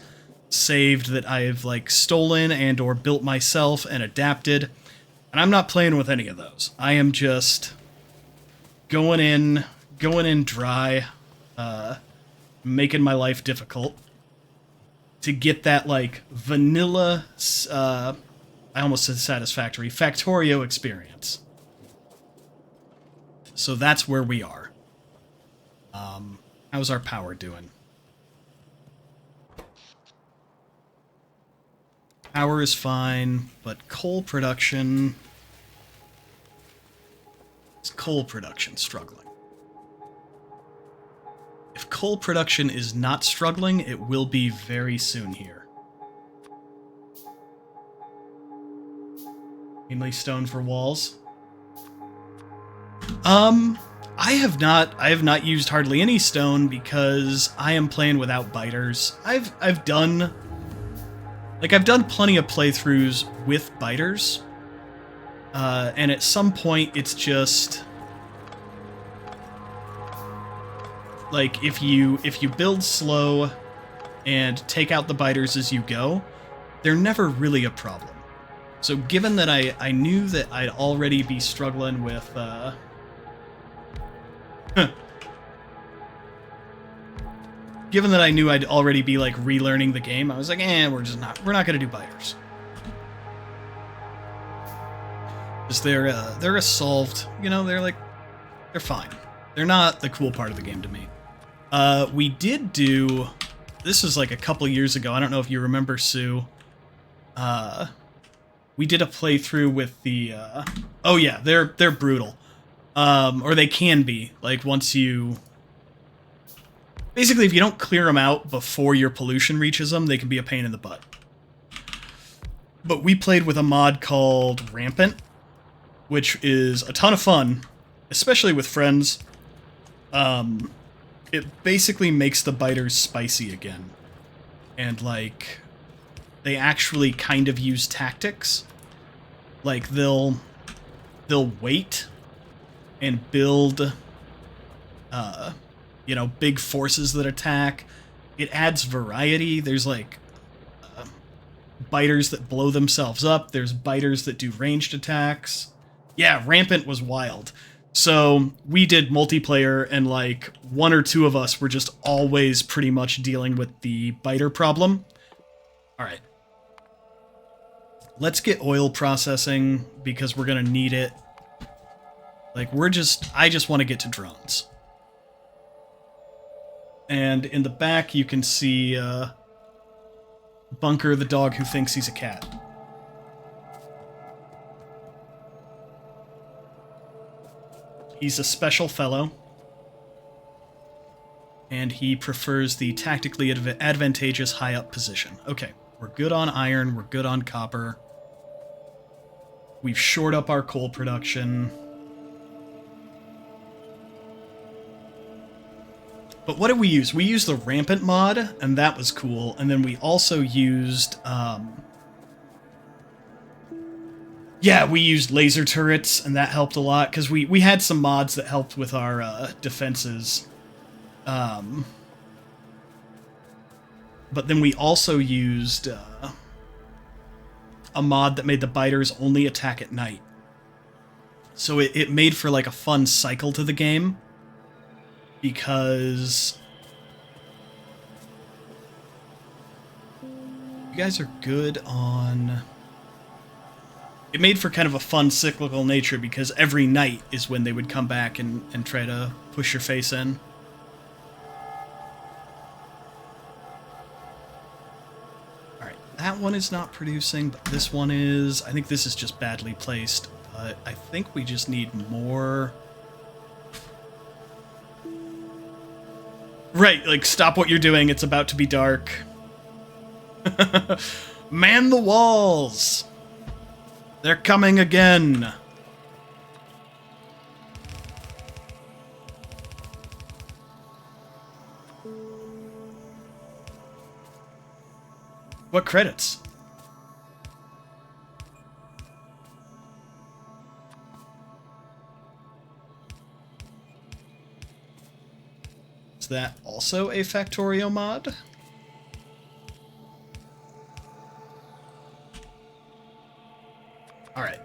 saved that I've, like, stolen and or built myself and adapted, and I'm not playing with any of those. I am just going in dry, making my life difficult to get that, like, vanilla, I almost said satisfactory, Factorio experience. So that's where we are. How's our power doing? Power is fine, but coal production... Is coal production struggling? If coal production is not struggling, it will be very soon here. Mainly stone for walls. I have not used hardly any stone because I am playing without biters. I've done plenty of playthroughs with biters. And at some point it's just like if you build slow and take out the biters as you go, they're never really a problem. So given that I knew that I'd already be struggling with given that I knew I'd already be, like, relearning the game, I was like, we're not gonna do biters. Because they're a solved, you know, they're fine. They're not the cool part of the game to me. We did do, this was like a couple years ago, I don't know if you remember, Sue. We did a playthrough with the, oh yeah, they're brutal. Or they can be, like, once you Basically, if you don't clear them out before your pollution reaches them, they can be a pain in the butt. But we played with a mod called Rampant, which is a ton of fun, especially with friends. It basically makes the biters spicy again. And, like, they actually kind of use tactics. Like, they'll wait and build, you know, big forces that attack. It adds variety. There's, like, biters that blow themselves up. There's biters that do ranged attacks. Yeah, Rampant was wild. So we did multiplayer, and like one or two of us were just always pretty much dealing with the biter problem. All right. Let's get oil processing because we're going to need it. Like I just want to get to drones. And in the back you can see Bunker the dog who thinks he's a cat. He's a special fellow, and he prefers the tactically advantageous high-up position. Okay, we're good on iron, we're good on copper. We've shored up our coal production. But what did we use? We used the Rampant mod, and that was cool, and then we also used... Yeah, we used laser turrets, and that helped a lot, because we had some mods that helped with our defenses. But then we also used a mod that made the biters only attack at night. So it made for, like, a fun cycle to the game, because... You guys are good on... It made for kind of a fun cyclical nature because every night is when they would come back and try to push your face in. Alright, that one is not producing, but this one is. I think this is just badly placed, but I think we just need more... Right, like, stop what you're doing, it's about to be dark. Man the walls! They're coming again! What credits? Is that also a Factorio mod? Alright.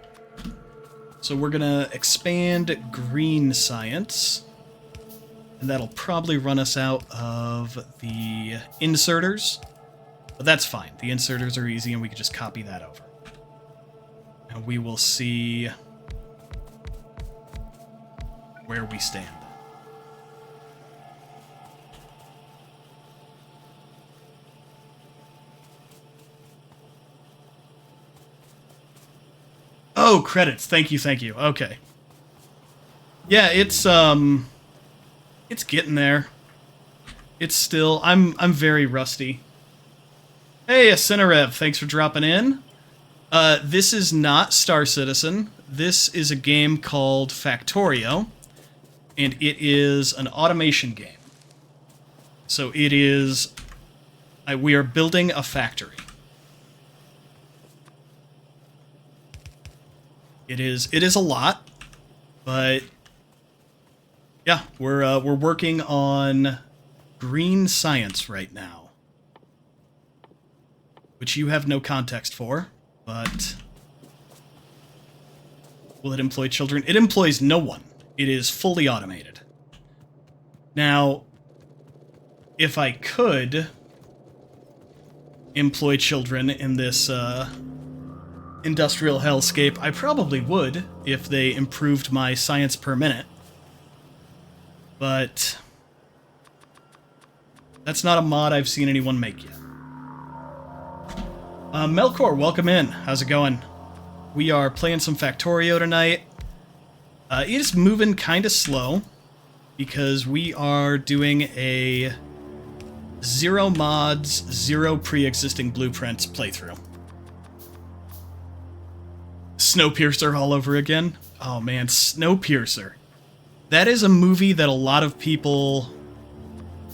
So we're gonna expand green science. And that'll probably run us out of the inserters. But that's fine. The inserters are easy and we can just copy that over. And we will see where we stand. Oh, credits. Thank you, thank you. Okay. Yeah, it's getting there. It's still... I'm very rusty. Hey, Cinerev, thanks for dropping in. This is not Star Citizen. This is a game called Factorio, and it is an automation game. So it is... we are building a factory. It is a lot, but yeah, we're working on green science right now, which you have no context for, but will it employ children? It employs no one. It is fully automated. Now, if I could employ children in this industrial hellscape, I probably would if they improved my science per minute. But that's not a mod I've seen anyone make yet. Melkor, welcome in. How's it going? We are playing some Factorio tonight. It is moving kind of slow because we are doing a 0 mods, 0 pre-existing blueprints playthrough. Snowpiercer all over again. Oh man, Snowpiercer. That is a movie that a lot of people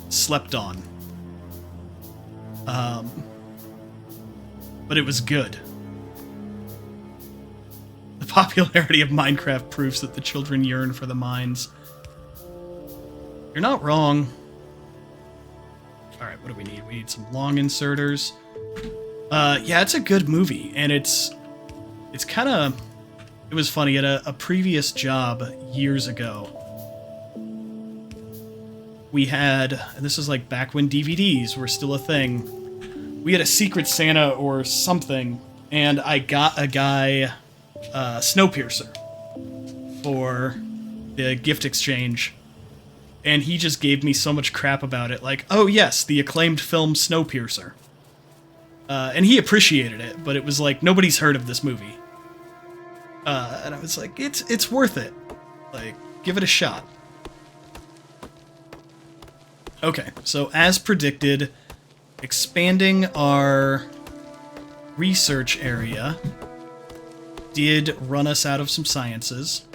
slept on. But it was good. The popularity of Minecraft proves that the children yearn for the mines. You're not wrong. Alright, what do we need? We need some long inserters. Yeah, it's a good movie, and it's kind of... It was funny, at a previous job years ago, we had, and this is like back when DVDs were still a thing, we had a Secret Santa or something, and I got a guy Snowpiercer for the gift exchange, and he just gave me so much crap about it, like, oh yes, the acclaimed film Snowpiercer. And he appreciated it, but it was like, nobody's heard of this movie. And I was like, it's worth it. Like, give it a shot. Okay, so as predicted, expanding our research area did run us out of some sciences.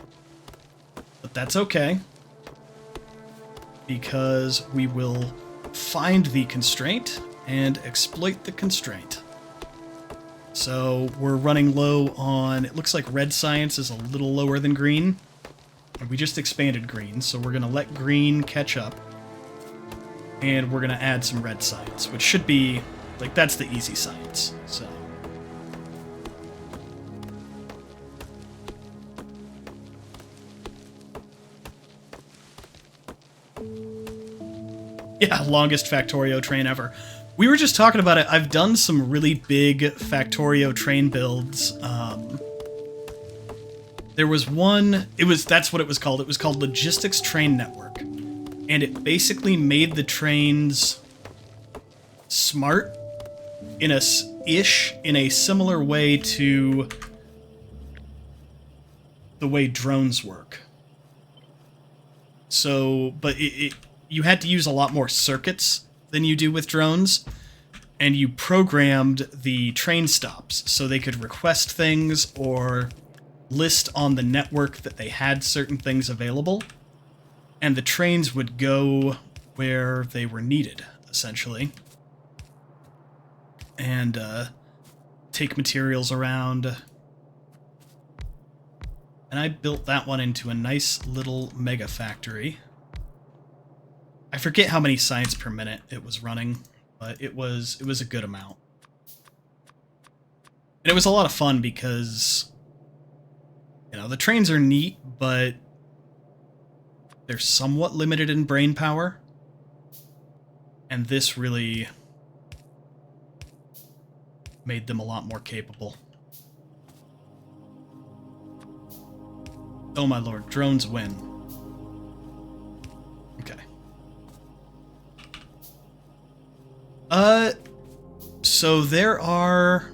But that's okay, because we will find the constraint and exploit the constraint. So we're running low on, it looks like red science is a little lower than green. We just expanded green, so we're going to let green catch up. And we're going to add some red science, which should be, like, that's the easy science, so. Yeah, longest Factorio train ever. We were just talking about it. I've done some really big Factorio train builds. There was one, that's what it was called. It was called Logistics Train Network. And it basically made the trains smart in a similar way to the way drones work. So, but you had to use a lot more circuits than you do with drones, and you programmed the train stops so they could request things or list on the network that they had certain things available, and the trains would go where they were needed, essentially, and take materials around. And I built that one into a nice little mega factory. I forget how many science per minute it was running, but it was a good amount. And it was a lot of fun because, you know, the trains are neat, but they're somewhat limited in brain power. And this really made them a lot more capable. Oh my lord, drones win. Okay. So there are...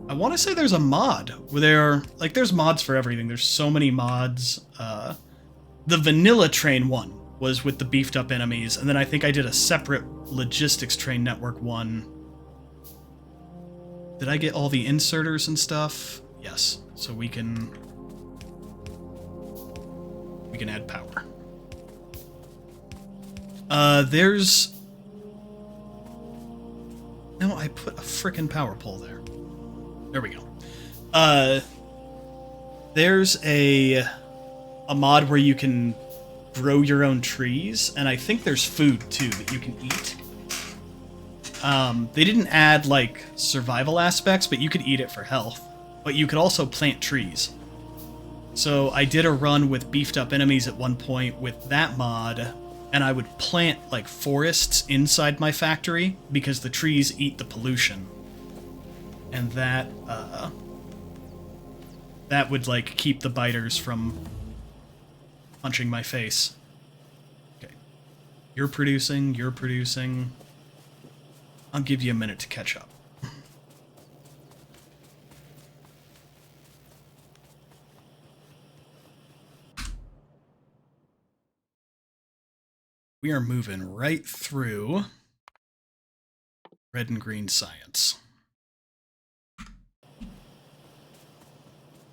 I want to say there's a mod where there's mods for everything. There's so many mods. The Vanilla Train one was with the beefed up enemies, and then I think I did a separate Logistics Train Network one. Did I get all the inserters and stuff? Yes. So we can add power. There's... No, I put a frickin' power pole there. There we go. There's a mod where you can grow your own trees, and I think there's food, too, that you can eat. They didn't add, like, survival aspects, but you could eat it for health. But you could also plant trees. So I did a run with beefed up enemies at one point with that mod, and I would plant, like, forests inside my factory, because the trees eat the pollution. And that would, like, keep the biters from punching my face. Okay. You're producing. I'll give you a minute to catch up. We are moving right through red and green science.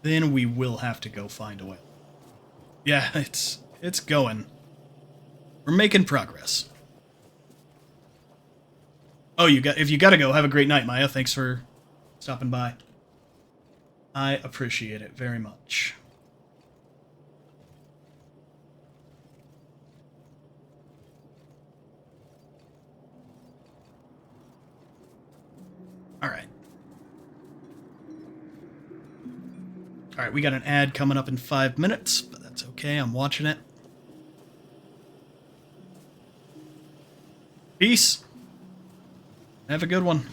Then we will have to go find oil. Yeah, it's going. We're making progress. Oh, if you gotta go, have a great night, Maya. Thanks for stopping by. I appreciate it very much. Alright. Alright, we got an ad coming up in 5 minutes, but that's okay, I'm watching it. Peace. Have a good one.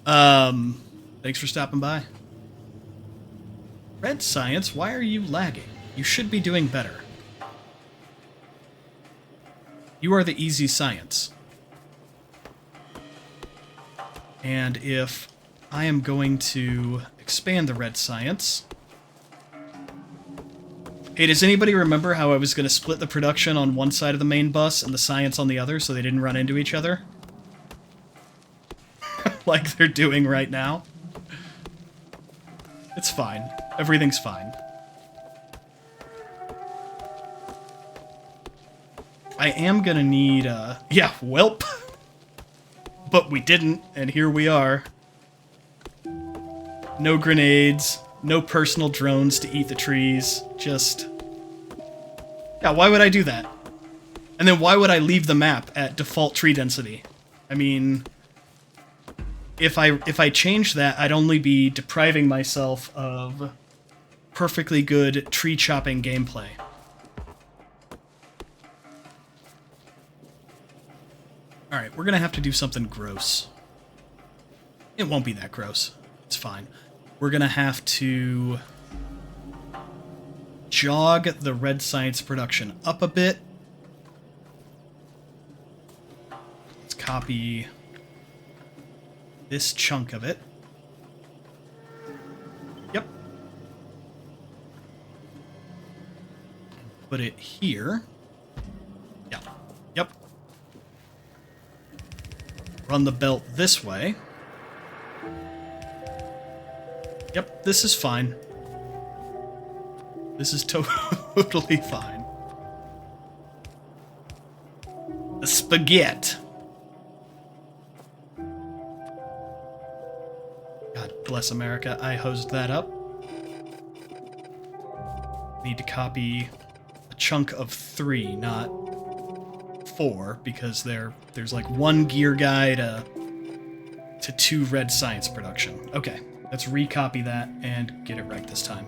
Thanks for stopping by. Red Science, why are you lagging? You should be doing better. You are the easy science. And if I am going to expand the red science... Hey, does anybody remember how I was going to split the production on one side of the main bus and the science on the other so they didn't run into each other? Like they're doing right now. It's fine. Everything's fine. I am gonna need, yeah, welp. But we didn't, and here we are. No grenades, no personal drones to eat the trees, just... Yeah, why would I do that? And then why would I leave the map at default tree density? I mean... If I change that, I'd only be depriving myself of perfectly good tree chopping gameplay. Alright, we're gonna have to do something gross. It won't be that gross. It's fine. We're gonna have to jog the red science production up a bit. Let's copy this chunk of it. Yep. Put it here. Yep. Yep. Run the belt this way. Yep, this is fine. This is totally fine. The spaghetti. God bless America, I hosed that up. Need to copy a chunk of 3, not 4, because there's like 1 gear guide to 2 red science production. Okay, let's recopy that and get it right this time.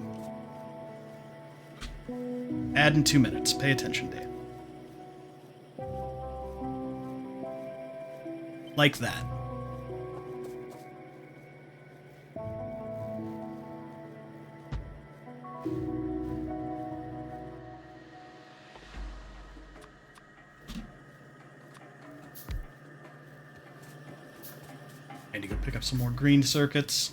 Add in 2 minutes. Pay attention, Dave. Like that. I need to go pick up some more green circuits.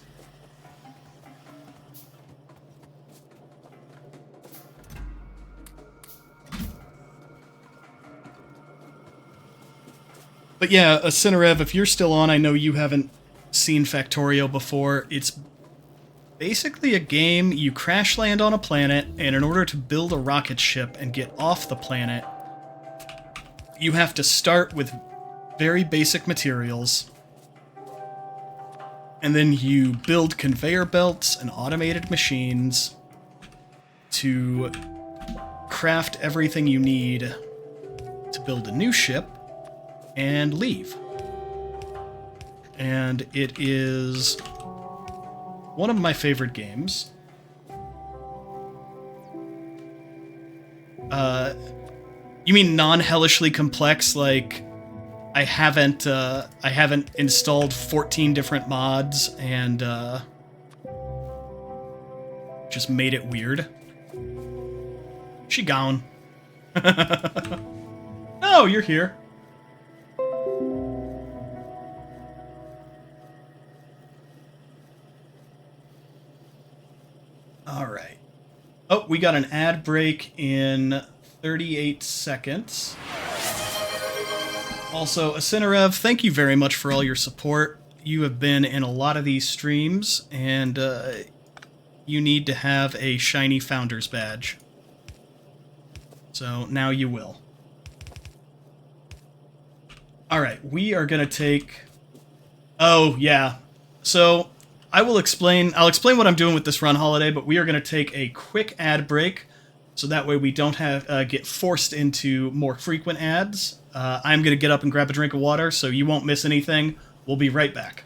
But yeah, Cinerev, if you're still on, I know you haven't seen Factorio before. It's basically a game, you crash land on a planet, and in order to build a rocket ship and get off the planet, you have to start with very basic materials, and then you build conveyor belts and automated machines to craft everything you need to build a new ship and leave. And it is one of my favorite games. You mean non-hellishly complex, like I haven't installed 14 different mods and just made it weird? She gone. Oh, you're here. Alright. Oh, we got an ad break in 38 seconds. Also, Asinerev, thank you very much for all your support. You have been in a lot of these streams, and you need to have a shiny Founder's Badge. So now you will. Alright, we are going to take... Oh, yeah. So, I'll explain what I'm doing with this run, Holiday, but we are going to take a quick ad break, so that way we don't have get forced into more frequent ads. I'm going to get up and grab a drink of water, so you won't miss anything. We'll be right back.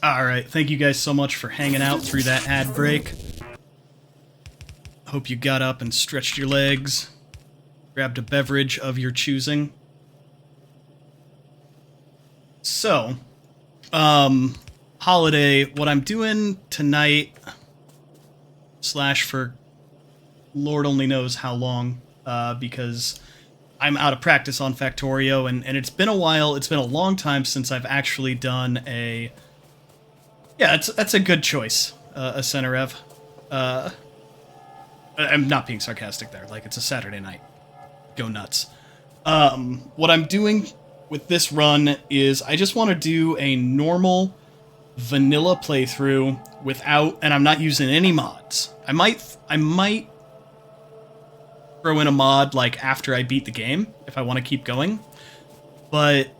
Alright, thank you guys so much for hanging out through that ad break. Hope you got up and stretched your legs, grabbed a beverage of your choosing. So, Holiday, what I'm doing tonight, / for Lord only knows how long, because I'm out of practice on Factorio, and it's been a while, it's been a long time since I've actually done a... Yeah, that's a good choice, Asinerev. I'm not being sarcastic there, like, it's a Saturday night. Go nuts. What I'm doing with this run is I just want to do a normal vanilla playthrough without, and I'm not using any mods. I might throw in a mod, like, after I beat the game, if I want to keep going, but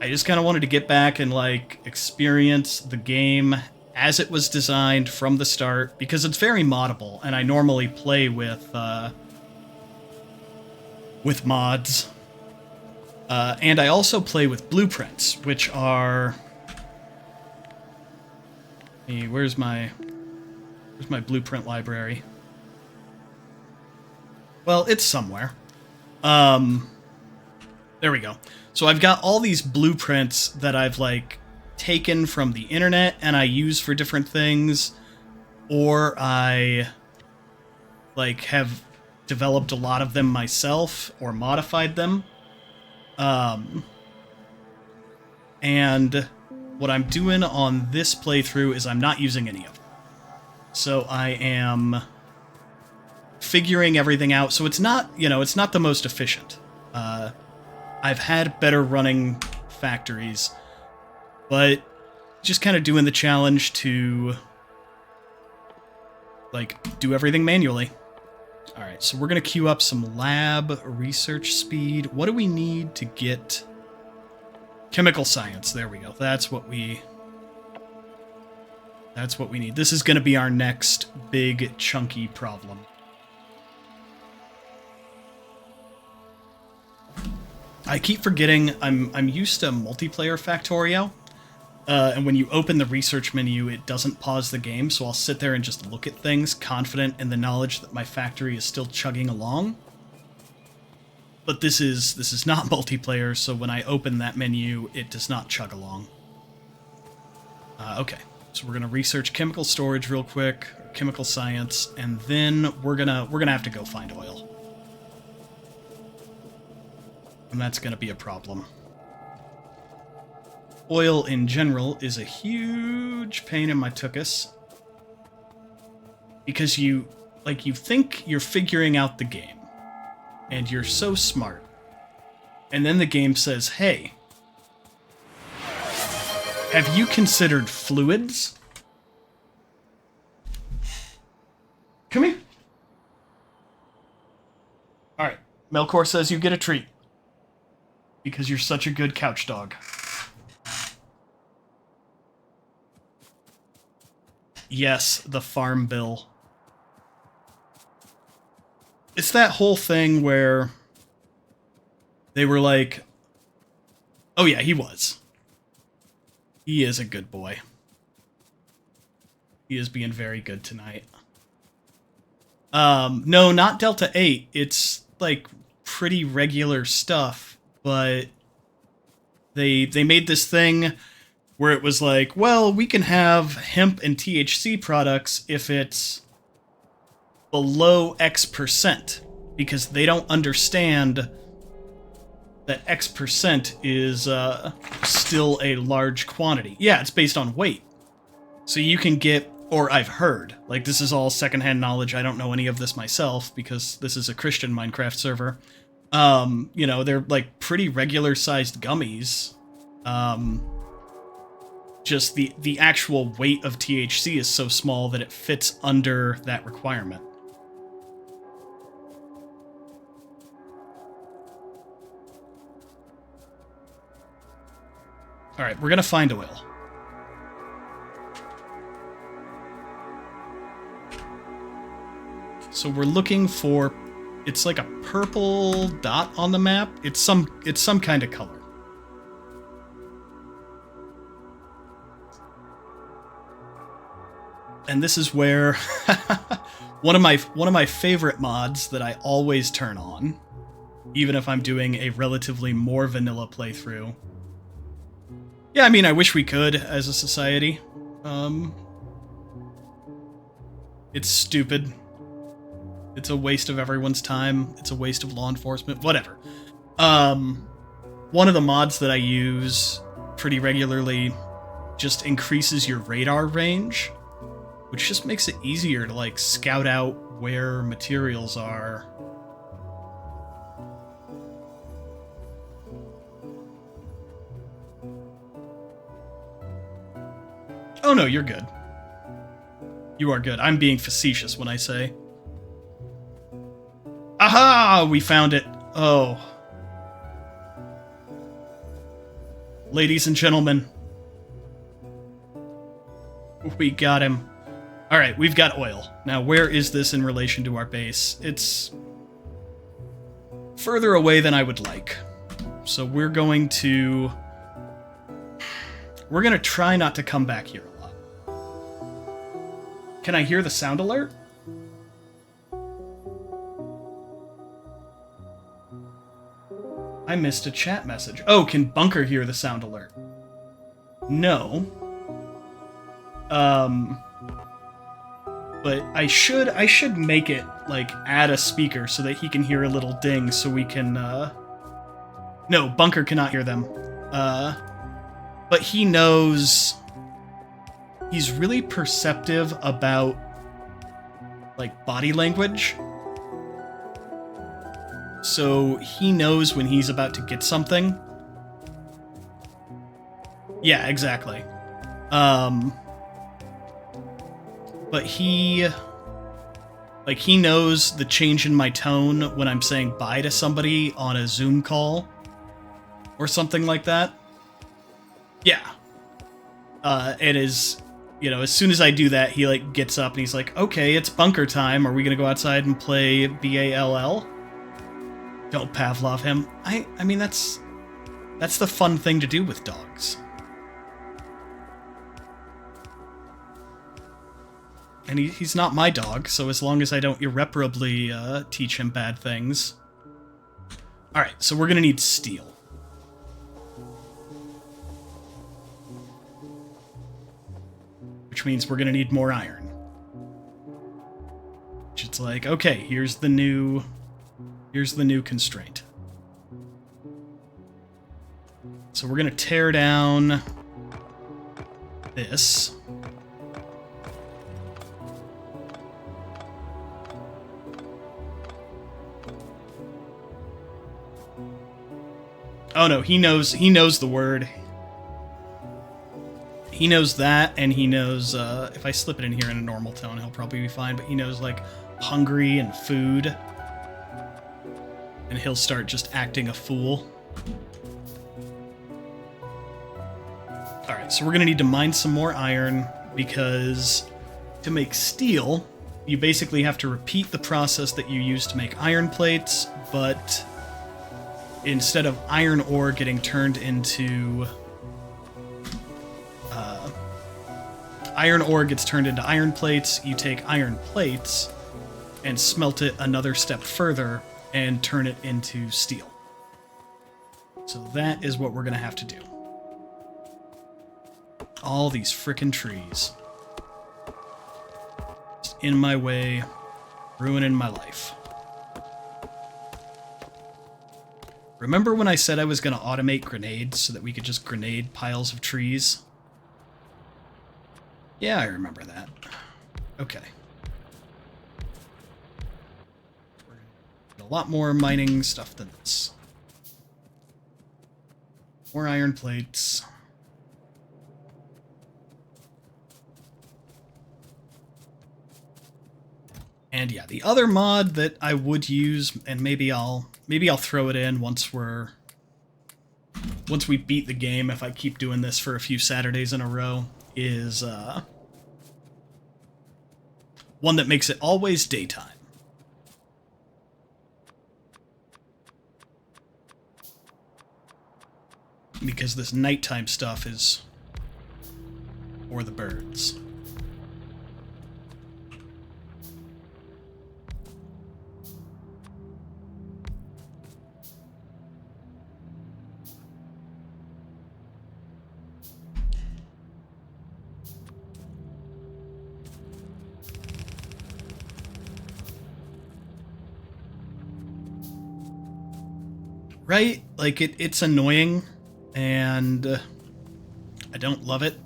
I just kind of wanted to get back and, like, experience the game as it was designed from the start, because it's very moddable, and I normally play with mods. And I also play with blueprints, which are... Hey, where's my blueprint library? Well, it's somewhere. There we go. So I've got all these blueprints that I've, like, taken from the internet and I use for different things, or I, like, have developed a lot of them myself or modified them. And what I'm doing on this playthrough is I'm not using any of them. So I am figuring everything out. So it's not, it's not the most efficient. I've had better running factories, but just kind of doing the challenge to, like, do everything manually. All right, so we're going to queue up some lab research speed. What do we need to get chemical science? There we go. That's what we need. This is going to be our next big chunky problem. I keep forgetting I'm used to multiplayer Factorio, and when you open the research menu, it doesn't pause the game, so I'll sit there and just look at things, confident in the knowledge that my factory is still chugging along. But this is not multiplayer, so when I open that menu, it does not chug along. Okay, so we're gonna research chemical storage real quick, chemical science, and then we're gonna have to go find oil. And that's going to be a problem. Oil in general is a huge pain in my tuchus. Because you think you're figuring out the game. And you're so smart. And then the game says, hey, have you considered fluids? Come here. Alright, Melkor says you get a treat. Because you're such a good couch dog. Yes, the farm bill. It's that whole thing where they were like, oh yeah, he was. He is a good boy. He is being very good tonight. No, not Delta 8. It's, like, pretty regular stuff. But they made this thing where it was like, well, we can have hemp and THC products if it's below X%, because they don't understand that X% is still a large quantity. Yeah, it's based on weight. So you can get, or I've heard, like, this is all secondhand knowledge, I don't know any of this myself, because this is a Christian Minecraft server. They're, like, pretty regular-sized gummies. Just the actual weight of THC is so small that it fits under that requirement. Alright, we're gonna find oil. So we're looking for... It's like a purple dot on the map. It's some kind of color. And this is where one of my favorite mods that I always turn on, even if I'm doing a relatively more vanilla playthrough. Yeah, I mean, I wish we could as a society. It's stupid. It's a waste of everyone's time. It's a waste of law enforcement. Whatever. One of the mods that I use pretty regularly just increases your radar range, which just makes it easier to, like, scout out where materials are. Oh no, you're good. You are good. I'm being facetious when I say... Aha! We found it. Oh. Ladies and gentlemen. We got him. Alright, we've got oil. Now, where is this in relation to our base? It's further away than I would like. So we're going to try not to come back here a lot. Can I hear the sound alert? I missed a chat message. Oh, can Bunker hear the sound alert? No. But I should make it, like, add a speaker so that he can hear a little ding so we can, No, Bunker cannot hear them. But he knows... He's really perceptive about, like, body language. So he knows when he's about to get something. Yeah, exactly. But he knows the change in my tone when I'm saying bye to somebody on a Zoom call or something like that. Yeah. It is, you know, as soon as I do that, he, like, gets up and he's like, okay, it's bunker time. Are we gonna go outside and play BALL? Don't Pavlov him. I mean, that's the fun thing to do with dogs. And he's not my dog, so as long as I don't irreparably teach him bad things. Alright, so we're gonna need steel. Which means we're gonna need more iron. Which it's like, okay, here's the new constraint. So we're gonna tear down this. Oh no, he knows the word. He knows that, and he knows, if I slip it in here in a normal tone, he'll probably be fine, but he knows, like, hungry and food. And he'll start just acting a fool. Alright, so we're gonna need to mine some more iron, because to make steel, you basically have to repeat the process that you use to make iron plates, but instead of iron ore getting turned into... iron ore gets turned into iron plates, you take iron plates and smelt it another step further and turn it into steel. So that is what we're going to have to do. All these frickin' trees. Just in my way, ruining my life. Remember when I said I was going to automate grenades so that we could just grenade piles of trees? Yeah, I remember that. Okay. A lot more mining stuff than this. More iron plates. And yeah, the other mod that I would use, and maybe I'll throw it in once we beat the game, if I keep doing this for a few Saturdays in a row, is one that makes it always daytime. Because this nighttime stuff is for the birds. Right? Like, it's annoying, and I don't love it.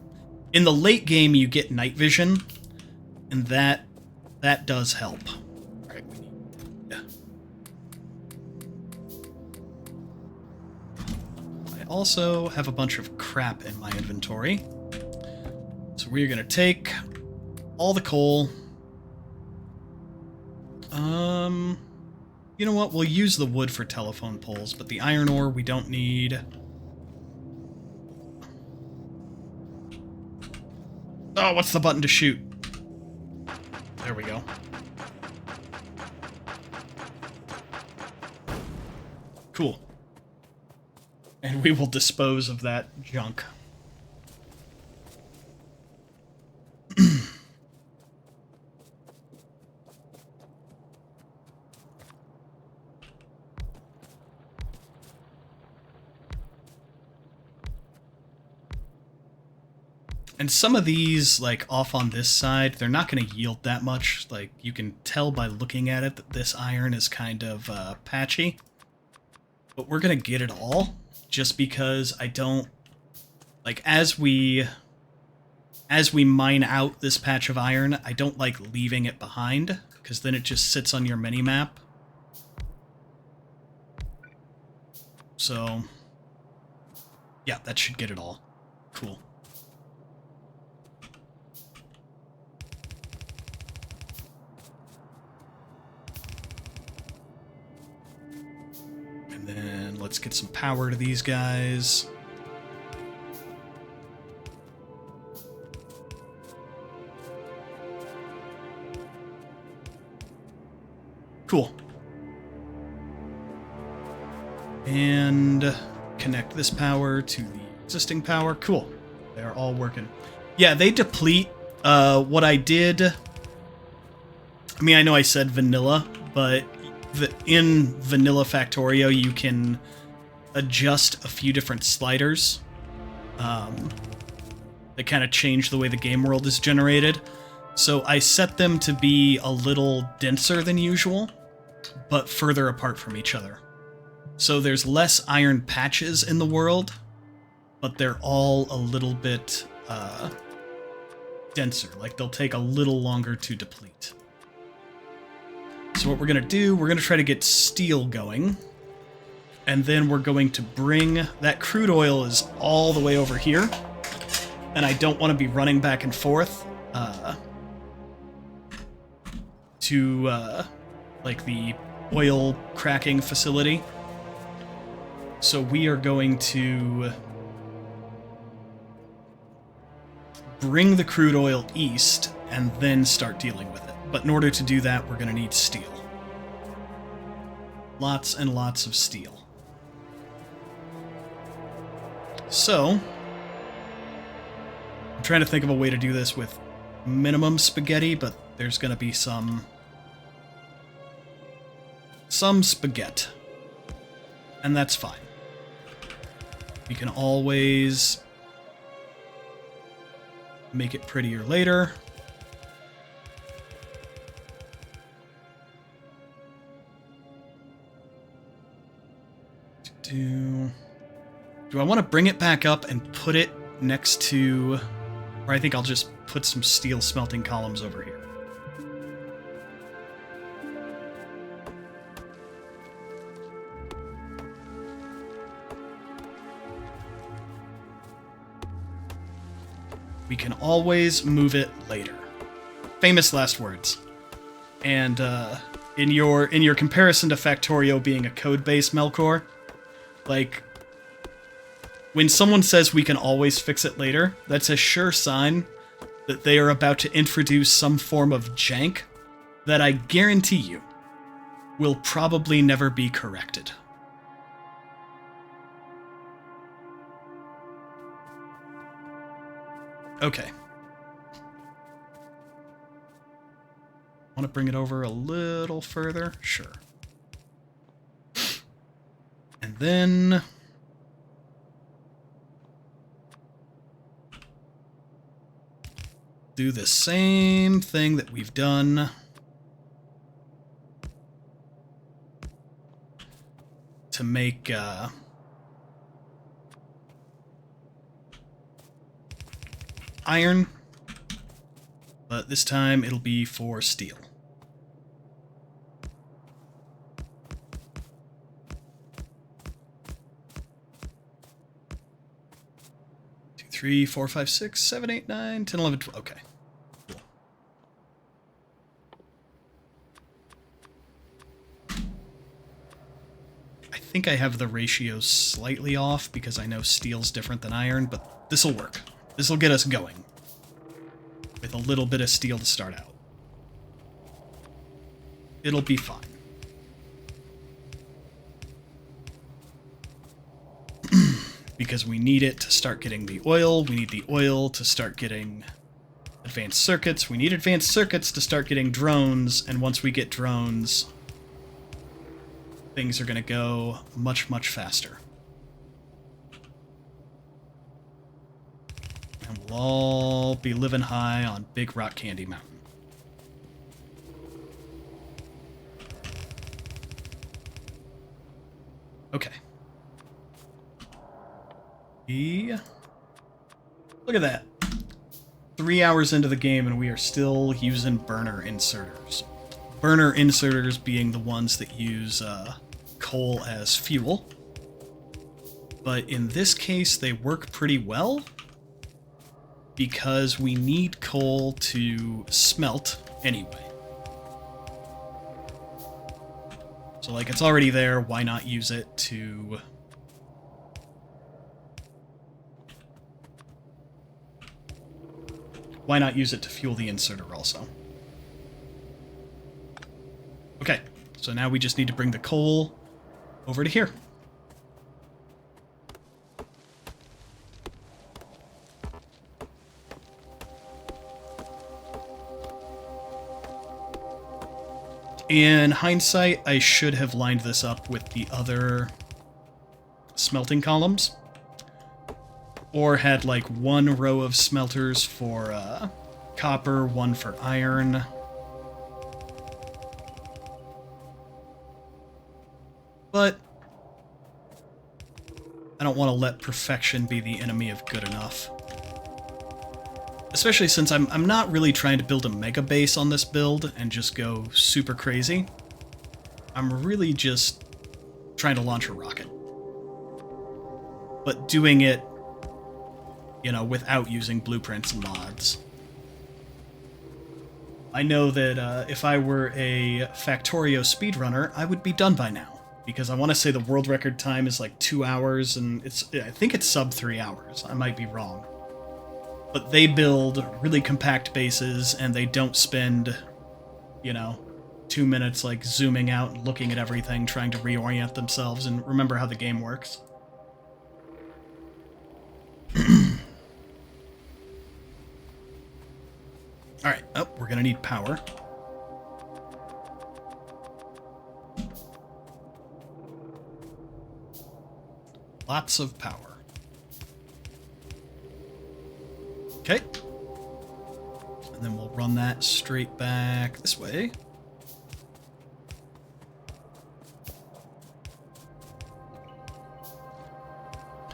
In the late game, you get night vision, and that does help. Alright, we need... Yeah. I also have a bunch of crap in my inventory. So we're going to take all the coal. You know what? We'll use the wood for telephone poles, but the iron ore we don't need. Oh, what's the button to shoot? There we go. Cool. And we will dispose of that junk. And some of these, like, off on this side, they're not going to yield that much. Like, you can tell by looking at it that this iron is kind of patchy. But we're going to get it all, just because I don't... Like, as we mine out this patch of iron, I don't like leaving it behind, because then it just sits on your mini-map. So, yeah, that should get it all. Cool. And then let's get some power to these guys. Cool. And connect this power to the existing power. Cool. They're all working. Yeah, they deplete. What I did... I mean, I know I said vanilla, but in Vanilla Factorio, you can adjust a few different sliders that kind of change the way the game world is generated. So I set them to be a little denser than usual, but further apart from each other. So there's less iron patches in the world, but they're all a little bit denser. Like, they'll take a little longer to deplete. So what we're going to do, we're going to try to get steel going. And then we're going to bring... That crude oil is all the way over here. And I don't want to be running back and forth to, like, the oil cracking facility. So we are going to bring the crude oil east and then start dealing with it. But in order to do that, we're going to need steel. Lots and lots of steel. So, I'm trying to think of a way to do this with minimum spaghetti, but there's going to be some spaghetti. And that's fine. We can always make it prettier later. Do I want to bring it back up and put it next to... Or I think I'll just put some steel smelting columns over here. We can always move it later. Famous last words. And in your comparison to Factorio being a code-based Melkor, like, when someone says we can always fix it later, that's a sure sign that they are about to introduce some form of jank that I guarantee you will probably never be corrected. Okay. Want to bring it over a little further? Sure. And then... do the same thing that we've done to make iron, but this time it'll be for steel. 3, 4, 5, 6, 7, 8, 9, 10, 11, 12. Okay. Cool. I think I have the ratios slightly off because I know steel's different than iron, but this'll work. This'll get us going with a little bit of steel to start out. It'll be fine. because we need it to start getting the oil. We need the oil to start getting advanced circuits. We need advanced circuits to start getting drones, and once we get drones, things are going to go much, much faster. And we'll all be living high on Big Rock Candy Mountain. Okay. Look at that. 3 hours into the game and we are still using burner inserters. Burner inserters being the ones that use coal as fuel. But in this case, they work pretty well because we need coal to smelt anyway. So, like, it's already there, why not use it to... Why not use it to fuel the inserter also? Okay, so now we just need to bring the coal over to here. In hindsight, I should have lined this up with the other smelting columns. Or had, like, one row of smelters for copper, one for iron. But I don't want to let perfection be the enemy of good enough. Especially since I'm not really trying to build a mega base on this build and just go super crazy. I'm really just trying to launch a rocket. But doing it, you know, without using blueprints and mods. I know that if I were a Factorio speedrunner, I would be done by now. Because I want to say the world record time is like 2 hours, and I think it's sub 3 hours. I might be wrong. But they build really compact bases, and they don't spend, you know, 2 minutes like zooming out and looking at everything, trying to reorient themselves and remember how the game works. Alright, oh, we're gonna need power. Lots of power. Okay. And then we'll run that straight back this way.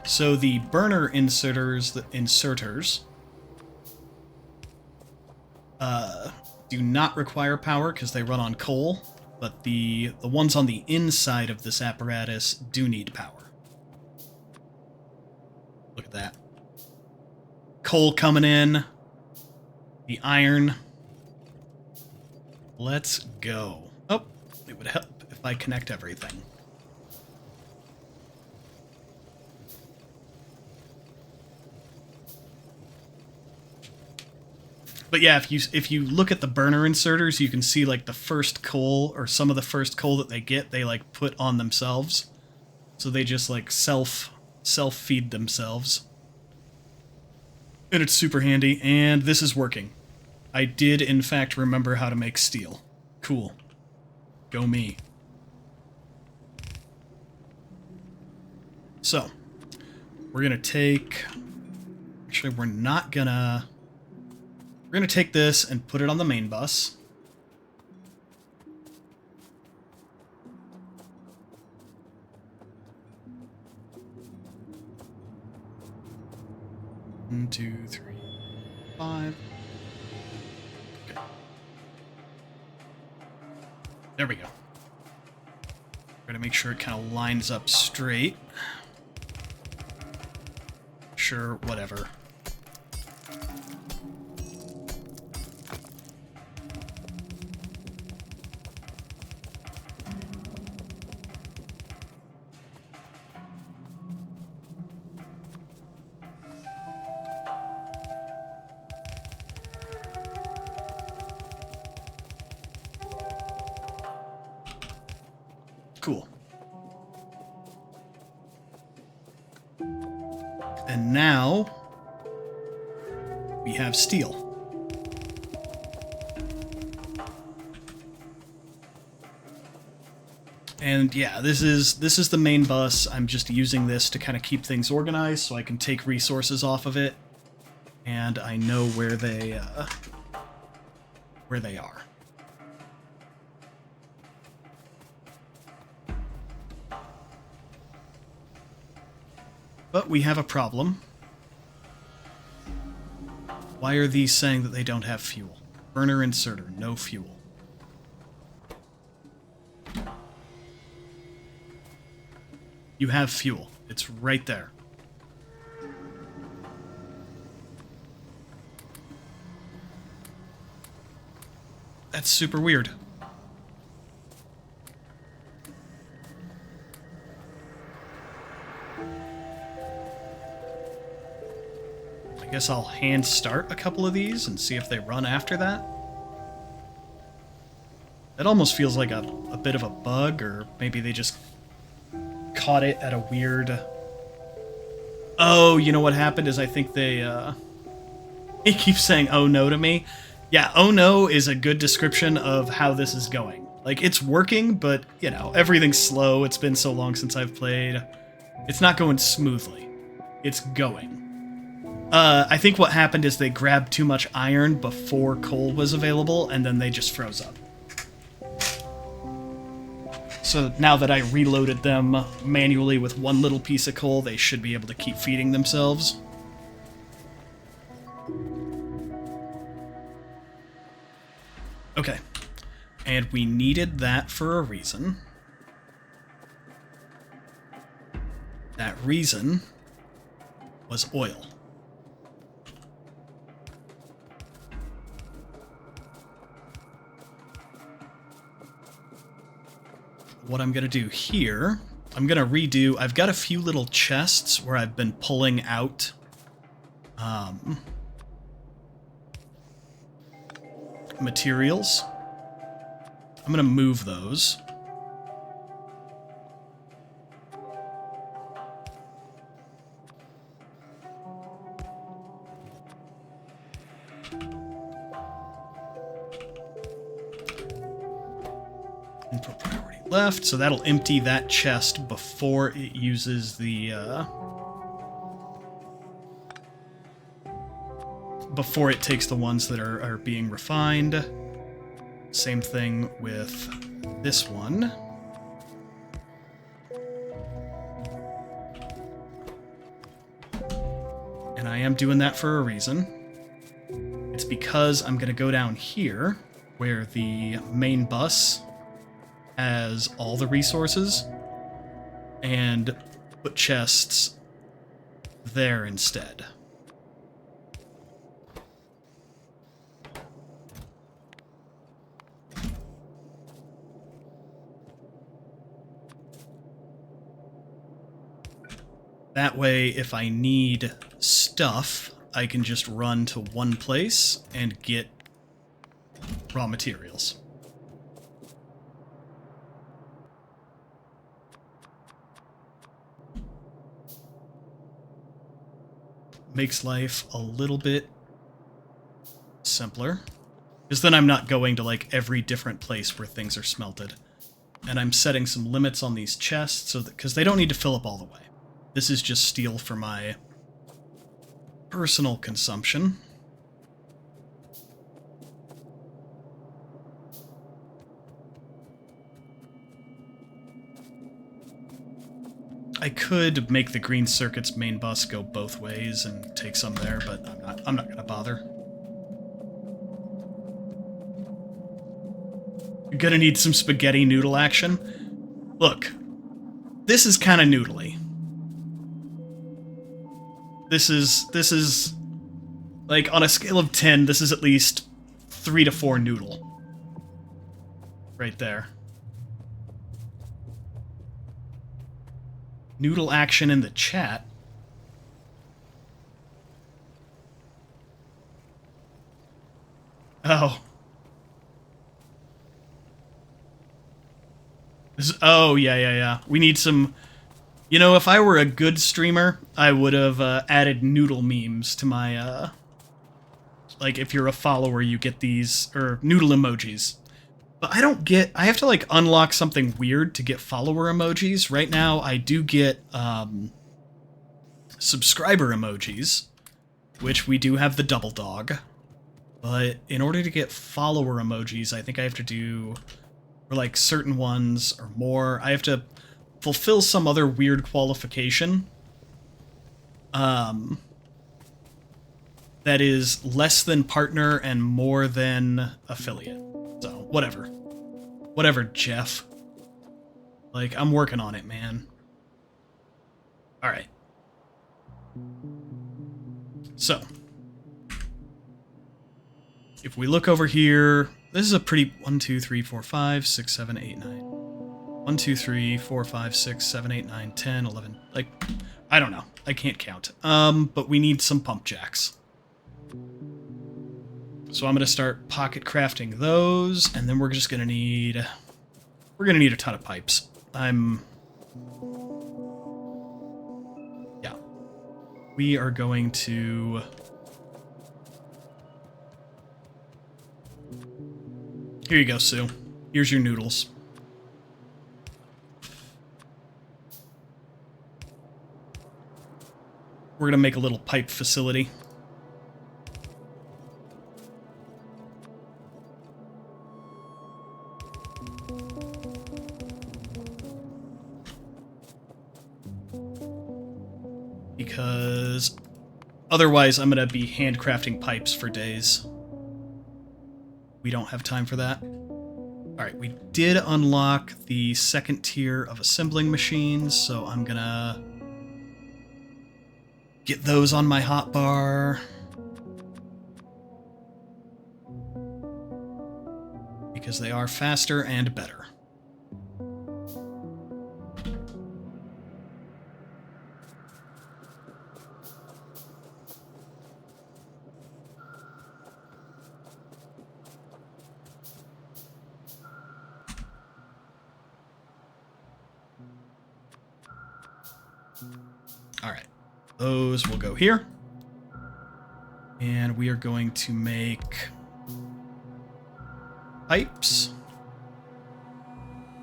So the burner inserters, do not require power because they run on coal, but the ones on the inside of this apparatus do need power. Look at that. Coal coming in. The iron. Let's go. Oh, it would help if I connect everything. But yeah, if you look at the burner inserters, you can see like the first coal, or some of the first coal that they get, they like put on themselves. So they just like self-feed themselves. And it's super handy, and this is working. I did, in fact, remember how to make steel. Cool. Go me. So, we're gonna take... Actually, we're not gonna... We're gonna take this and put it on the main bus. One, 2, 3, 5. Okay. There we go. Gotta make sure it kind of lines up straight. Sure, whatever. Cool. And now we have steel. And yeah, this is the main bus. I'm just using this to kind of keep things organized so I can take resources off of it. And I know where they are. But we have a problem. Why are these saying that they don't have fuel? Burner inserter, no fuel. You have fuel. It's right there. That's super weird. I guess I'll hand start a couple of these and see if they run after that. It almost feels like a bit of a bug, or maybe they just caught it at a weird... Oh, you know what happened is I think they keep saying "oh no" to me. Yeah, "oh no" is a good description of how this is going. Like, it's working, but, you know, everything's slow. It's been so long since I've played. It's not going smoothly. It's going. I think what happened is they grabbed too much iron before coal was available, and then they just froze up. So now that I reloaded them manually with one little piece of coal, they should be able to keep feeding themselves. Okay. And we needed that for a reason. That reason was oil. What I'm going to do here, I'm going to redo... I've got a few little chests where I've been pulling out materials. I'm going to move those. Input priority left, so that'll empty that chest before it uses the, before it takes the ones that are being refined. Same thing with this one. And I am doing that for a reason. It's because I'm going to go down here, where the main bus has all the resources, and put chests there instead. That way, if I need stuff, I can just run to one place and get raw materials. Makes life a little bit simpler. Because then I'm not going to, like, every different place where things are smelted. And I'm setting some limits on these chests, so that, because they don't need to fill up all the way. This is just steel for my personal consumption. I could make the green circuit's main bus go both ways and take some there, but I'm not gonna bother. You're gonna need some spaghetti noodle action. Look, this is kind of noodly. This is like, on a scale of 10, this is at least 3 to 4 noodle. Right there. Noodle action in the chat. Oh. Oh, yeah. We need some You know, if I were a good streamer, I would have added noodle memes to my, like, if you're a follower, you get these, or noodle emojis. But I don't get, I have to, like, unlock something weird to get follower emojis. Right now, I do get, subscriber emojis, which we do have the double dog. But in order to get follower emojis, I think I have to do, for like certain ones or more, I have to fulfill some other weird qualification. That is less than partner and more than affiliate. So, whatever. Whatever, Jeff. Like, I'm working on it, man. Alright. So, if we look over here, this is a pretty 1, 2, 3, 4, 5, 6, 7, 8, 9. 1, 2, 3, 4, 5, 6, 7, 8, 9, 10, 11. Like, I don't know. I can't count. But we need some pump jacks. So I'm going to start pocket crafting those, and then we're just going to need... We're going to need a ton of pipes. Yeah. We are going to... Here you go, Sue. Here's your noodles. We're going to make a little pipe facility. Because otherwise I'm going to be handcrafting pipes for days. We don't have time for that. Alright, we did unlock the second tier of assembling machines, so I'm gonna get those on my hotbar. Because they are faster and better. Alright, those will go here. And we are going to make pipes.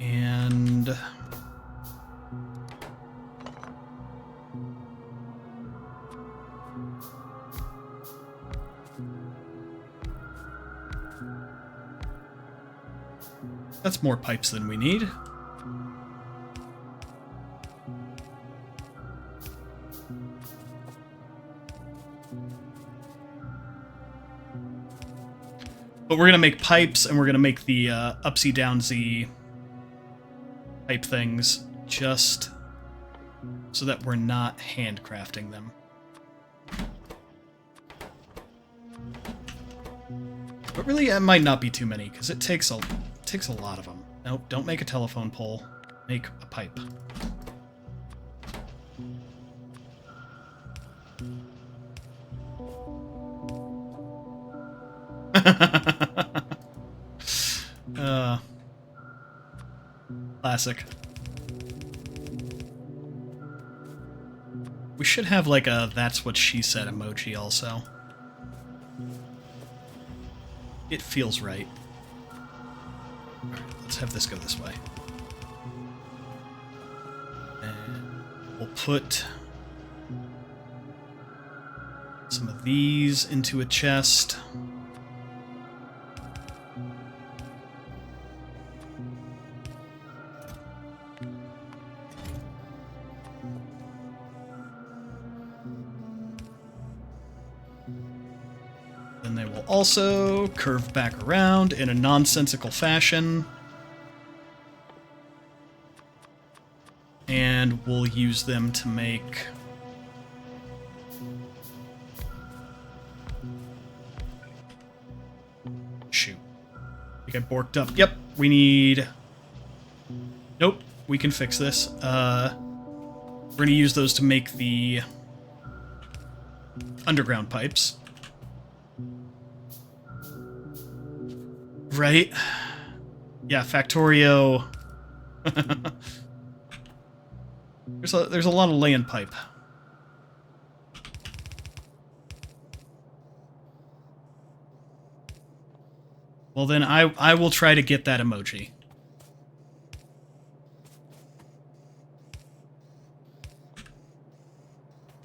And... that's more pipes than we need. But we're going to make pipes, and we're going to make the upsy downsy pipe things just so that we're not handcrafting them. But really, it might not be too many, because it takes a lot of them. Nope, don't make a telephone pole. Make a pipe. Classic. We should have like a "that's what she said" emoji also. It feels right. Alright, let's have this go this way. And we'll put some of these into a chest. Then they will also curve back around in a nonsensical fashion. And we'll use them to make... Shoot. I think I borked up. Yep, we need... Nope, we can fix this. We're going to use those to make the underground pipes. Right? Yeah, Factorio. There's a lot of land pipe. Well, then I will try to get that emoji.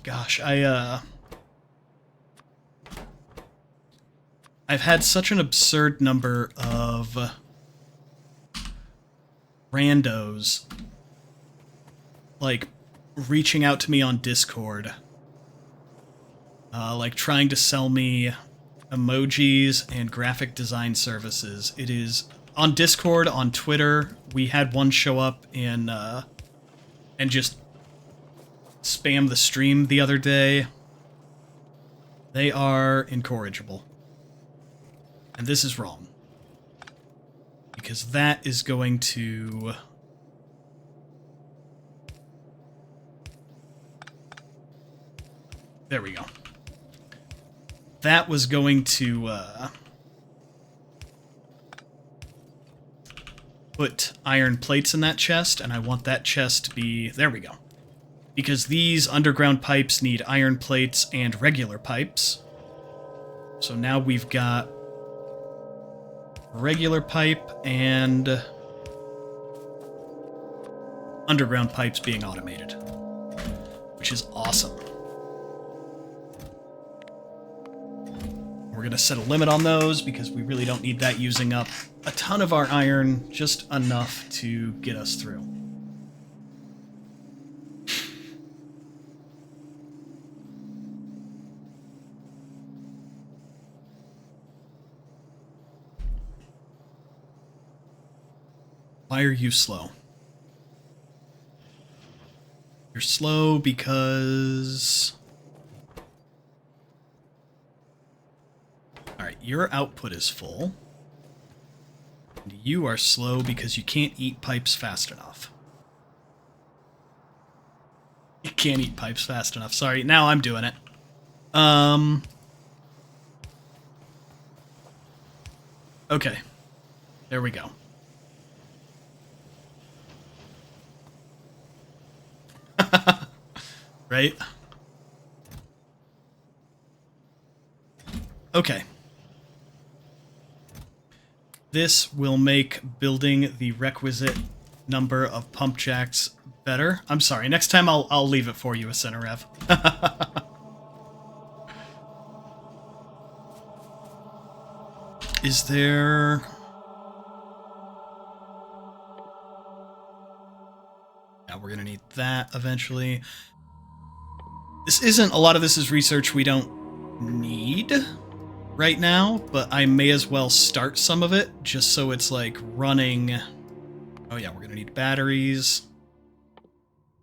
Gosh, I've had such an absurd number of randos, like, reaching out to me on Discord. Like, trying to sell me emojis and graphic design services. It is on Discord, on Twitter. We had one show up in, and just spam the stream the other day. They are incorrigible. And this is wrong. Because that is going to... There we go. That was going to put iron plates in that chest, and I want that chest to be... There we go. Because these underground pipes need iron plates and regular pipes. So now we've got regular pipe and underground pipes being automated, which is awesome. We're going to set a limit on those because we really don't need that using up a ton of our iron, just enough to get us through. Why are you slow? You're slow because... Alright, your output is full. And you are slow because you can't eat pipes fast enough. You can't eat pipes fast enough. Sorry, now I'm doing it. Okay. There we go. Right? Okay. This will make building the requisite number of pump jacks better. I'm sorry, next time I'll leave it for you, Asenarev. Is there... Yeah, we're gonna need that eventually. This isn't... A lot of this is research we don't need right now, but I may as well start some of it, just so it's, like, running... Oh yeah, we're gonna need batteries.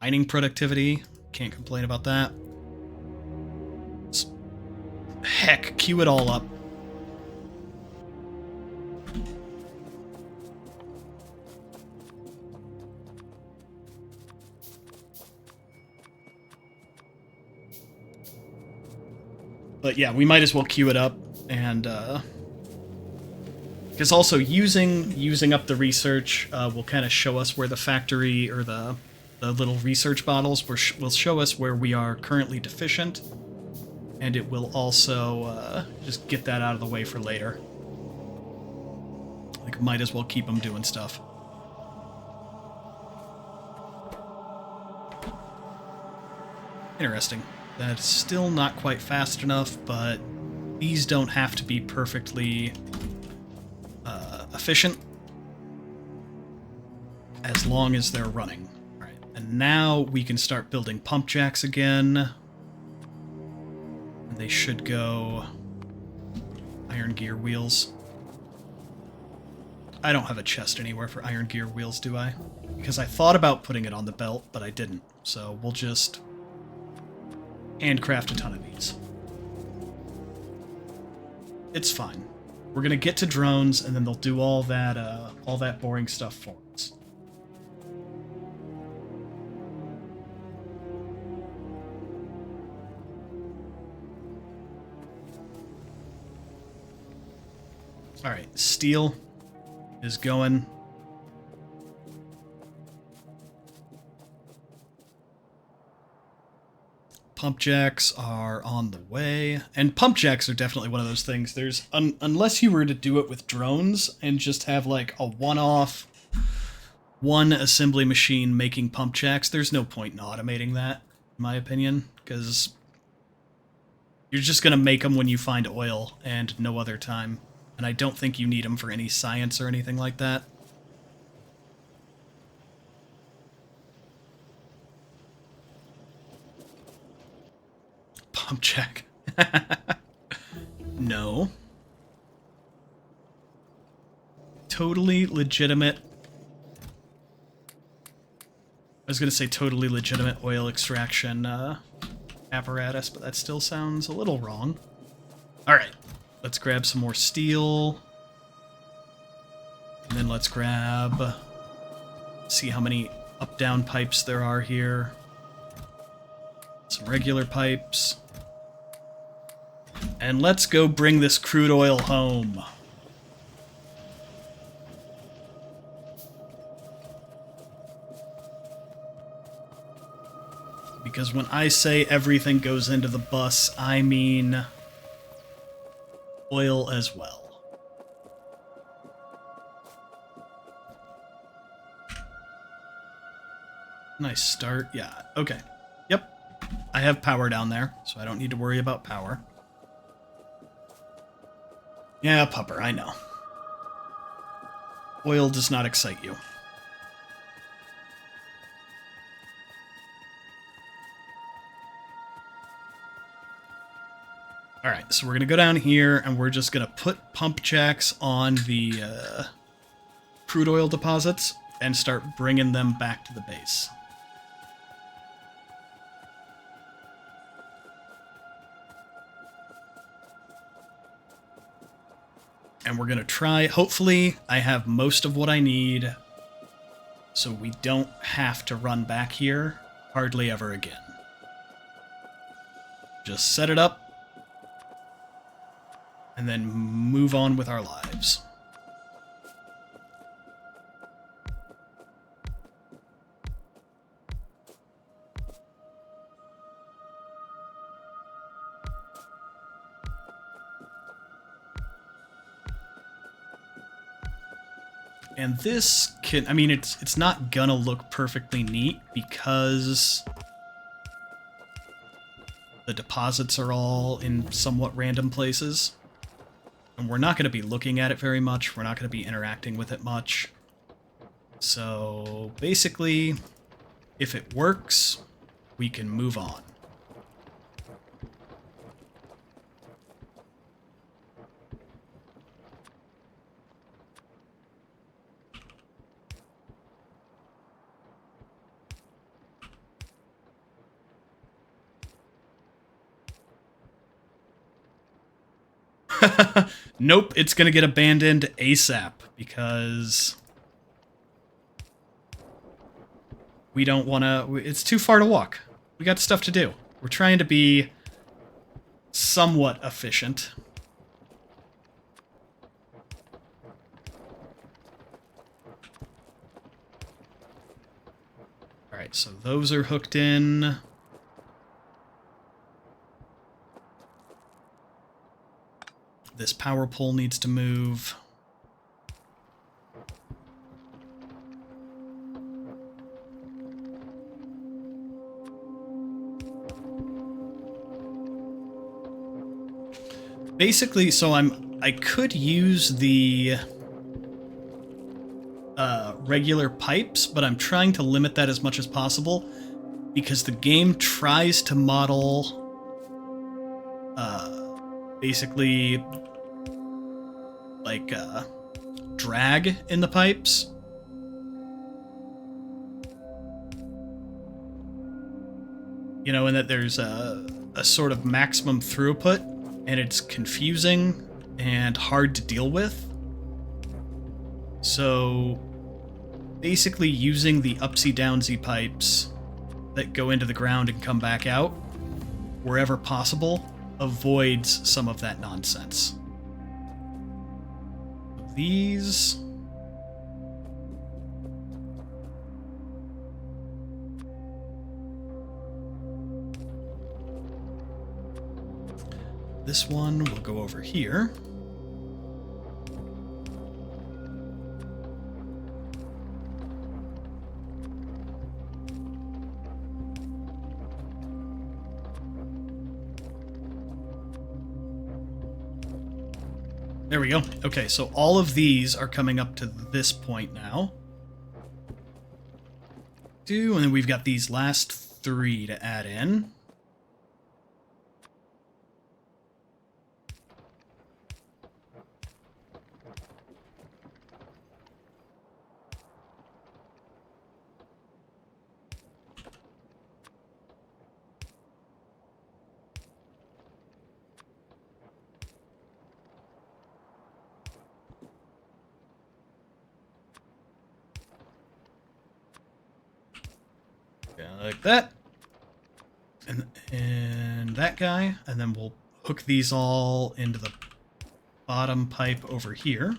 Mining productivity. Can't complain about that. Heck, queue it all up. But yeah, we might as well queue it up, and because also using up the research will kind of show us where the factory or the little research bottles will show us where we are currently deficient, and it will also just get that out of the way for later. Like, might as well keep them doing stuff. Interesting. That's still not quite fast enough, but these don't have to be perfectly efficient as long as they're running. All right, and now we can start building pump jacks again. And they should go iron gear wheels. I don't have a chest anywhere for iron gear wheels, do I? Because I thought about putting it on the belt, but I didn't. So we'll just handcraft a ton of these. It's fine. We're gonna get to drones, and then they'll do all that boring stuff for us. All right, steel is going. pump jacks are on the way. And pump jacks are definitely one of those things. There's unless you were to do it with drones and just have like a one-off, one assembly machine making pump jacks, there's no point in automating that, in my opinion, because you're just going to make them when you find oil and no other time. And I don't think you need them for any science or anything like that. Pump jack. No. Totally legitimate. I was going to say totally legitimate oil extraction apparatus, but that still sounds a little wrong. Alright, let's grab some more steel. And then let's grab... see how many up-down pipes there are here. Some regular pipes. And let's go bring this crude oil home. Because when I say everything goes into the bus, I mean oil as well. Nice start. Yeah, okay. Yep. I have power down there, so I don't need to worry about power. Yeah, pupper, I know. Oil does not excite you. Alright, so we're going to go down here, and we're just going to put pump jacks on the crude oil deposits and start bringing them back to the base. And we're going to try, hopefully I have most of what I need, so we don't have to run back here hardly ever again. Just set it up, and then move on with our lives. And this can, I mean, it's not gonna look perfectly neat because the deposits are all in somewhat random places. And we're not going to be looking at it very much. We're not going to be interacting with it much. So basically, if it works, we can move on. Nope, it's gonna get abandoned ASAP because we don't want to. It's too far to walk. We got stuff to do. We're trying to be somewhat efficient. Alright, so those are hooked in. This power pole needs to move. Basically, so I could use the regular pipes, but I'm trying to limit that as much as possible because the game tries to model basically like drag in the pipes. You know, and that there's a sort of maximum throughput, and it's confusing and hard to deal with. So basically using the upsy-downsy pipes that go into the ground and come back out, wherever possible, avoids some of that nonsense. These... this one will go over here. There we go. Okay, so all of these are coming up to this point now. And then we've got these last 3 to add in. Like that. And that guy. And then we'll hook these all into the bottom pipe over here.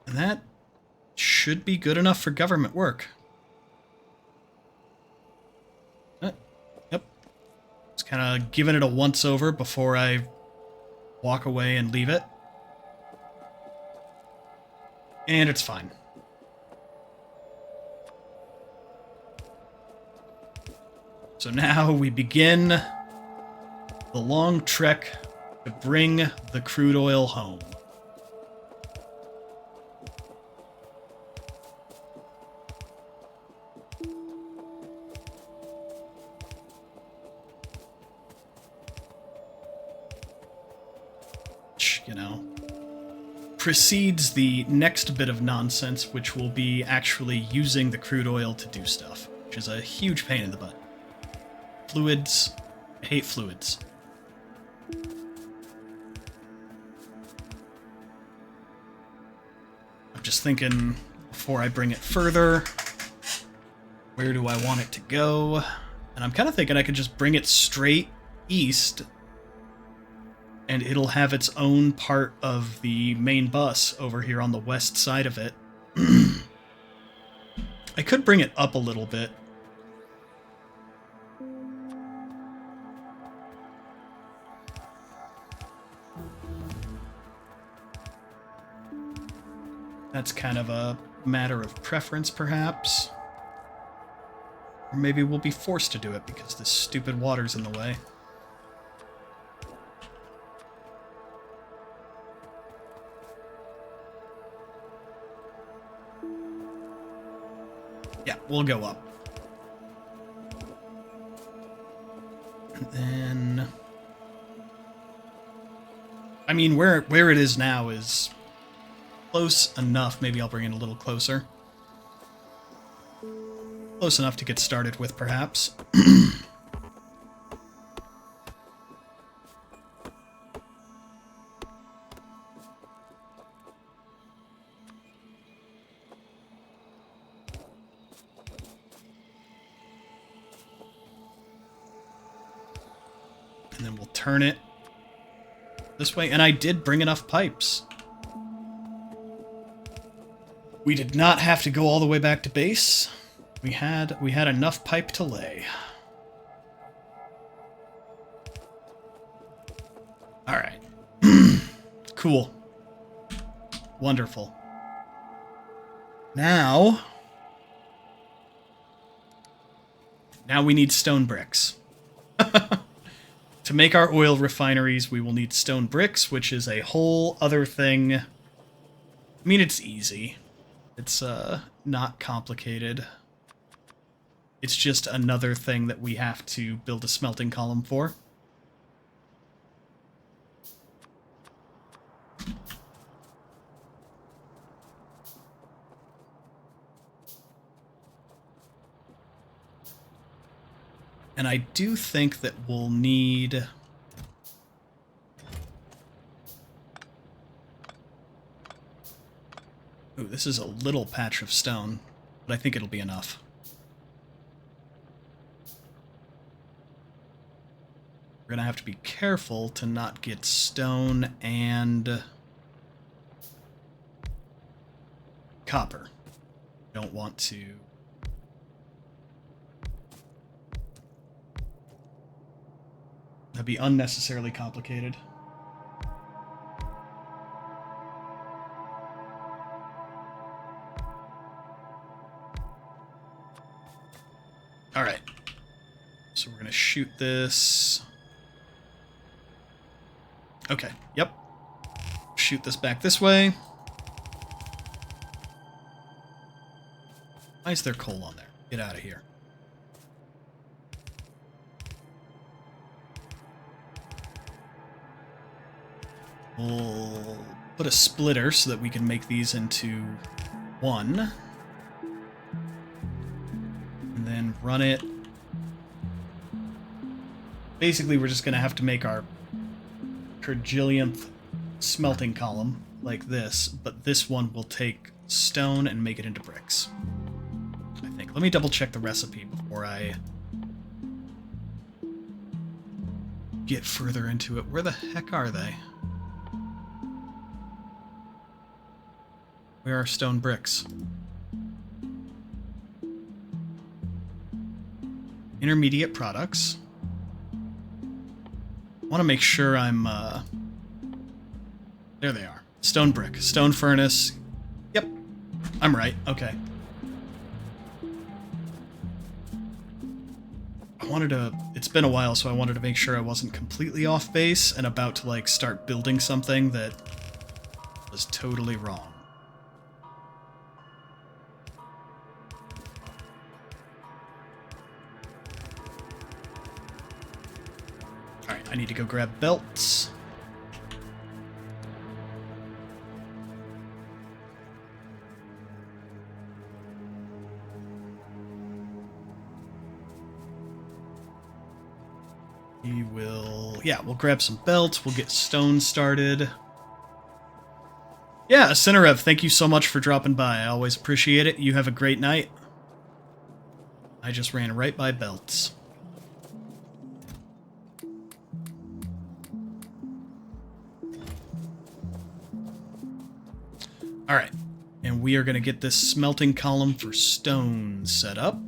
And that should be good enough for government work. Yep. Just kind of giving it a once-over before I walk away and leave it. And it's fine. So now we begin the long trek to bring the crude oil home. You know, precedes the next bit of nonsense, which will be actually using the crude oil to do stuff, which is a huge pain in the butt. Fluids. I hate fluids. I'm just thinking, before I bring it further, where do I want it to go? And I'm kind of thinking I could just bring it straight east, and it'll have its own part of the main bus over here on the west side of it. I could bring it up a little bit. That's kind of a matter of preference, perhaps. Or maybe we'll be forced to do it because this stupid water's in the way. Yeah, we'll go up. And then... I mean, where it is now is close enough. Maybe I'll bring it a little closer. Close enough to get started with, perhaps. And then we'll turn it this way. And I did bring enough pipes. We did not have to go all the way back to base. We had enough pipe to lay. All right. Cool. Wonderful. Now we need stone bricks. To make our oil refineries, we will need stone bricks, which is a whole other thing. I mean, it's easy. It's not complicated. It's just another thing that we have to build a smelting column for. And I do think that we'll need... Ooh, this is a little patch of stone, but I think it'll be enough. We're gonna have to be careful to not get stone and copper. Don't want to That'd be unnecessarily complicated. Alright. So we're going to shoot this. Okay, yep. Shoot this back this way. Why is there coal on there? Get out of here. We'll put a splitter so that we can make these into one. And then run it. Basically, we're just going to have to make our quadrillionth smelting column like this, but this one will take stone and make it into bricks. I think. Let me double check the recipe before I get further into it. Where the heck are they? Where are stone bricks? Intermediate products. I want to make sure I'm, there they are. Stone brick. Stone furnace. Yep. I'm right. Okay. It's been a while, so I wanted to make sure I wasn't completely off base and about to, like, start building something that was totally wrong. Alright, I need to go grab belts. We'll grab some belts, we'll get stone started. Yeah, Cinerev, thank you so much for dropping by. I always appreciate it. You have a great night. I just ran right by belts. Alright, and we are going to get this smelting column for stone set up.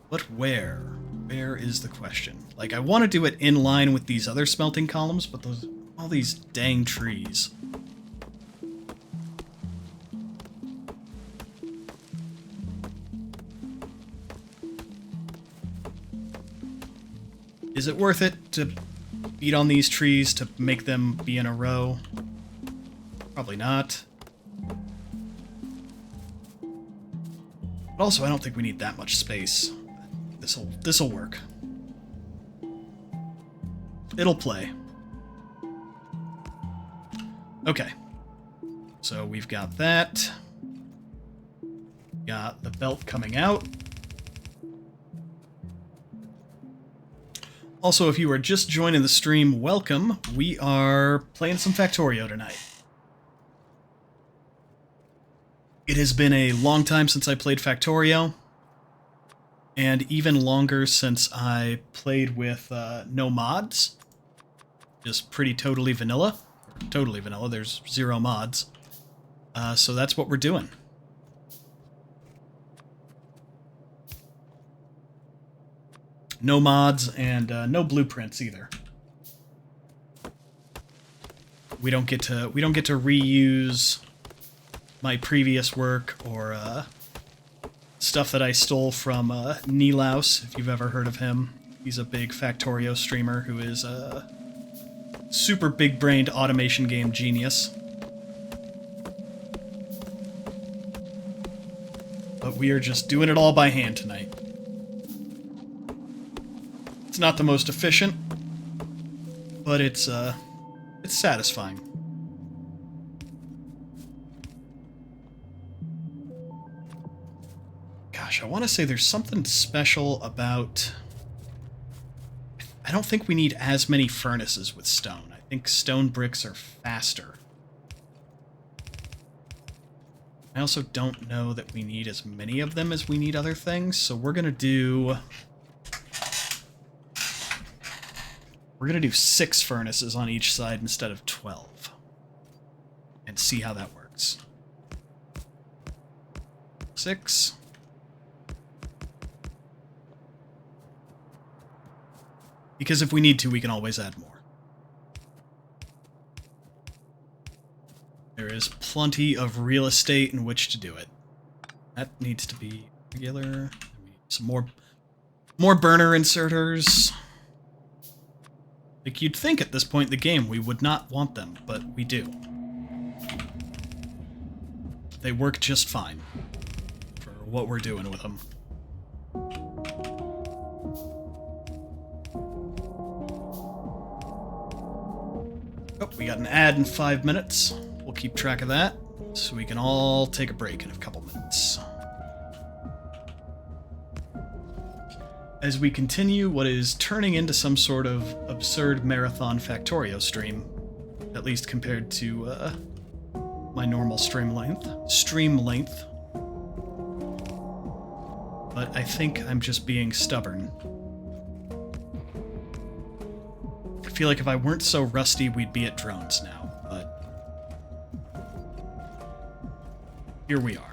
But where? Where is the question? Like, I want to do it in line with these other smelting columns, but all these dang trees. Is it worth it to beat on these trees to make them be in a row? Probably not. But also, I don't think we need that much space. This'll work. It'll play. Okay. So we've got that. Got the belt coming out. Also, if you are just joining the stream, welcome. We are playing some Factorio tonight. It has been a long time since I played Factorio. And even longer since I played with no mods. Just pretty totally vanilla. Totally vanilla, there's 0 mods. So that's what we're doing. No mods and no blueprints either. We don't get to reuse my previous work or stuff that I stole from Nilaus, if you've ever heard of him. He's a big Factorio streamer who is a super big-brained automation game genius. But we are just doing it all by hand tonight. It's not the most efficient, but it's satisfying. Gosh, I want to say there's something special about... I don't think we need as many furnaces with stone. I think stone bricks are faster. I also don't know that we need as many of them as we need other things, so we're gonna do... We're gonna do 6 furnaces on each side instead of 12. And see how that works. 6. Because if we need to, we can always add more. There is plenty of real estate in which to do it. That needs to be regular. Some more burner inserters. Like, you'd think at this point in the game we would not want them, but we do. They work just fine for what we're doing with them. Oh, we got an ad in 5 minutes. We'll keep track of that, so we can all take a break in a couple minutes. As we continue what is turning into some sort of absurd marathon Factorio stream, at least compared to my normal stream length. But I think I'm just being stubborn. I feel like if I weren't so rusty, we'd be at drones now, but here we are.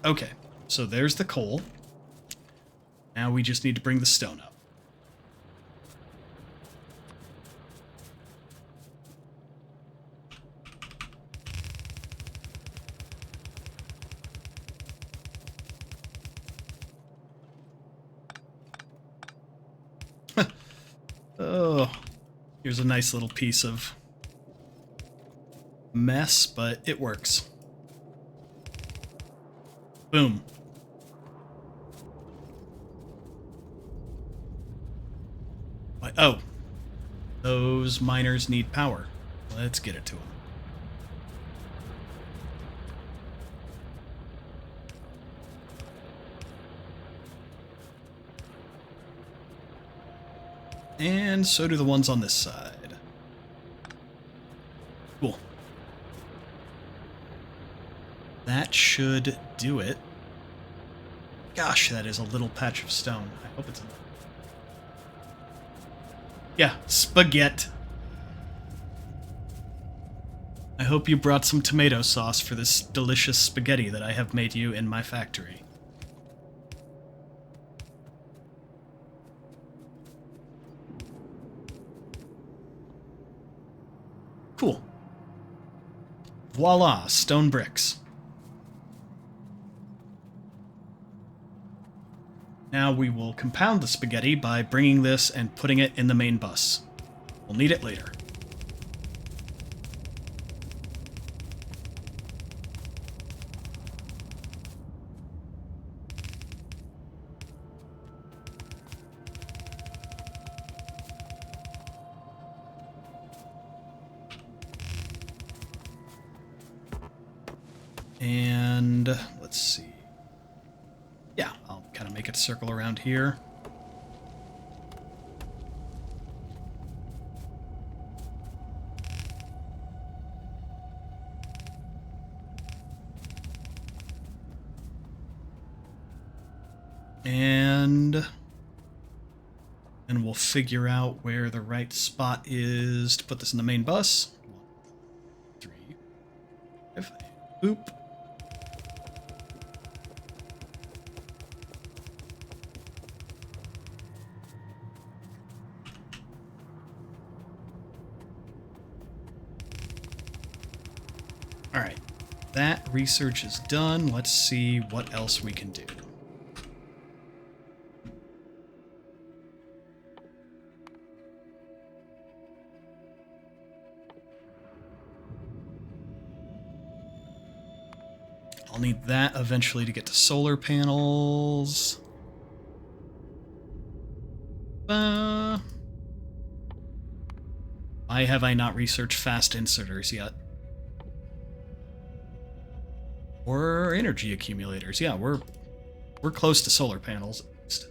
Okay, so there's the coal. Now we just need to bring the stone up. Oh, here's a nice little piece of mess, but it works. Boom. Oh, those miners need power. Let's get it to them. And so do the ones on this side. Cool. That should do it. Gosh, that is a little patch of stone. I hope it's enough. Yeah, spaghetti. I hope you brought some tomato sauce for this delicious spaghetti that I have made you in my factory. Cool. Voila, stone bricks. Now we will compound the spaghetti by bringing this and putting it in the main bus. We'll need it later. And let's see. Yeah, I'll kind of make it circle around here. And we'll figure out where the right spot is to put this in the main bus. 1, 3, 5. Boop. Alright, that research is done. Let's see what else we can do. I'll need that eventually to get to solar panels. Why have I not researched fast inserters yet? Or energy accumulators. Yeah, we're close to solar panels at least.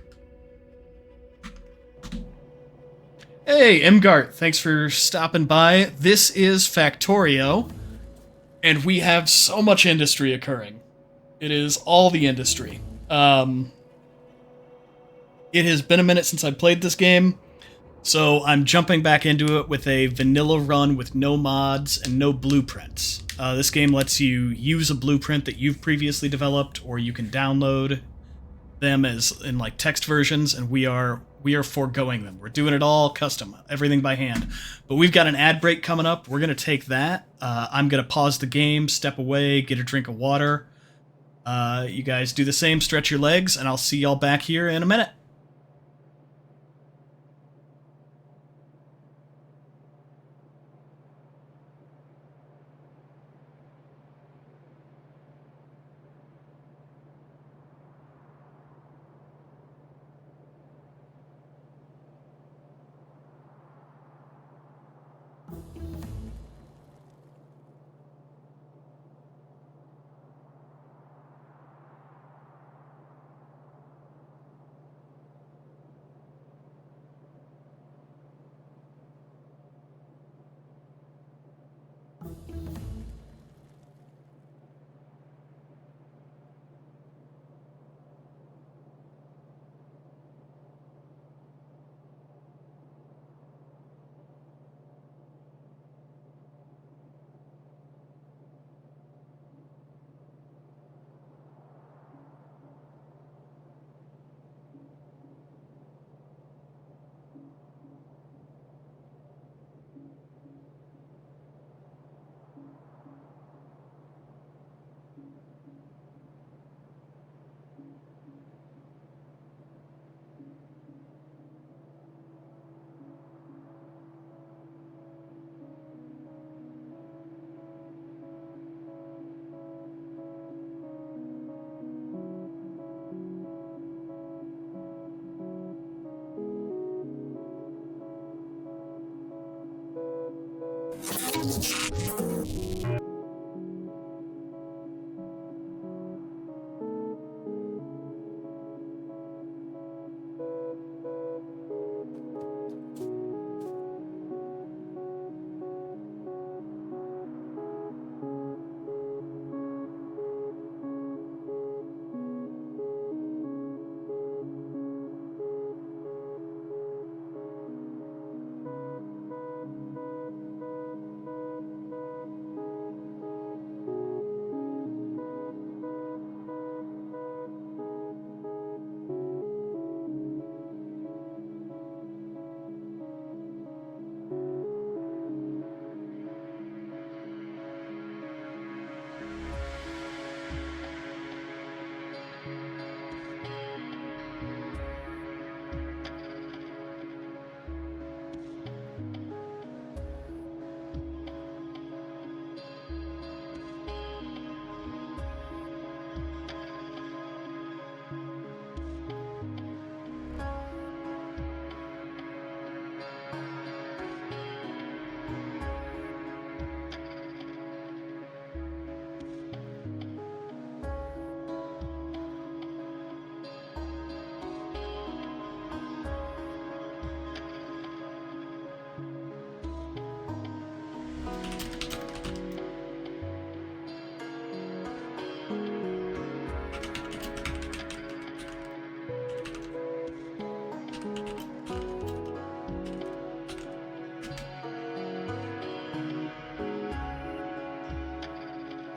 Hey, Mgart, thanks for stopping by. This is Factorio, and we have so much industry occurring. It is all the industry. It has been a minute since I played this game. So I'm jumping back into it with a vanilla run with no mods and no blueprints. This game lets you use a blueprint that you've previously developed, or you can download them as in like text versions, and we are foregoing them. We're doing it all custom, everything by hand. But we've got an ad break coming up. We're gonna take that. I'm gonna pause the game, step away, get a drink of water. You guys do the same, stretch your legs, and I'll see y'all back here in a minute.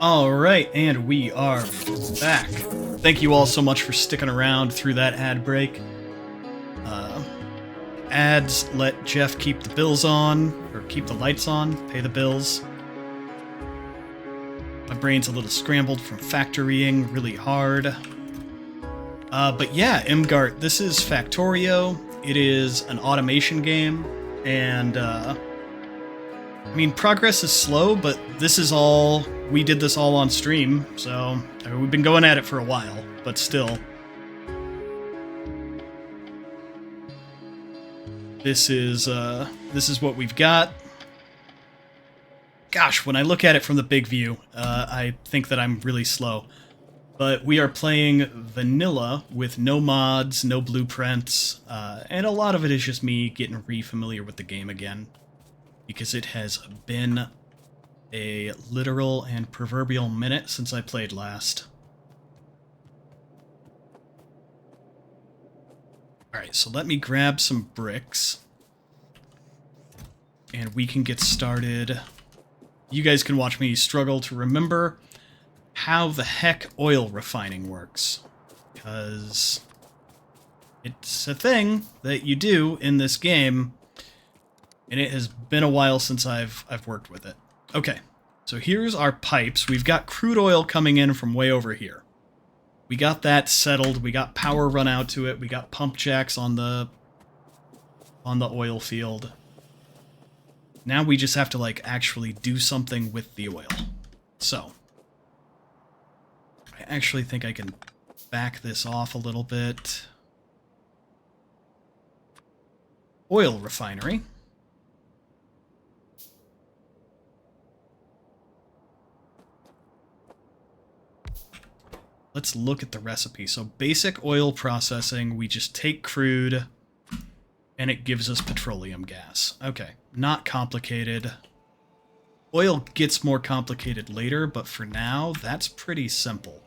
All right, and we are back. Thank you all so much for sticking around through that ad break. Ads let Jeff keep the bills on, or keep the lights on, pay the bills. My brain's a little scrambled from factorying really hard. But yeah, Imgart, this is Factorio. It is an automation game, and I mean, progress is slow, but this is all... We did this all on stream, so I mean, we've been going at it for a while, but still. This is what we've got. Gosh, when I look at it from the big view, I think that I'm really slow. But we are playing vanilla with no mods, no blueprints, and a lot of it is just me getting re-familiar with the game again. Because it has been a literal and proverbial minute since I played last. Alright, so let me grab some bricks. and we can get started. You guys can watch me struggle to remember how the heck oil refining works, because it's a thing that you do in this game, and it has been a while since I've worked with it. Okay, so here's our pipes. We've got crude oil coming in from way over here. We got that settled. We got power run out to it. We got pump jacks on the oil field. Now we just have to, like, actually do something with the oil. So, I actually think I can back this off a little bit. Oil refinery. Let's look at the recipe. So basic oil processing, we just take crude, and it gives us petroleum gas. Okay, not complicated. Oil gets more complicated later, but for now, that's pretty simple.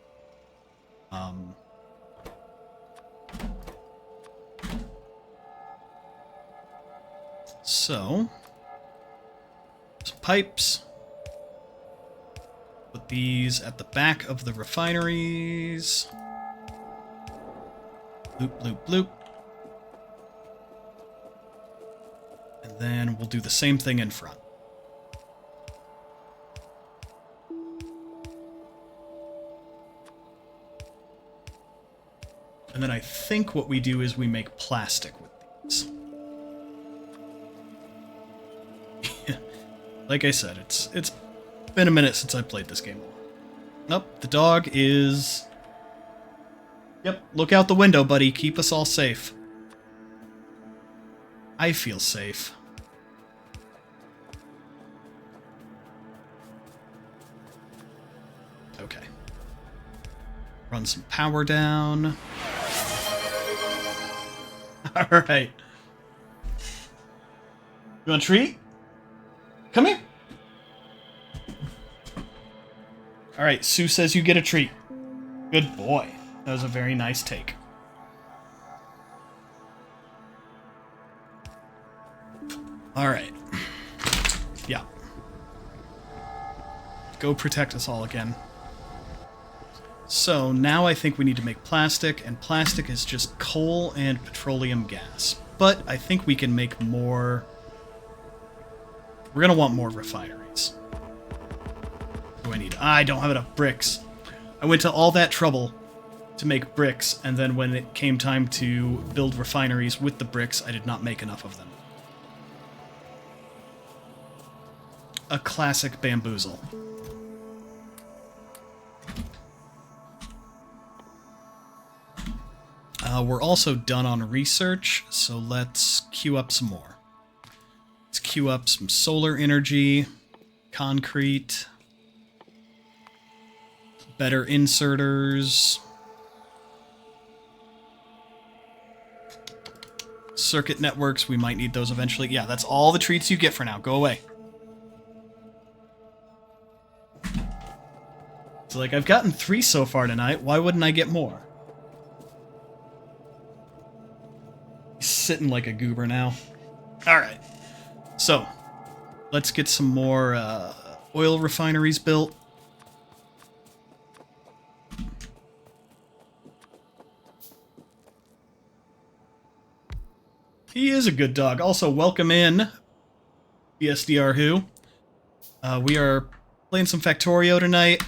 So, some pipes. Put these at the back of the refineries. Loop, loop, loop. And then we'll do the same thing in front. And then I think what we do is we make plastic with these. Like I said, it's been a minute since I played this game. Nope, the dog is... Yep, look out the window, buddy. Keep us all safe. I feel safe. Okay. Run some power down. Alright. You want a treat? Come here. Alright, Sue says you get a treat. Good boy. That was a very nice take. Alright. Yeah. Go protect us all again. So, now I think we need to make plastic, and plastic is just coal and petroleum gas. But I think we can make more... We're gonna want more refineries. What do I need? I don't have enough bricks. I went to all that trouble to make bricks, and then when it came time to build refineries with the bricks, I did not make enough of them. A classic bamboozle. We're also done on research, so let's queue up some more. Let's queue up some solar energy, concrete, better inserters, circuit networks. We might need those eventually. Yeah, that's all the treats you get for now. Go away. So, like, I've gotten 3 so far tonight. Why wouldn't I get more? He's sitting like a goober now. Alright. So, let's get some more oil refineries built. He is a good dog. Also, welcome in, BSDR Who. We are playing some Factorio tonight.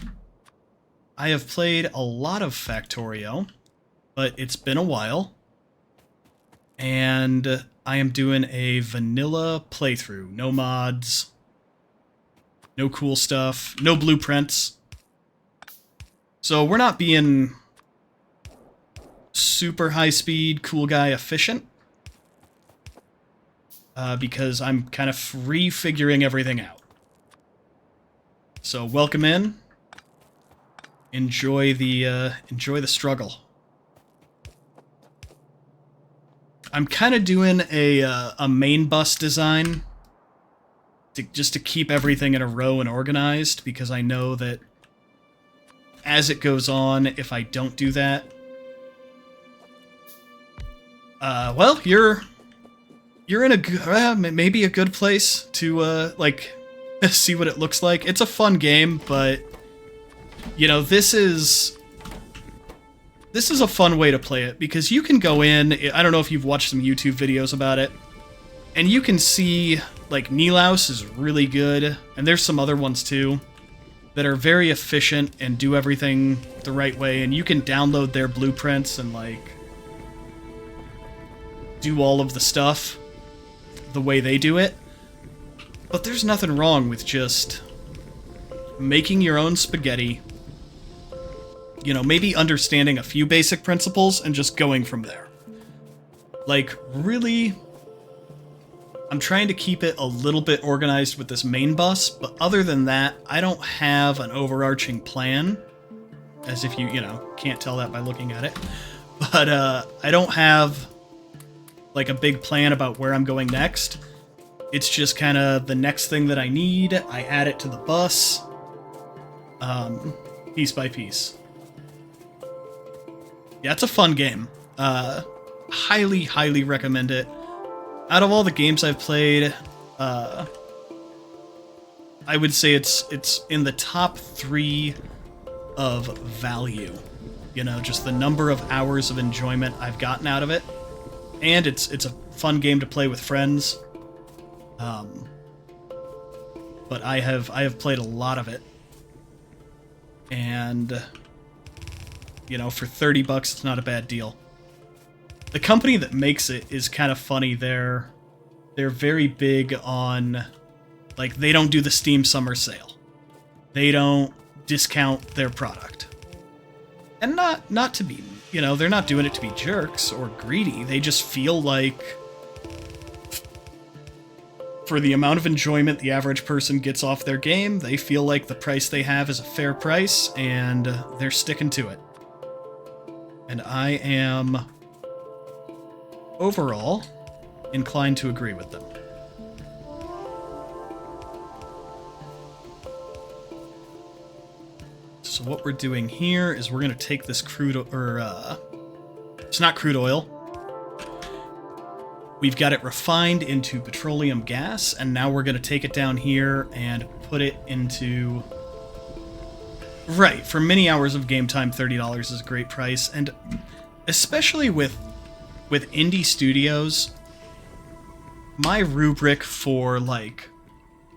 I have played a lot of Factorio, but it's been a while. And I am doing a vanilla playthrough. No mods, no cool stuff, no blueprints. So we're not being super high-speed, cool guy efficient. Because I'm kind of re-figuring everything out. So welcome in. Enjoy the struggle. I'm kind of doing a main bus design just to keep everything in a row and organized, because I know that as it goes on, if I don't do that, well, you're you're in maybe a good place to, like, see what it looks like. It's a fun game, but, you know, this is a fun way to play it, because you can go in, I don't know if you've watched some YouTube videos about it, and you can see, like, Nilaus is really good, and there's some other ones too, that are very efficient and do everything the right way, and you can download their blueprints and, like, do all of the stuff the way they do it. But there's nothing wrong with just making your own spaghetti, you know, maybe understanding a few basic principles and just going from there. Like, really, I'm trying to keep it a little bit organized with this main bus, but other than that, I don't have an overarching plan, as if you know, can't tell that by looking at it. But I don't have, like, a big plan about where I'm going next. It's just kind of the next thing that I need, I add it to the bus, piece by piece. Yeah, it's a fun game. Highly, highly recommend it. Out of all the games I've played, I would say it's in the top 3 of value. You know, just the number of hours of enjoyment I've gotten out of it. And it's a fun game to play with friends. But I have played a lot of it. And, you know, for $30, it's not a bad deal. The company that makes it is kind of funny. They're very big on, like, they don't do the Steam Summer Sale. They don't discount their product. And not to be, you know, they're not doing it to be jerks or greedy. They just feel like, for the amount of enjoyment the average person gets off their game, they feel like the price they have is a fair price, and they're sticking to it. And I am overall inclined to agree with them. So what we're doing here is we're going to take this crude, it's not crude oil. We've got it refined into petroleum gas, and now we're going to take it down here and put it into... Right, for many hours of game time, $30 is a great price, and especially with indie studios, my rubric for, like,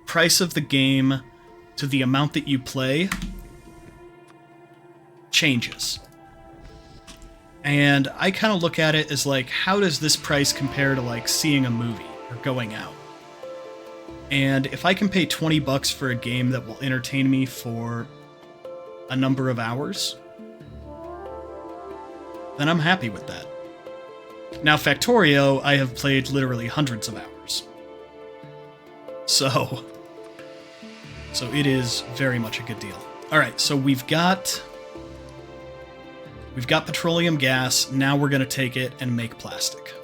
price of the game to the amount that you play changes. And I kind of look at it as, like, how does this price compare to, like, seeing a movie or going out? And if I can pay $20 for a game that will entertain me for a number of hours, then I'm happy with that. Now, Factorio, I have played literally hundreds of hours. So it is very much a good deal. Alright, so we've got petroleum gas. Now we're going to take it and make plastic.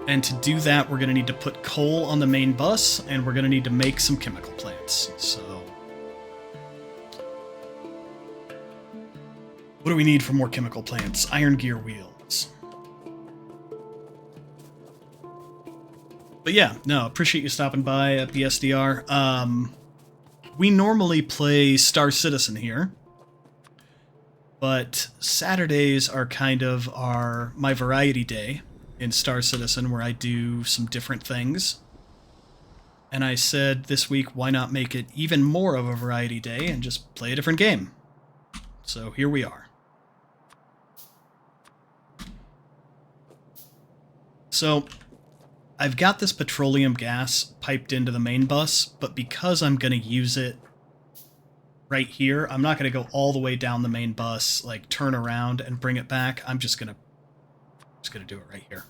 And to do that, we're going to need to put coal on the main bus, and we're going to need to make some chemical plants. So, what do we need for more chemical plants? Iron gear wheels. But yeah, no, appreciate you stopping by at the SDR. We normally play Star Citizen here, but Saturdays are kind of my variety day in Star Citizen, where I do some different things. And I said this week, why not make it even more of a variety day and just play a different game? So here we are. So I've got this petroleum gas piped into the main bus, but because I'm going to use it right here, I'm not going to go all the way down the main bus, like turn around and bring it back. I'm just going to do it right here.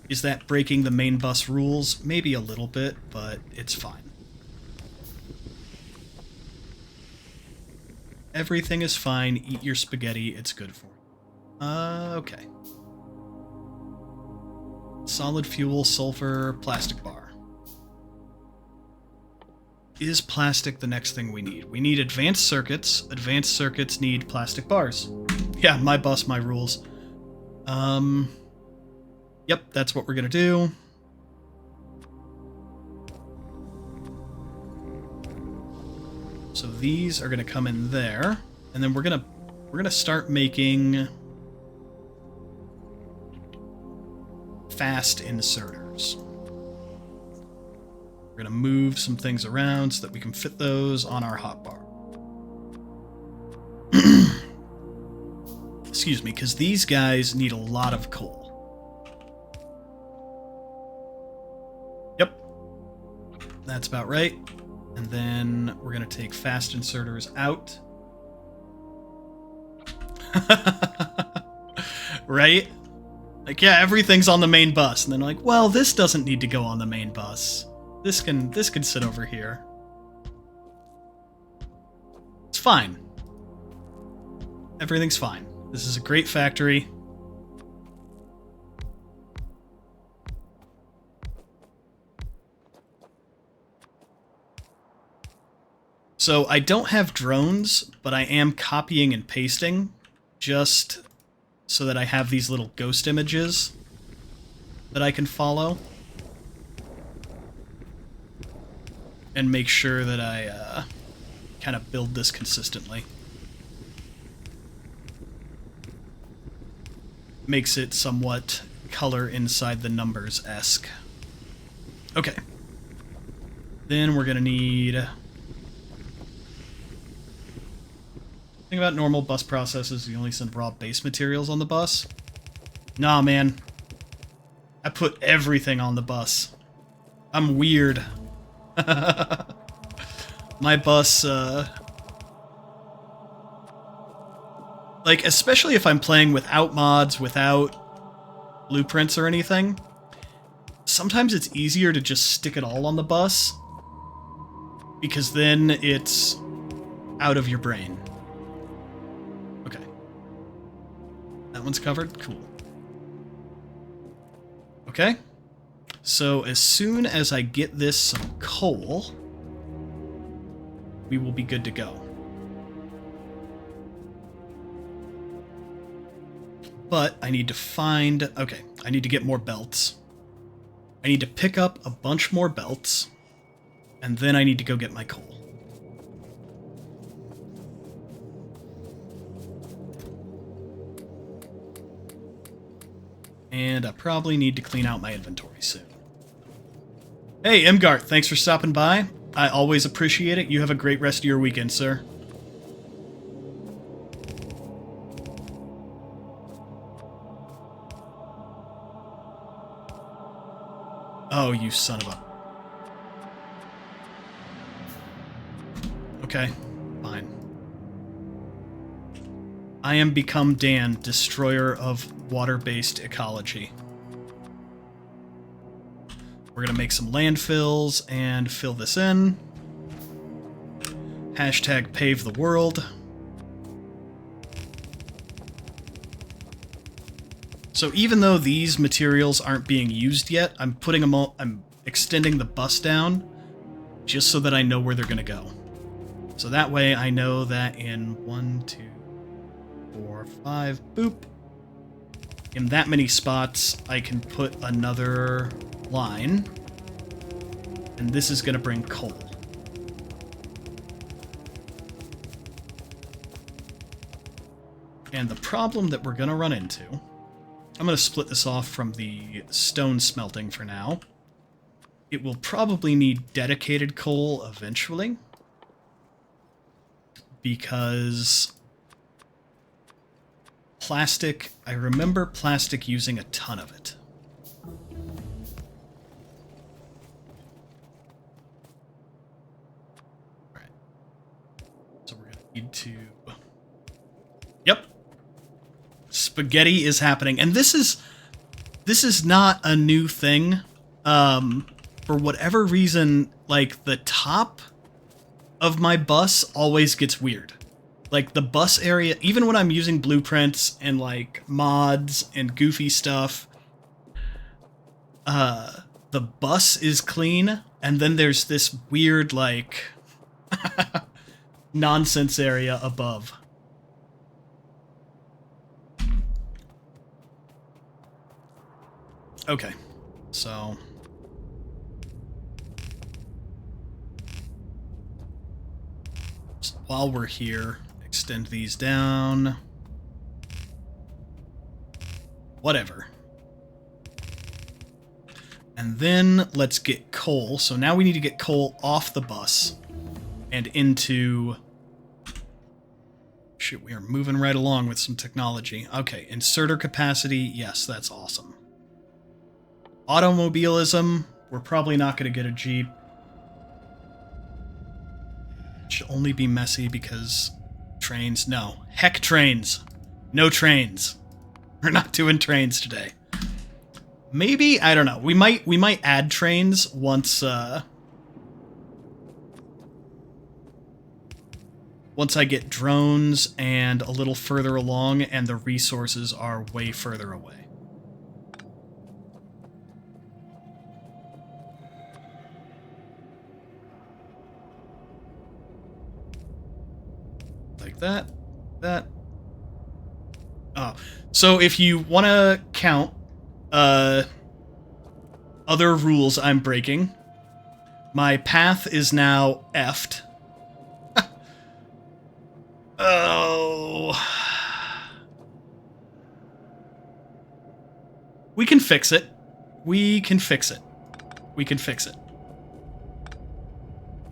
Is that breaking the main bus rules? Maybe a little bit, but it's fine. Everything is fine. Eat your spaghetti. It's good for you. Okay. Solid fuel, sulfur, plastic bar. Is plastic the next thing we need? We need advanced circuits. Advanced circuits need plastic bars. Yeah, my bus, my rules. Yep, that's what we're gonna do. So these are gonna come in there, and then we're gonna start making fast inserters. We're gonna move some things around so that we can fit those on our hotbar. Excuse me, because these guys need a lot of coal. Yep. That's about right. And then we're going to take fast inserters out. Right? Like, yeah, everything's on the main bus. And then like, well, this doesn't need to go on the main bus. This can sit over here. It's fine. Everything's fine. This is a great factory. So I don't have drones, but I am copying and pasting just so that I have these little ghost images that I can follow. And make sure that I kind of build this consistently. Makes it somewhat color inside the numbers-esque. Okay. Then we're gonna need... Thing about normal bus processes, you only send raw base materials on the bus. Nah, man. I put everything on the bus. I'm weird. My bus, like, especially if I'm playing without mods, without blueprints or anything, sometimes it's easier to just stick it all on the bus, because then it's out of your brain. Okay. That one's covered? Cool. Okay. So as soon as I get this some coal, we will be good to go. But I need to find... Okay, I need to get more belts. I need to pick up a bunch more belts, and then I need to go get my coal. And I probably need to clean out my inventory soon. Hey, Imgart, thanks for stopping by. I always appreciate it. You have a great rest of your weekend, sir. Oh, you son of a... Okay, fine. I am become Dan, destroyer of water-based ecology. We're gonna make some landfills and fill this in. Hashtag pave the world. So even though these materials aren't being used yet, I'm putting them all, I'm extending the bus down just so that I know where they're gonna go. So that way I know that in 1, 2, 4, 5, boop. In that many spots, I can put another line, and this is gonna bring coal. And the problem that we're gonna run into, I'm gonna split this off from the stone smelting for now. It will probably need dedicated coal eventually, because plastic, I remember plastic using a ton of it. Alright. So we're gonna need to... Yep. Spaghetti is happening. And this is not a new thing. For whatever reason, like, the top of my bus always gets weird. Like, the bus area, even when I'm using blueprints and, like, mods and goofy stuff, the bus is clean, and then there's this weird, like, nonsense area above. Okay, so... while we're here, extend these down. Whatever. And then let's get coal. So now we need to get coal off the bus and into... Shoot, we are moving right along with some technology. Okay, inserter capacity. Yes, that's awesome. Automobilism. We're probably not going to get a Jeep. It should only be messy because trains. No. Heck trains. No trains. We're not doing trains today. Maybe, I don't know. We might add trains once once I get drones and a little further along and the resources are way further away. Like that. That. Oh. So if you want to count other rules I'm breaking, my path is now effed. Oh. We can fix it. We can fix it. We can fix it.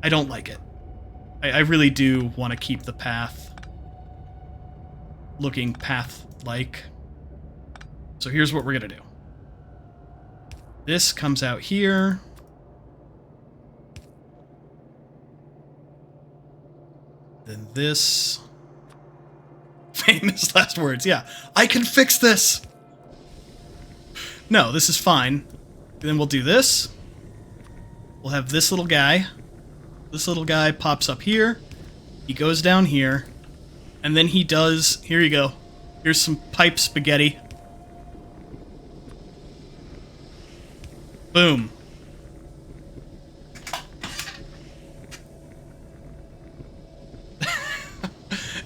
I don't like it. I really do want to keep the path looking path-like. So here's what we're going to do. This comes out here. Then this... Famous last words, yeah. I can fix this! No, this is fine. Then we'll do this. We'll have this little guy. This little guy pops up here. He goes down here. And then he does... Here you go. Here's some pipe spaghetti. Boom.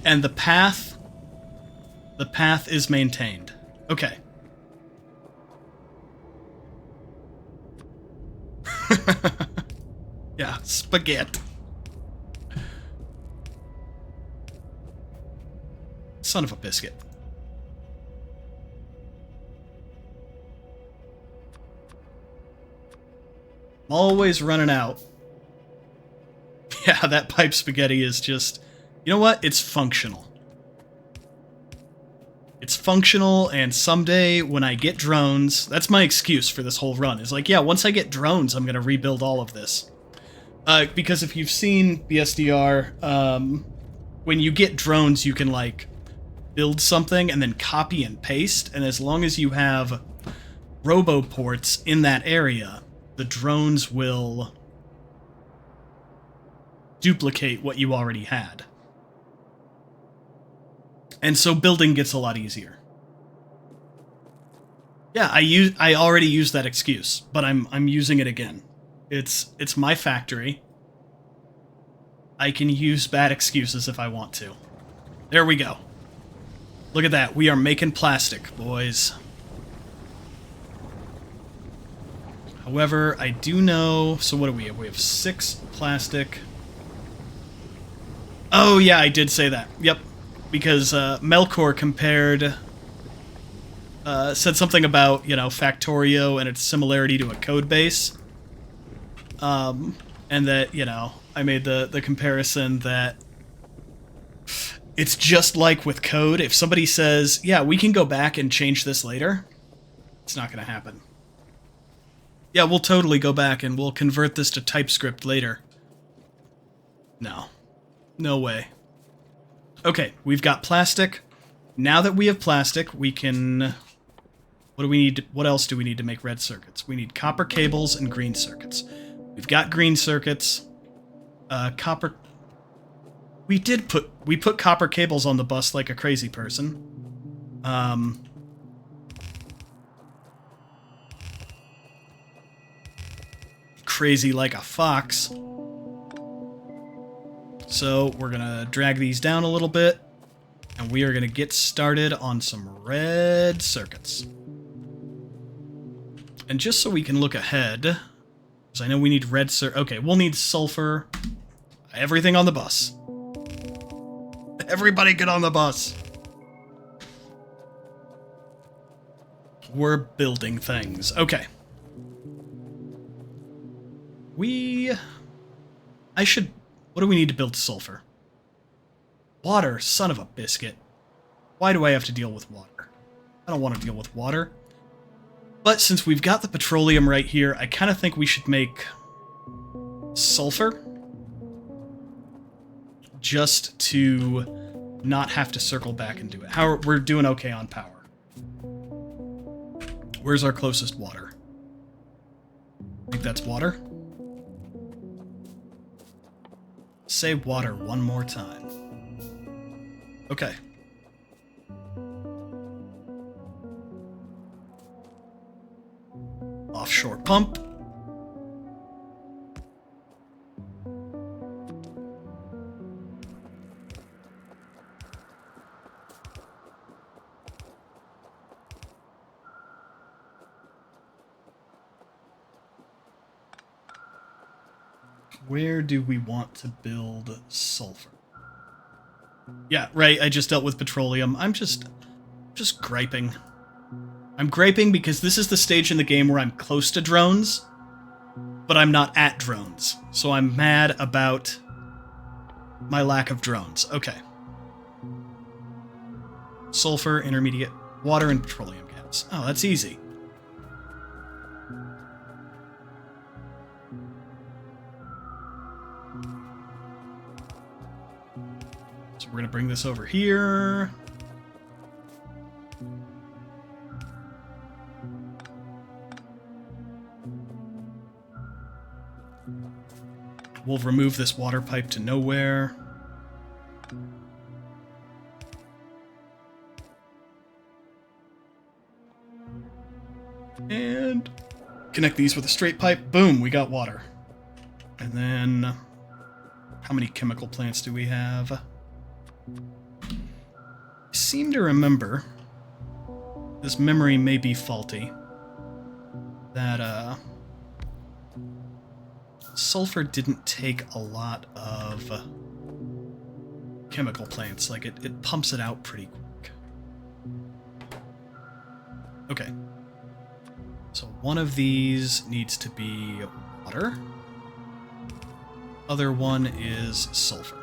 And the path is maintained. Okay. Yeah, spaghetti. Son of a biscuit. I'm always running out. Yeah, that pipe spaghetti is just... You know what? It's functional. It's functional, and someday when I get drones... That's my excuse for this whole run. Is like, yeah, once I get drones, I'm going to rebuild all of this. Because if you've seen BSDR, when you get drones, you can, like, build something and then copy and paste. And as long as you have roboports in that area, the drones will duplicate what you already had. And so building gets a lot easier. Yeah, I already used that excuse, but I'm using it again. It's my factory. I can use bad excuses if I want to. There we go. Look at that. We are making plastic, boys. However, I do know... So what do we have? We have 6 plastic. Oh, yeah, I did say that. Yep. Because Melkor compared... said something about, you know, Factorio and its similarity to a code base. And that, you know, I made the comparison that it's just like with code. If somebody says, yeah, we can go back and change this later, it's not going to happen. Yeah, we'll totally go back and we'll convert this to TypeScript later. No. No way. Okay, we've got plastic. Now that we have plastic, we can... What do we need? What else do we need to make red circuits? We need copper cables and green circuits. We've got green circuits. Copper... We put copper cables on the bus like a crazy person. Crazy like a fox. So we're gonna drag these down a little bit, and we are gonna get started on some red circuits. And just so we can look ahead, because I know we need okay, we'll need sulfur. Everything on the bus. Everybody get on the bus. We're building things. Okay. What do we need to build sulfur? Water, son of a biscuit. Why do I have to deal with water? I don't want to deal with water. But since we've got the petroleum right here, I kind of think we should make sulfur. Just to not have to circle back and do it. We're doing okay on power. Where's our closest water? I think that's water. Say water one more time. Okay. Offshore pump. Where do we want to build sulfur? Yeah, right, I just dealt with petroleum. I'm just griping. I'm griping because this is the stage in the game where I'm close to drones, but I'm not at drones. So I'm mad about my lack of drones. Okay. Sulfur, intermediate, water, and petroleum gas. Oh, that's easy. So we're going to bring this over here. We'll remove this water pipe to nowhere. And connect these with a straight pipe. Boom, we got water. And then, how many chemical plants do we have? I seem to remember, this memory may be faulty, that sulfur didn't take a lot of chemical plants. Like, it pumps it out pretty quick. Okay. So one of these needs to be water. Other one is sulfur.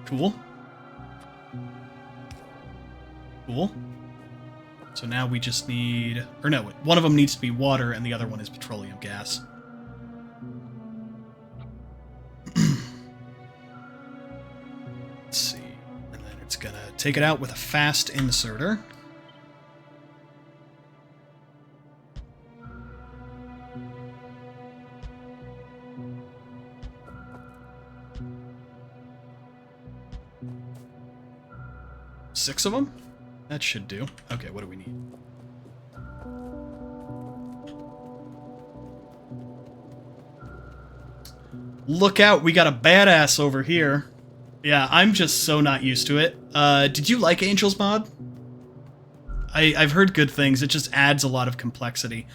Cool. Cool. So now we just need... Or no, one of them needs to be water and the other one is petroleum gas. Let's see. And then it's gonna take it out with a fast inserter. Six of them? That should do. Okay, what do we need? Look out, we got a badass over here. Yeah, I'm just so not used to it. Did you like Angel's mod? I've heard good things. It just adds a lot of complexity.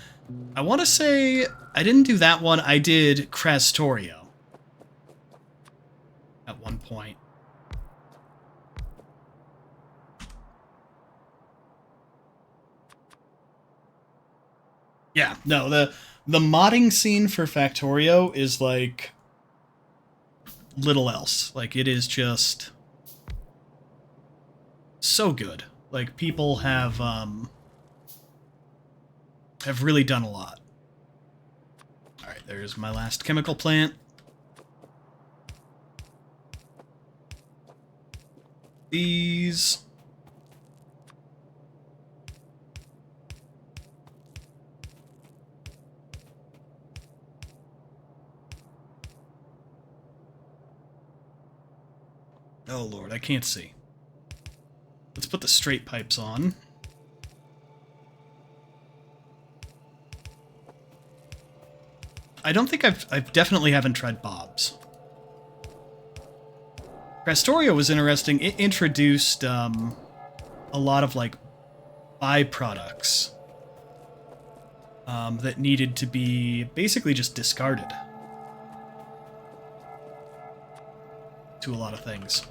I want to say I didn't do that one. I did Factorio at one point. Yeah, no, the modding scene for Factorio is like little else. Like, it is just so good. Like, people have really done a lot. Alright, there's my last chemical plant. These... Oh lord, I can't see. Let's put the straight pipes on. I don't think I've definitely haven't tried Bob's. Factorio was interesting. It introduced a lot of like byproducts that needed to be basically just discarded to a lot of things.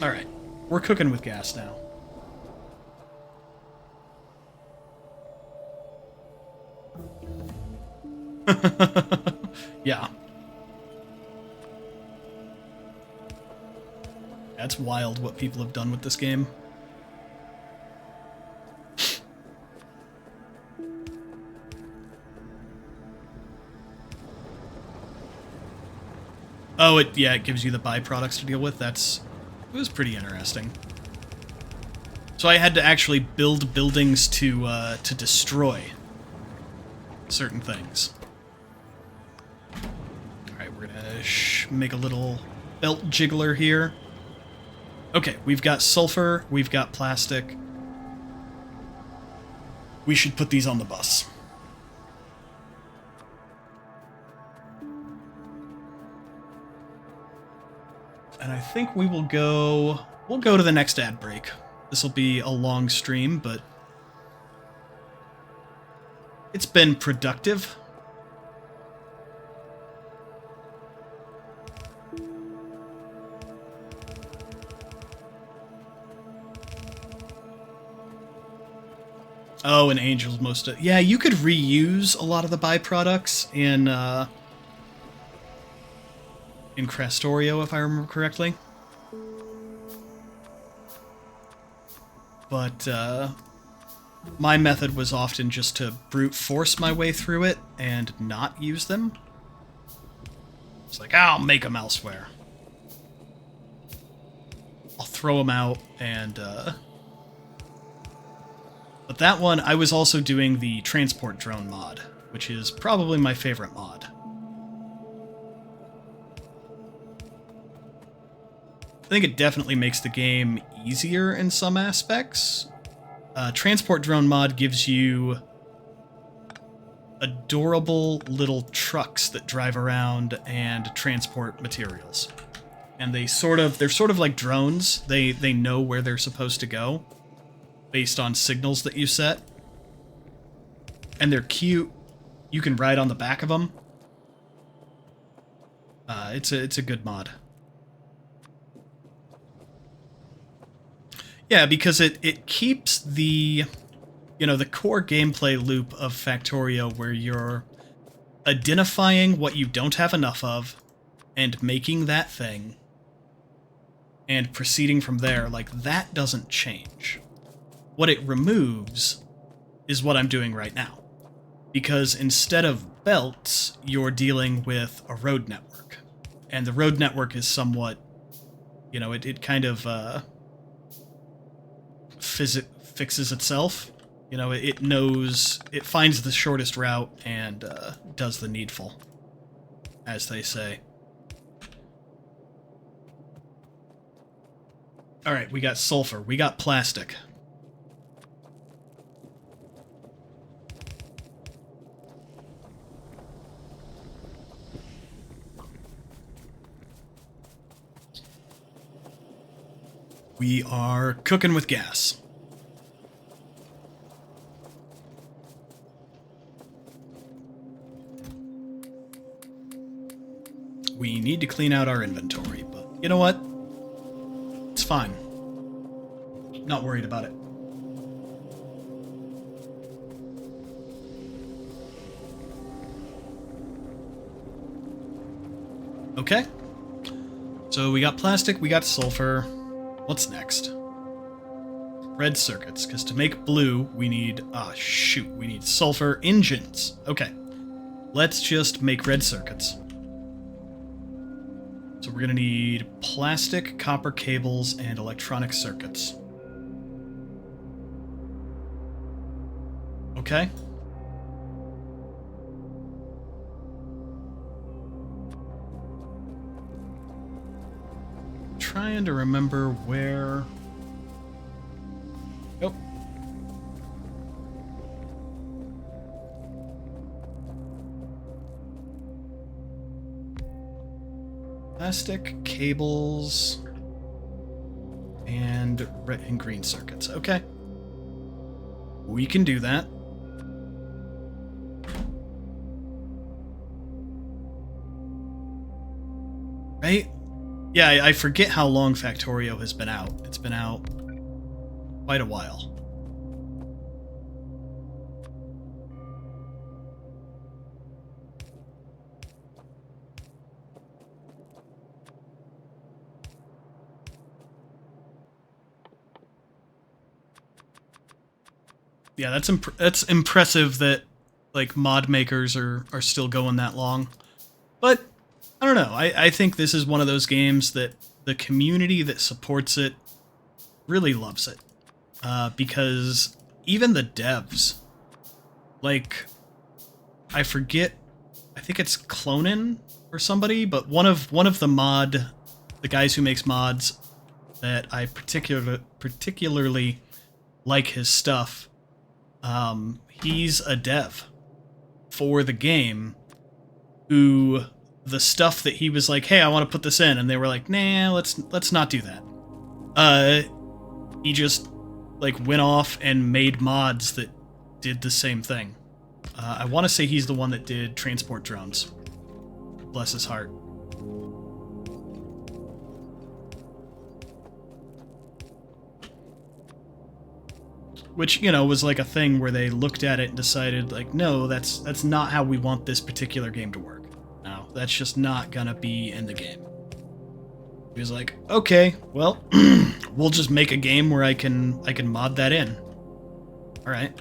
All right, we're cooking with gas now. Yeah. That's wild what people have done with this game. Oh, it gives you the byproducts to deal with. It was pretty interesting. So I had to actually build buildings to destroy certain things. All right, we're gonna make a little belt jiggler here. Okay, we've got sulfur, we've got plastic. We should put these on the bus. And I think we'll go to the next ad break. This will be a long stream, but it's been productive. Oh, and Angel's most... yeah, you could reuse a lot of the byproducts in Factorio, if I remember correctly. But my method was often just to brute force my way through it and not use them. It's like, I'll make them elsewhere. I'll throw them out and... But that one, I was also doing the transport drone mod, which is probably my favorite mod. I think it definitely makes the game easier in some aspects. Transport drone mod gives you adorable little trucks that drive around and transport materials. And they're sort of like drones. They know where they're supposed to go based on signals that you set. And they're cute. You can ride on the back of them. It's a good mod. Yeah, because it keeps the core gameplay loop of Factorio where you're identifying what you don't have enough of and making that thing and proceeding from there. Like, that doesn't change. What it removes is what I'm doing right now. Because instead of belts, you're dealing with a road network. And the road network is somewhat, it kind of fixes itself. It finds the shortest route and does the needful, as they say. All right, we got sulfur, we got plastic. We are cooking with gas. We need to clean out our inventory, but you know what? It's fine. Not worried about it. Okay. So we got plastic, we got sulfur. What's next? Red circuits, because to make blue, we need... we need sulfur engines. Okay. Let's just make red circuits. So we're going to need plastic, copper cables, and electronic circuits. Okay. Trying to remember where... Oh. Plastic, cables, and red and green circuits. Okay. We can do that. Right? Yeah, I forget how long Factorio has been out. It's been out quite a while. Yeah, that's impressive that like mod makers are still going that long. But I don't know. I think this is one of those games that the community that supports it really loves it. Because even the devs, like, I forget, I think it's Clonin or somebody, but one of the guys who makes mods that I particularly like his stuff. He's a dev for the game who the stuff that he was like, hey, I want to put this in, and they were like, nah, let's not do that. He just like went off and made mods that did the same thing. I want to say he's the one that did transport drones. Bless his heart. Which, you know, was like a thing where they looked at it and decided, like, no, that's not how we want this particular game to work. No, that's just not gonna be in the game. He was like, okay, well, we'll just make a game where I can mod that in. All right.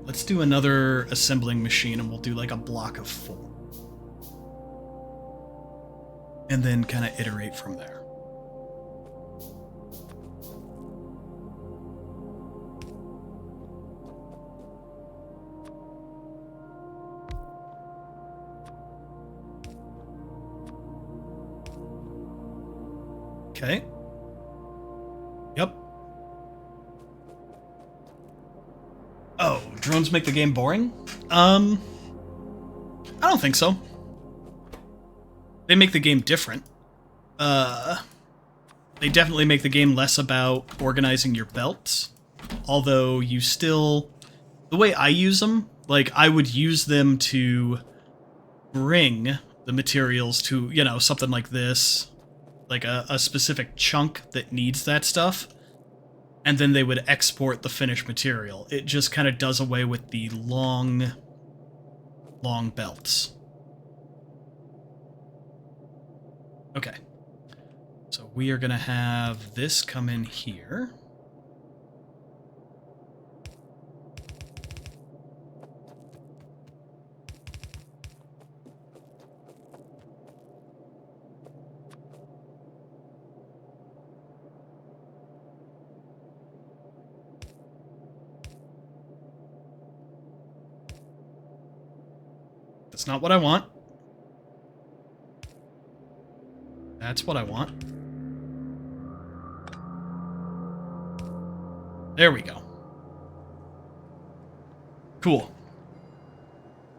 Let's do another assembling machine, and we'll do like a block of 4. And then kind of iterate from there. Okay. Yep. Oh, drones make the game boring? I don't think so. They make the game different. They definitely make the game less about organizing your belts. Although you still... The way I use them, like, I would use them to bring the materials to, you know, something like this. Like a specific chunk that needs that stuff. And then they would export the finished material. It just kind of does away with the long belts. Okay. So we are going to have this come in here. That's not what I want. That's what I want. There we go. Cool.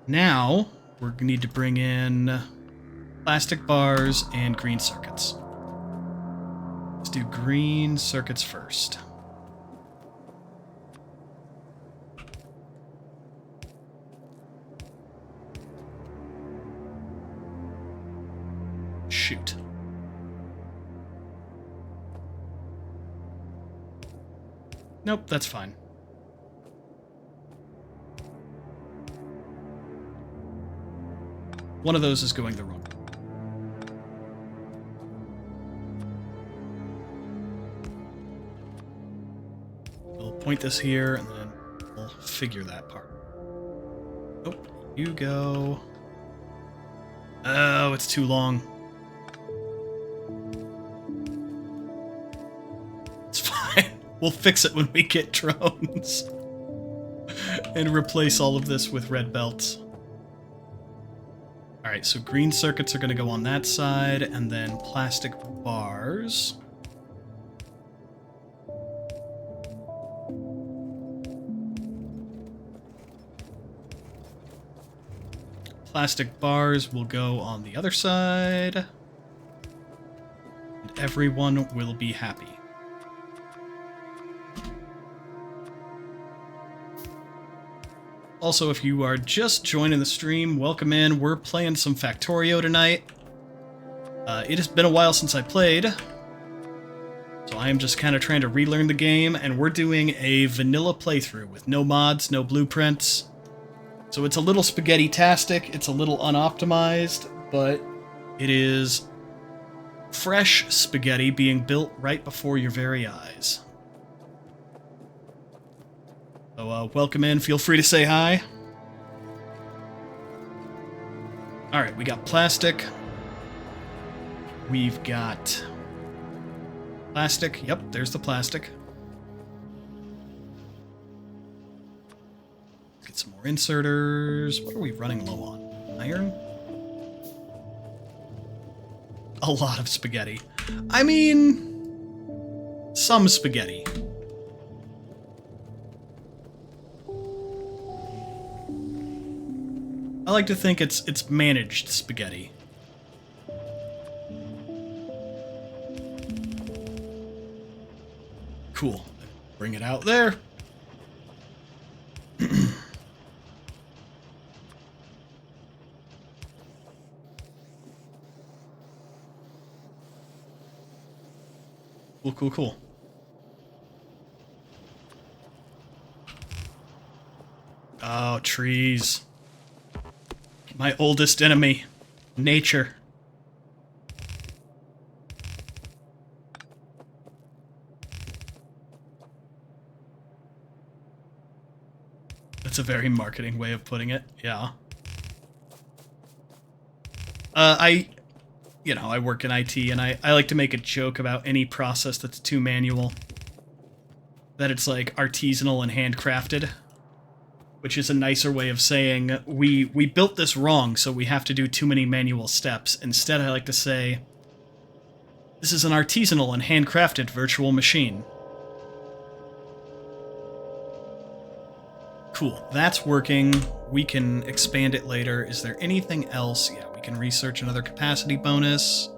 Now, we're going to need to bring in plastic bars and green circuits. Let's do green circuits first. Shoot. Nope, that's fine. One of those is going the wrong way. We'll point this here, and then we'll figure that part. Oh, you go. Oh, it's too long. It's fine. We'll fix it when we get drones. And replace all of this with red belts. Alright, so green circuits are going to go on that side, and then plastic bars. plastic bars will go on the other side. And everyone will be happy. Also, if you are just joining the stream, welcome in. We're playing some Factorio tonight. It has been a while since I played, so I am just kind of trying to relearn the game, and we're doing a vanilla playthrough with no mods, no blueprints. So it's a little spaghetti-tastic, it's a little unoptimized, but it is fresh spaghetti being built right before your very eyes. So welcome in, feel free to say hi. Alright, we got plastic. We've got plastic. Yep, there's the plastic. Get some more inserters. What are we running low on? Iron? A lot of spaghetti. I mean, some spaghetti. I like to think it's managed spaghetti. Cool. Bring it out there. Cool. Oh, trees. My oldest enemy. Nature. That's a very marketing way of putting it, yeah. I work in IT, and I like to make a joke about any process that's too manual. That it's like artisanal and handcrafted. Which is a nicer way of saying, we built this wrong, so we have to do too many manual steps. Instead, I like to say, this is an artisanal and handcrafted virtual machine. Cool, that's working. We can expand it later. Is there anything else? Yeah, we can research another capacity bonus.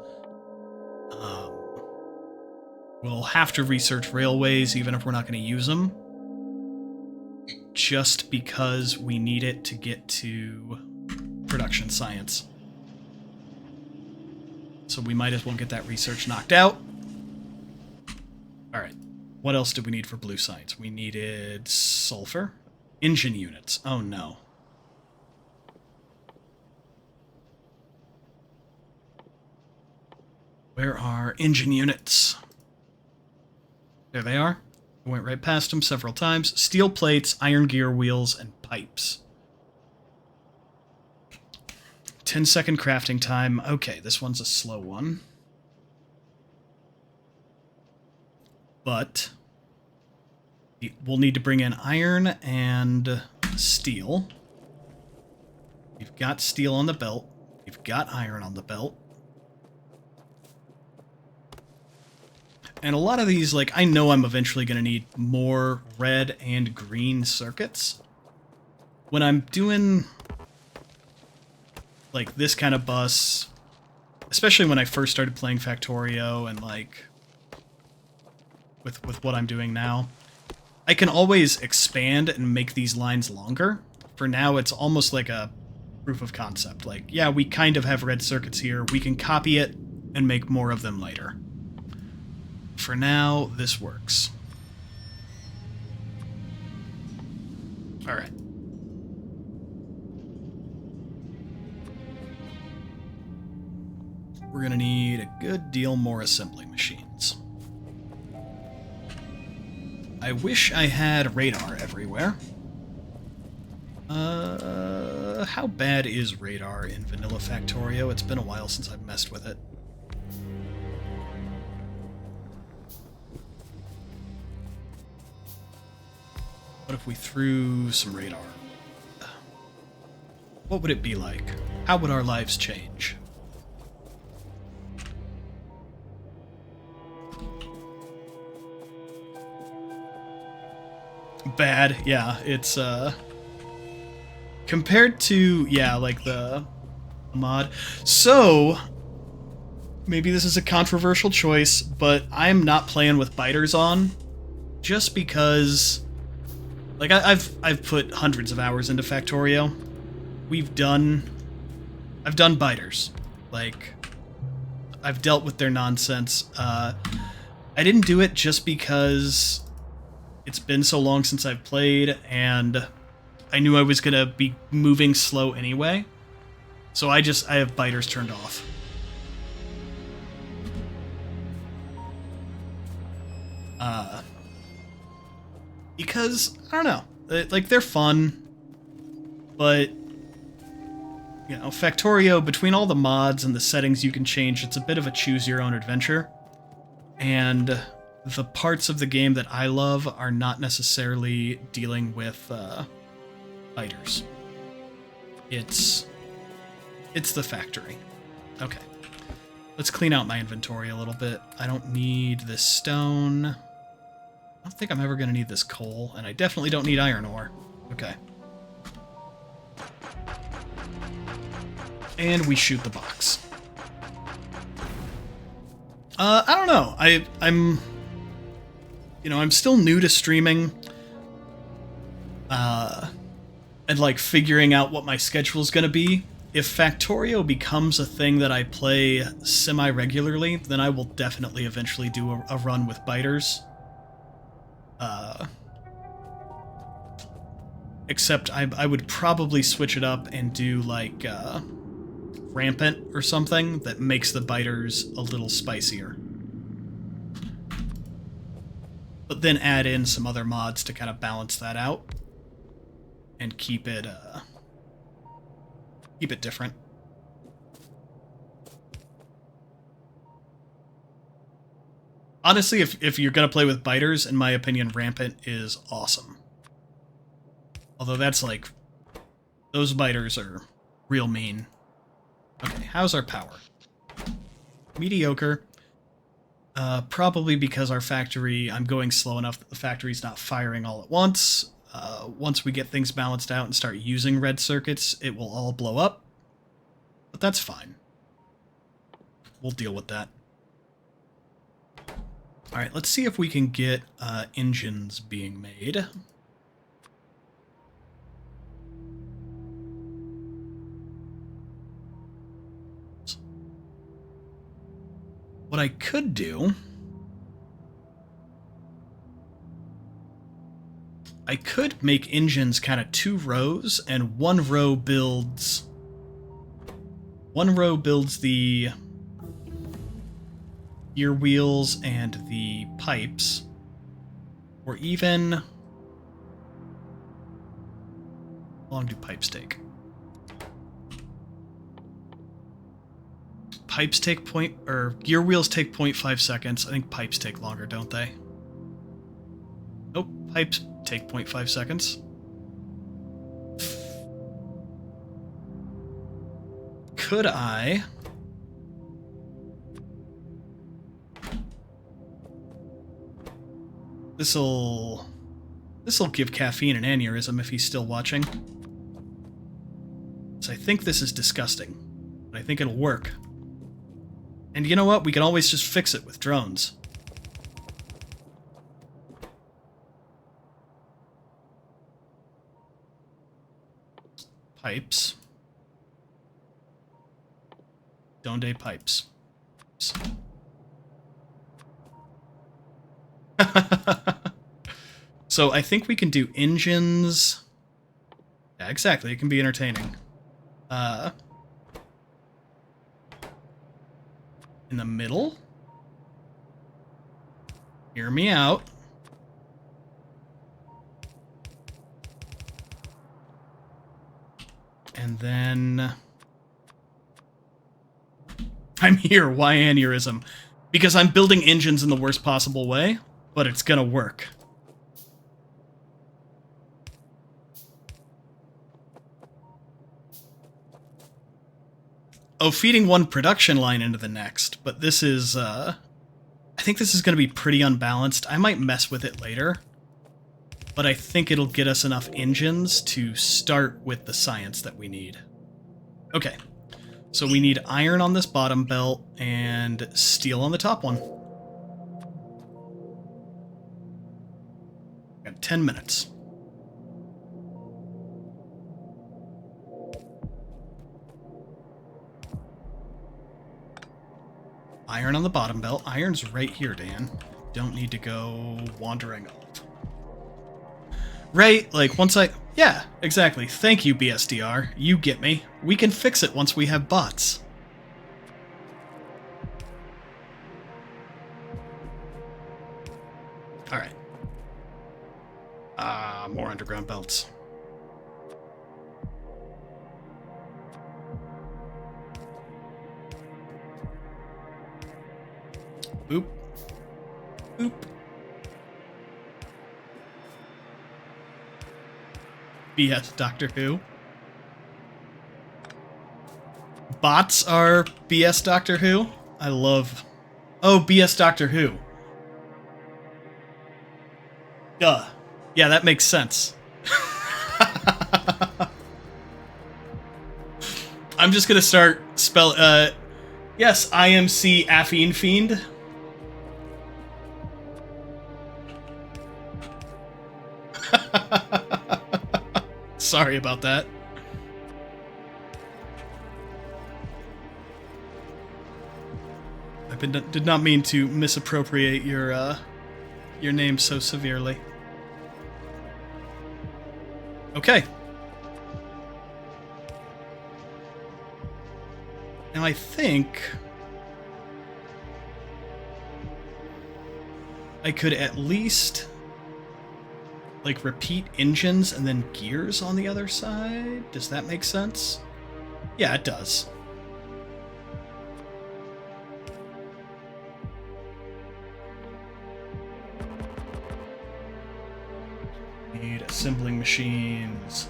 We'll have to research railways, even if we're not going to use them. Just because we need it to get to production science. So we might as well get that research knocked out. Alright, what else did we need for blue science? We needed sulfur. Engine units. Oh no. Where are engine units? There they are. I went right past them several times. Steel plates, iron gear wheels, and pipes. 10-second crafting time. Okay, this one's a slow one. But we'll need to bring in iron and steel. We've got steel on the belt. We've got iron on the belt. And a lot of these, like, I know I'm eventually going to need more red and green circuits. When I'm doing, like, this kind of bus, especially when I first started playing Factorio and, like, with what I'm doing now, I can always expand and make these lines longer. For now, it's almost like a proof of concept. Like, yeah, we kind of have red circuits here. We can copy it and make more of them later. For now, this works. Alright. We're gonna need a good deal more assembly machines. I wish I had radar everywhere. How bad is radar in Vanilla Factorio? It's been a while since I've messed with it. What if we threw some radar? What would it be like? How would our lives change? Bad, yeah, it's Compared to, yeah, like the mod. So, maybe this is a controversial choice, but I'm not playing with biters on, just because, like, I've put hundreds of hours into Factorio. I've done biters. Like, I've dealt with their nonsense. I didn't do it just because it's been so long since I've played, and I knew I was gonna be moving slow anyway. So I have biters turned off. Because, I don't know, like, they're fun, but, you know, Factorio, between all the mods and the settings you can change, it's a bit of a choose-your-own-adventure. And the parts of the game that I love are not necessarily dealing with biters. It's the factory. Okay. Let's clean out my inventory a little bit. I don't need this stone. I don't think I'm ever going to need this coal, and I definitely don't need iron ore. Okay. And we shoot the box. I don't know. I'm you know, I'm still new to streaming. And like figuring out what my schedule is going to be. If Factorio becomes a thing that I play semi-regularly, then I will definitely eventually do a run with biters. Except I would probably switch it up and do like rampant or something that makes the biters a little spicier. But then add in some other mods to kind of balance that out and keep it different. Honestly, if you're gonna play with biters, in my opinion, rampant is awesome. Although that's like, those biters are real mean. Okay, how's our power? Mediocre. Probably because our factory, I'm going slow enough that the factory's not firing all at once. Once we get things balanced out and start using red circuits, it will all blow up. But that's fine. We'll deal with that. Alright, let's see if we can get engines being made. What I could do... I could make engines kind of 2 rows, and one row builds the gear wheels and the pipes, or even... How long do pipes take? Pipes take gear wheels take 0.5 seconds. I think pipes take longer, don't they? Nope, pipes take 0.5 seconds. Could I... This'll give Caffeine an aneurysm if he's still watching. So I think this is disgusting, but I think it'll work. And you know what? We can always just fix it with drones. Pipes. Donde pipes. So I think we can do engines. Yeah, exactly. It can be entertaining. In the middle. Hear me out. And then... I'm here, why aneurysm? Because I'm building engines in the worst possible way, but it's gonna work. Oh, feeding one production line into the next, but this is, I think this is gonna be pretty unbalanced. I might mess with it later. but I think it'll get us enough engines to start with the science that we need. Okay, so we need iron on this bottom belt and steel on the top one. Got 10 minutes. Iron on the bottom belt. Iron's right here, Dan. Don't need to go wandering off. Right, like once I... Yeah, exactly. Thank you, BSDR. You get me. We can fix it once we have bots. Alright. More underground belts. Boop. Boop. BS Doctor Who. Bots are BS Doctor Who? I love... Oh, BS Doctor Who. Duh. Yeah, that makes sense. I'm just gonna start spell... yes, IMC Affine Fiend. Sorry about that. I did not mean to misappropriate your name so severely. Okay. Now I think I could at least like repeat engines and then gears on the other side. Does that make sense? Yeah, it does. Need assembling machines.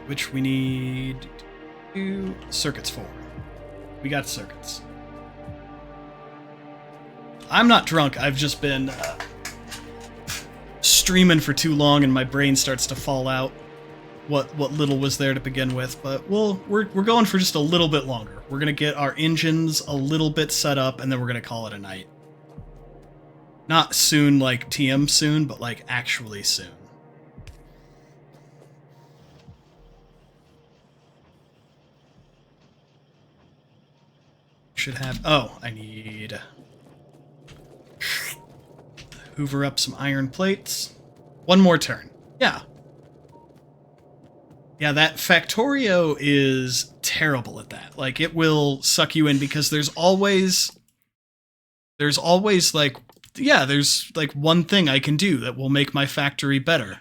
Which we need circuits for. We got circuits. I'm not drunk, I've just been streaming for too long and my brain starts to fall out what little was there to begin with, but we're going for just a little bit longer. We're gonna get our engines a little bit set up and then we're gonna call it a night. Not soon like TM soon, but like actually soon. Should have... Oh, I need... Hoover up some iron plates. One more turn. Yeah. Yeah, that Factorio is terrible at that. Like, it will suck you in because there's always like... Yeah, there's like one thing I can do that will make my factory better.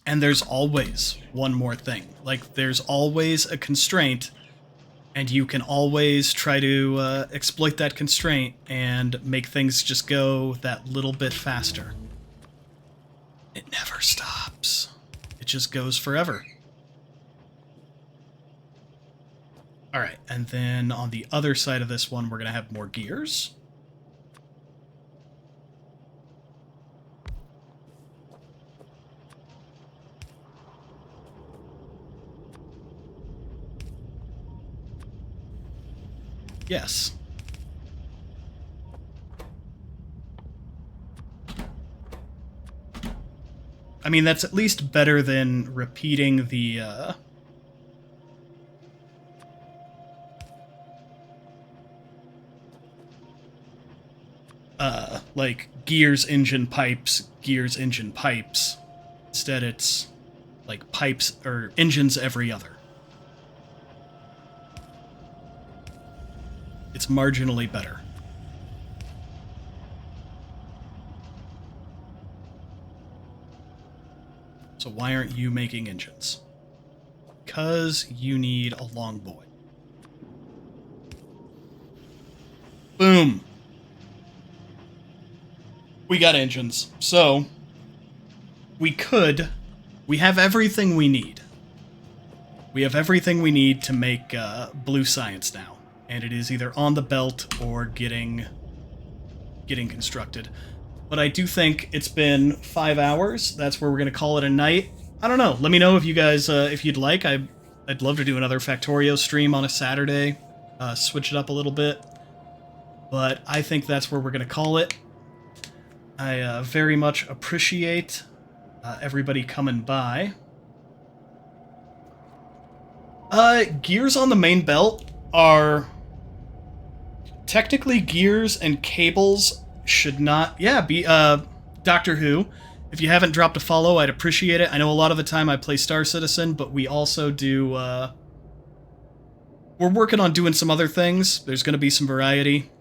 And there's always one more thing. Like, there's always a constraint, and you can always try to exploit that constraint and make things just go that little bit faster. It never stops. It just goes forever. Alright, and then on the other side of this one, we're going to have more gears. Yes. I mean, that's at least better than repeating the, like, gears, engine, pipes, gears, engine, pipes. Instead, it's, like, pipes, or engines every other. It's marginally better. So why aren't you making engines? Because you need a long boy. Boom. We got engines. So, we have everything we need. We have everything we need to make blue science now. And it is either on the belt or getting getting constructed. But I do think it's been 5 hours. That's where we're going to call it a night. I don't know. Let me know if you guys, if you'd like. I'd love to do another Factorio stream on a Saturday. Switch it up a little bit. But I think that's where we're going to call it. I very much appreciate everybody coming by. Gears on the main belt are... Technically, gears and cables should not... Yeah, be... Doctor Who. If you haven't dropped a follow, I'd appreciate it. I know a lot of the time I play Star Citizen, but we also do... We're working on doing some other things. There's going to be some variety.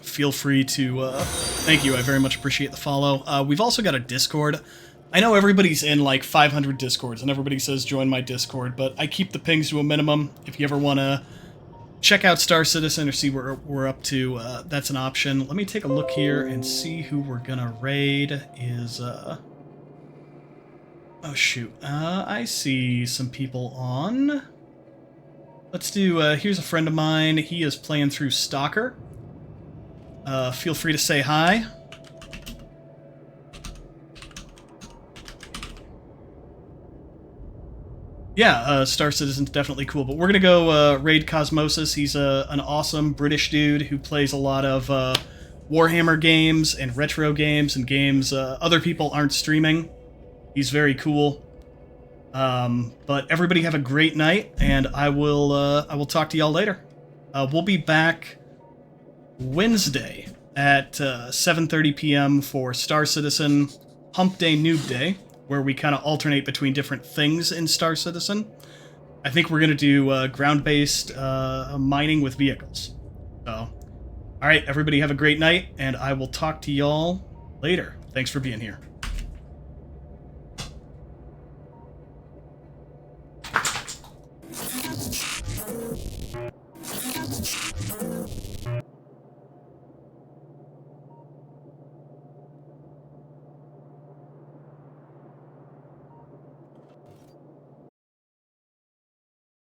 Feel free to... Thank you, I very much appreciate the follow. We've also got a Discord. I know everybody's in like 500 Discords, and everybody says join my Discord, but I keep the pings to a minimum. If you ever want to check out Star Citizen or see what we're up to, that's an option. Let me take a look here and see who we're gonna raid. Oh shoot, I see some people on. Let's do, here's a friend of mine. He is playing through Stalker. Feel free to say hi. Yeah, Star Citizen's definitely cool, but we're gonna go raid Cosmosis. He's an awesome British dude who plays a lot of Warhammer games and retro games and games other people aren't streaming. He's very cool. But everybody have a great night, and I will talk to y'all later. We'll be back Wednesday at 7:30 p.m. for Star Citizen Hump Day Noob Day, where we kind of alternate between different things in Star Citizen. I think we're going to do ground-based mining with vehicles. So, alright, everybody have a great night, and I will talk to y'all later. Thanks for being here.